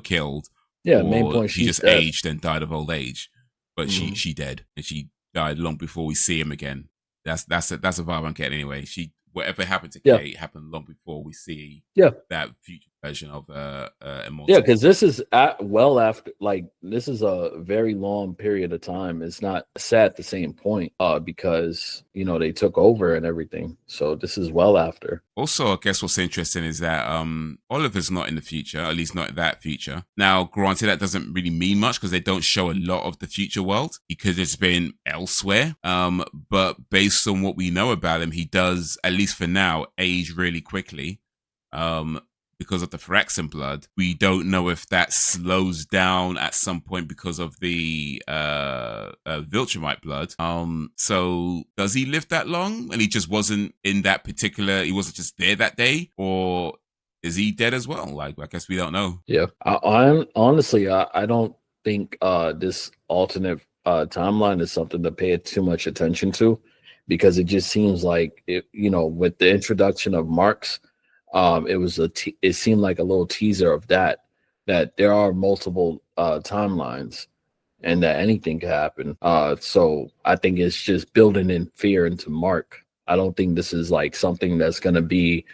killed, yeah. Main or point, she she's just dead. aged and died of old age. But Hmm. she dead, and she died long before we see him again. That's a vibe I'm getting anyway. She whatever happened to Yeah, Kate happened long before we see yeah. that future version of Yeah, Immortal. because this is well after, like, this is a very long period of time. It's not set at the same point, because they took over and everything. So this is well after. Also, I guess what's interesting is that Oliver's not in the future, at least not that future. Now, granted, that doesn't really mean much because they don't show a lot of the future world because it's been elsewhere. But based on what we know about him, he does, at least for now, age really quickly. Um, because of the Phyrexian blood. We don't know if that slows down at some point because of the Viltrumite blood. So does he live that long? And he just wasn't in that particular, he wasn't just there that day? Or is he dead as well? Like, I guess we don't know. Yeah, I'm honestly, I don't think this alternate timeline is something to pay too much attention to, because it just seems like with the introduction of Marks, it seemed like a little teaser of that there are multiple timelines and that anything could happen. So I think it's just building in fear into Mark. I don't think this is like something that's going to be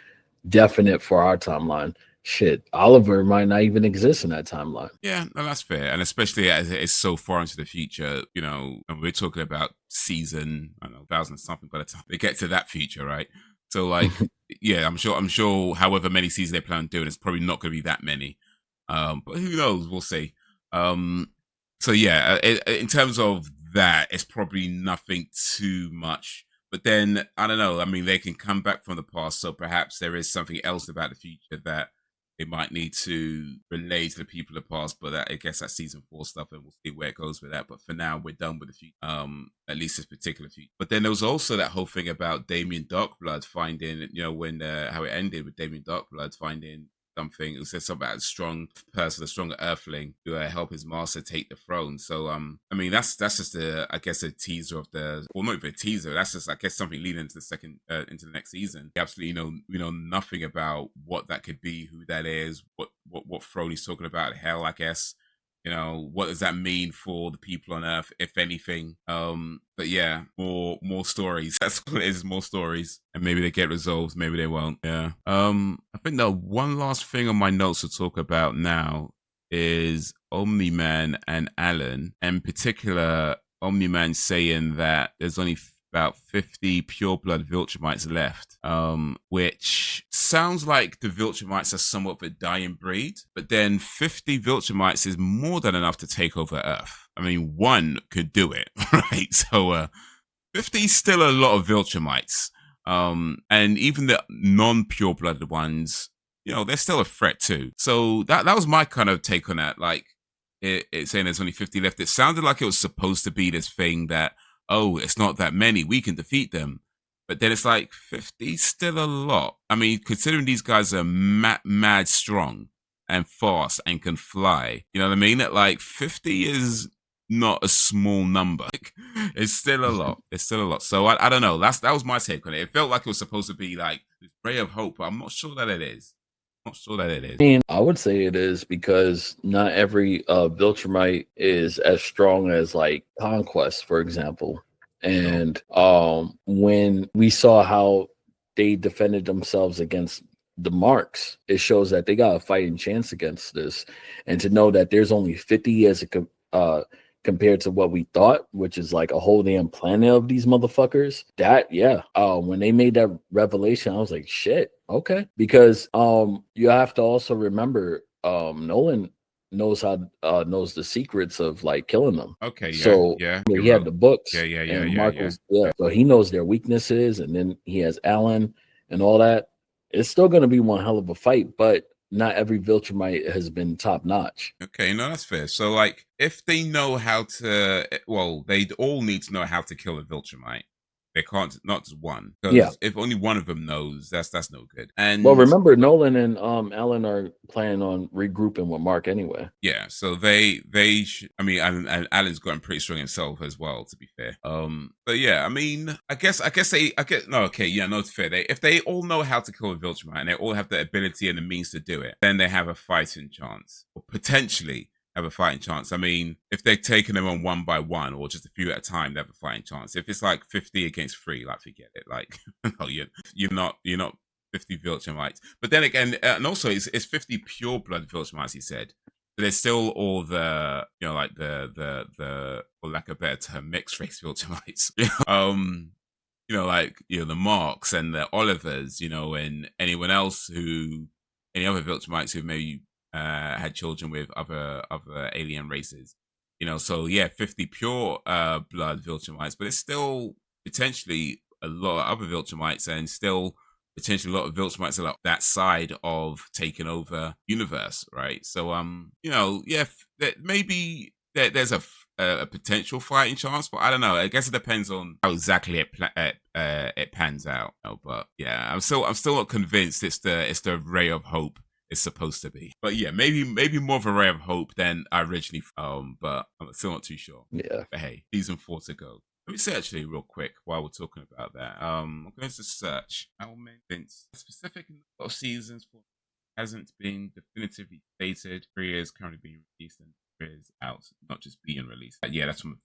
definite for our timeline. Shit, Oliver might not even exist in that timeline. Yeah, no, that's fair. And especially as it's so far into the future, and we're talking about season, I don't know, 1,000 something by the time they get to that future, right? So like, yeah, I'm sure however many seasons they plan on doing, it's probably not going to be that many. But who knows? We'll see. So yeah, in terms of that, it's probably nothing too much. But then I don't know. I mean, they can come back from the past, so perhaps there is something else about the future that they might need to relay to the people of the past. But I guess that's season 4 stuff, and we'll see where it goes with that. But for now, we're done with the future. At least this particular future. But then there was also that whole thing about Damien Darkblood finding, when how it ended with Damien Darkblood finding something. It said something about a strong person, a strong earthling to help his master take the throne. So I mean that's just I guess a teaser of not even a teaser. That's just I guess something leading into into the next season. We absolutely we know nothing about what that could be, who that is, what throne he's talking about. Hell, I guess. What does that mean for the people on Earth, if anything? But yeah, more stories. That's what it is, more stories. And maybe they get resolved, maybe they won't. Yeah. I think the one last thing on my notes to talk about now is Omni-Man and Alan. In particular, Omni-Man saying that there's only about 50 pureblood Viltrumites left, which sounds like the Viltrumites are somewhat of a dying breed, but then 50 Viltrumites is more than enough to take over Earth. I mean, one could do it, right? So 50 is still a lot of Viltrumites. And even the non-pure-blooded ones, they're still a threat too. So that was my kind of take on that. Like, it's saying there's only 50 left. It sounded like it was supposed to be this thing that, oh, it's not that many, we can defeat them. But then it's like 50 still a lot. I mean, considering these guys are mad strong and fast and can fly, you know what I mean? That like 50 is not a small number. Like, it's still a lot. It's still a lot. So I don't know. That was my take on it. It felt like it was supposed to be like this ray of hope, but I'm not sure that it is. Not sure that it is. I mean, I would say it is, because not every Viltrumite is as strong as like Conquest, for example. And when we saw how they defended themselves against the Marks, it shows that they got a fighting chance against this. And to know that there's only 50 compared to what we thought, which is like a whole damn planet of these motherfuckers. When they made that revelation, I was like, shit, okay. Because you have to also remember, Nolan knows the secrets of like killing them. Okay, So yeah. he had the books, and Mark Yeah. so he knows their weaknesses, and then he has Alan and all that. It's still going to be one hell of a fight, but not every Viltrumite has been top notch. Okay, no, that's fair. So, like, if they know how to, well, they all need to know how to kill a Viltrumite, They can't, not just one, Yeah. because if only one of them knows, that's no good. And Well, remember, Nolan and Alan are planning on regrouping with Mark anyway. yeah, so I mean, and Alan's gotten pretty strong himself as well, to be fair. But yeah, I mean, I guess no, okay, yeah, no, it's fair. If they all know how to kill a Viltrumite and they all have the ability and the means to do it, then they have a fighting chance, or potentially have a fighting chance. I mean, if they're taking them on one by one or just a few at a time, they have a fighting chance. If it's like 50 against 3, like forget it. Like, no, you're not 50 Viltrumites. But then again, and also it's 50 pure blood Viltrumites, he said. But there's still all the, like the for lack of a better term, mixed race Viltrumites. The Marks and the Olivers, and anyone else any other Viltrumites who maybe had children with other alien races. So yeah, 50 pure blood Viltrumites, but it's still potentially a lot of other Viltrumites and still potentially a lot of Viltrumites are that side of taking over universe, right? So maybe there's a potential fighting chance, but I don't know. I guess it depends on how exactly it pans out. But yeah, I'm still not convinced it's the ray of hope it's supposed to be. But yeah, maybe more of a ray of hope than I originally. But I'm still not too sure. Yeah. But hey, season 4 to go. Let me say actually real quick while we're talking about that. I'm going to search how many specific number of seasons for hasn't been definitively stated. 3 years currently being released and 3 years out, not just being released. Yeah, that's from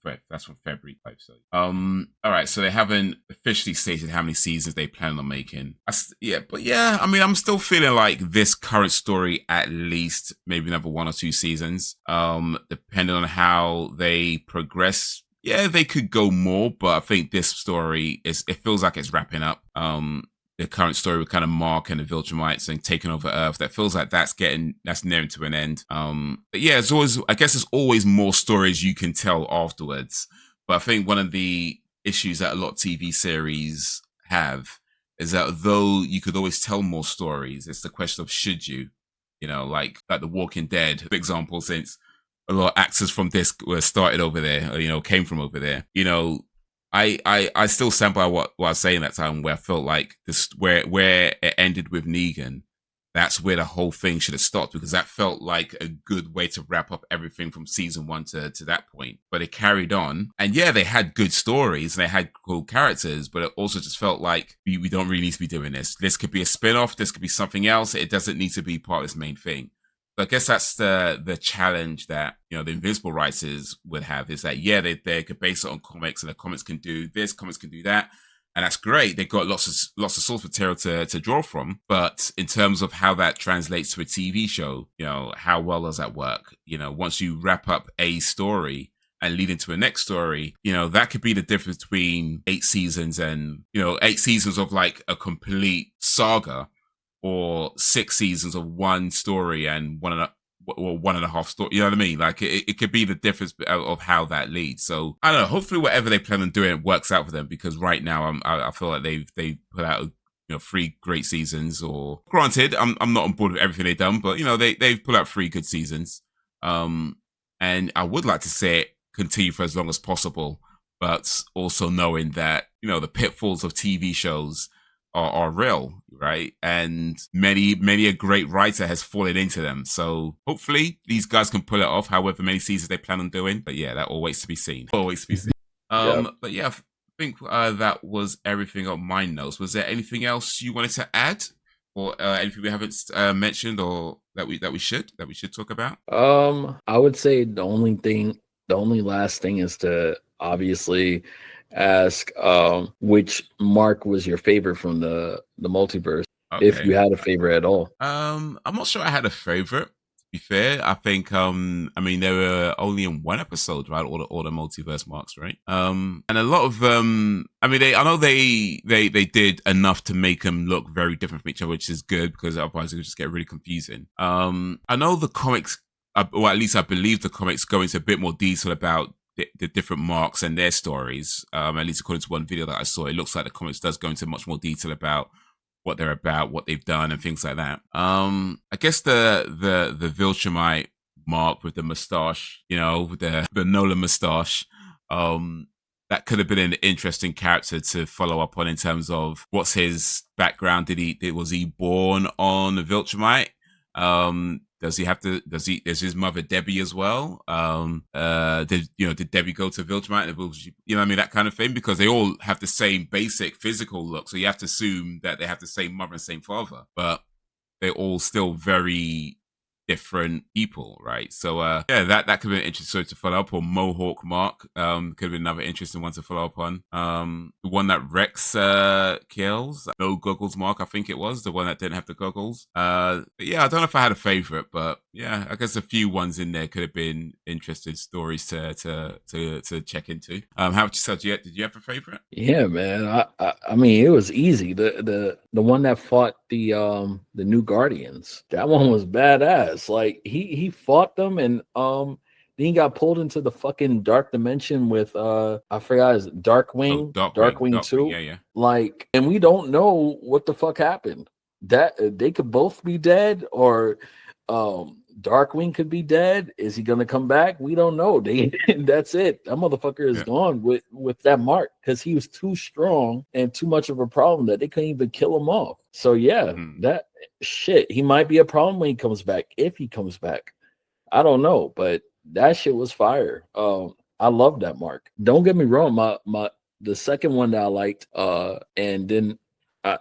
February 5. So all right, so they haven't officially stated how many seasons they plan on making. I mean, I'm still feeling like this current story at least maybe another 1 or 2 seasons. Depending on how they progress. Yeah, they could go more, but I think this story it feels like it's wrapping up. The current story with kind of Mark and the Viltrumites and taking over Earth, that feels like that's nearing to an end. But yeah, there's always more stories you can tell afterwards. But I think one of the issues that a lot of TV series have is that though you could always tell more stories, it's the question of should you, like The Walking Dead, for example, since a lot of actors from this were started over there, came from over there. I still stand by what I was saying that time, where I felt like this where it ended with Negan, that's where the whole thing should have stopped, because that felt like a good way to wrap up everything from season 1 to that point. But it carried on, and yeah, they had good stories and they had cool characters, but it also just felt like we don't really need to be doing this. This could be a spin-off. This could be something else. It doesn't need to be part of this main thing. So I guess that's the challenge that the Invincible writers would have, is that they could base it on comics, and the comics can do this, comics can do that, and that's great. They've got lots of source material to draw from, but in terms of how that translates to a TV show, how well does that work? Once you wrap up a story and lead into a next story, that could be the difference between 8 seasons and 8 seasons of like a complete saga, or 6 seasons of one story and one and a half story. You know what I mean? Like it could be the difference of how that leads. So I don't know. Hopefully, whatever they plan on doing works out for them, because right now I feel like they've put out 3 great seasons. Or granted, I'm not on board with everything they've done, but they've put out 3 good seasons. And I would like to see it continue for as long as possible, but also knowing that the pitfalls of TV shows are real, right? And many a great writer has fallen into them. So hopefully these guys can pull it off, however many seasons they plan on doing. But yeah, that all waits to be seen. Always to be seen. But yeah, I think that was everything on my notes. Was there anything else you wanted to add, or anything we haven't mentioned, or that we should talk about? I would say the only last thing is to obviously ask which Mark was your favorite from the multiverse, if you had a favorite at all. I'm not sure I had a favorite, to be fair. I think I mean, they were only in 1 episode, right? All the multiverse Marks, right? And a lot of I mean, I know they did enough to make them look very different from each other, which is good, because otherwise it would just get really confusing. I know the comics, or at least I believe the comics, go into a bit more detail about the different Marks and their stories. At least according to one video that I saw, it looks like the comics does go into much more detail about what they're about, what they've done, and things like that. I guess the Viltrumite Mark with the mustache, with the Nolan mustache, that could have been an interesting character to follow up on in terms of what's his background. Was he born on Viltrumite? Does he have to? Is his mother Debbie as well? Did Debbie go to Viltrumite? You know what I mean, that kind of thing, because they all have the same basic physical look, so you have to assume that they have the same mother and same father, but they're all still very different people, right? So that could be an interesting story to follow up. Or Mohawk Mark could have been another interesting one to follow up on. The one that Rex kills, no goggles Mark, I think it was the one that didn't have the goggles. But yeah, I don't know if I had a favorite, but yeah, I guess a few ones in there could have been interesting stories to check into. How about yourself? Did you have a favorite? Yeah, man. I mean, it was easy. The one that fought the new Guardians. That one was badass. Like he fought them, and then he got pulled into the fucking dark dimension with I forgot his Darkwing. Darkwing 2. Yeah. Like, and we don't know what the fuck happened. That they could both be dead, or Darkwing could be dead. Is he gonna come back? We don't know. That's it. That motherfucker is gone with that mark, because he was too strong and too much of a problem that they couldn't even kill him off. So yeah, that shit, he might be a problem when he comes back, if he comes back. I don't know, but that shit was fire. I love that mark. Don't get me wrong, my the second one that I liked, and then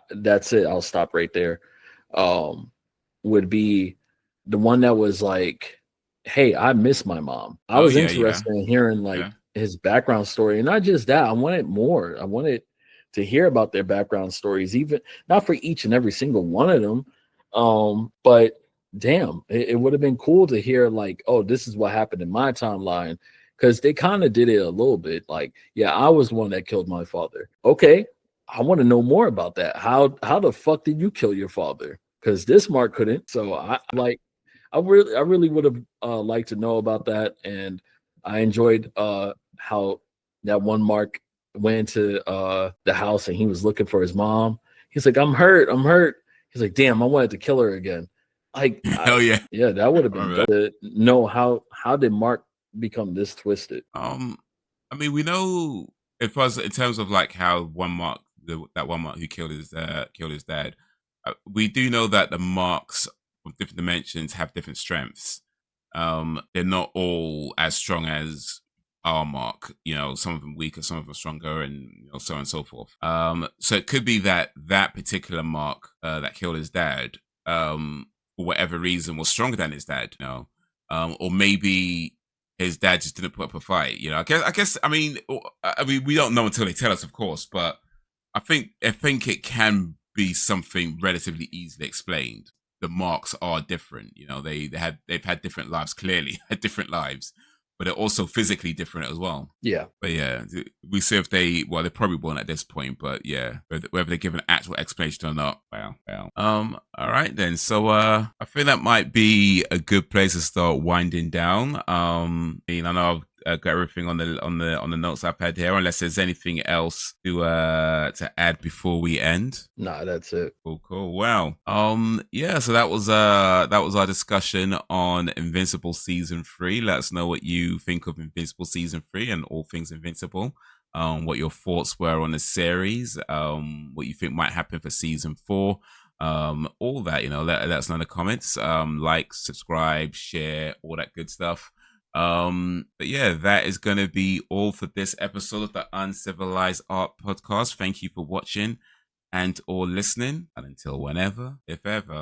that's it. I'll stop right there. Would be the one that was like, hey, I miss my mom. I was interested in hearing like his background story, and not just that. I wanted more. I wanted to hear about their background stories, even not for each and every single one of them. But damn, it would have been cool to hear like, oh, this is what happened in my timeline, because they kind of did it a little bit. Like, yeah, I was the one that killed my father. Okay, I want to know more about that. How the fuck did you kill your father? Because this mark couldn't. So I really would have liked to know about that, and I enjoyed how that one mark went into the house and he was looking for his mom. He's like, I'm hurt. He's like, damn, I wanted to kill her again. Like, yeah, that would have been dope to know how did Mark become this twisted. I mean, we know it was in terms of like how that one mark who killed his dad. We do know that the marks of different dimensions have different strengths. They're not all as strong as our mark. You know, some of them weaker, some of them stronger, and so on and so forth. So it could be that particular mark that killed his dad, for whatever reason, was stronger than his dad. Or maybe his dad just didn't put up a fight. I mean, we don't know until they tell us, of course. But I think it can be something relatively easily explained. The marks are different. They've had different lives, clearly had different lives, but they're also physically different as well. Yeah. But yeah, we see if they probably won't at this point, but yeah, whether they give an actual explanation or not. Well. All right then. So I think that might be a good place to start winding down. I know I've got everything on the notes I've had here, unless there's anything else to add before we end. Nah, that's it. Cool. Wow. Yeah. So that was our discussion on Invincible season 3. Let us know what you think of Invincible season 3 and all things Invincible. What your thoughts were on the series. What you think might happen for season 4. All that, let us know in the comments. Like, subscribe, share, all that good stuff. But yeah, that is going to be all for this episode of the Uncivilized Art Podcast. Thank you for watching and or listening, and until whenever, if ever.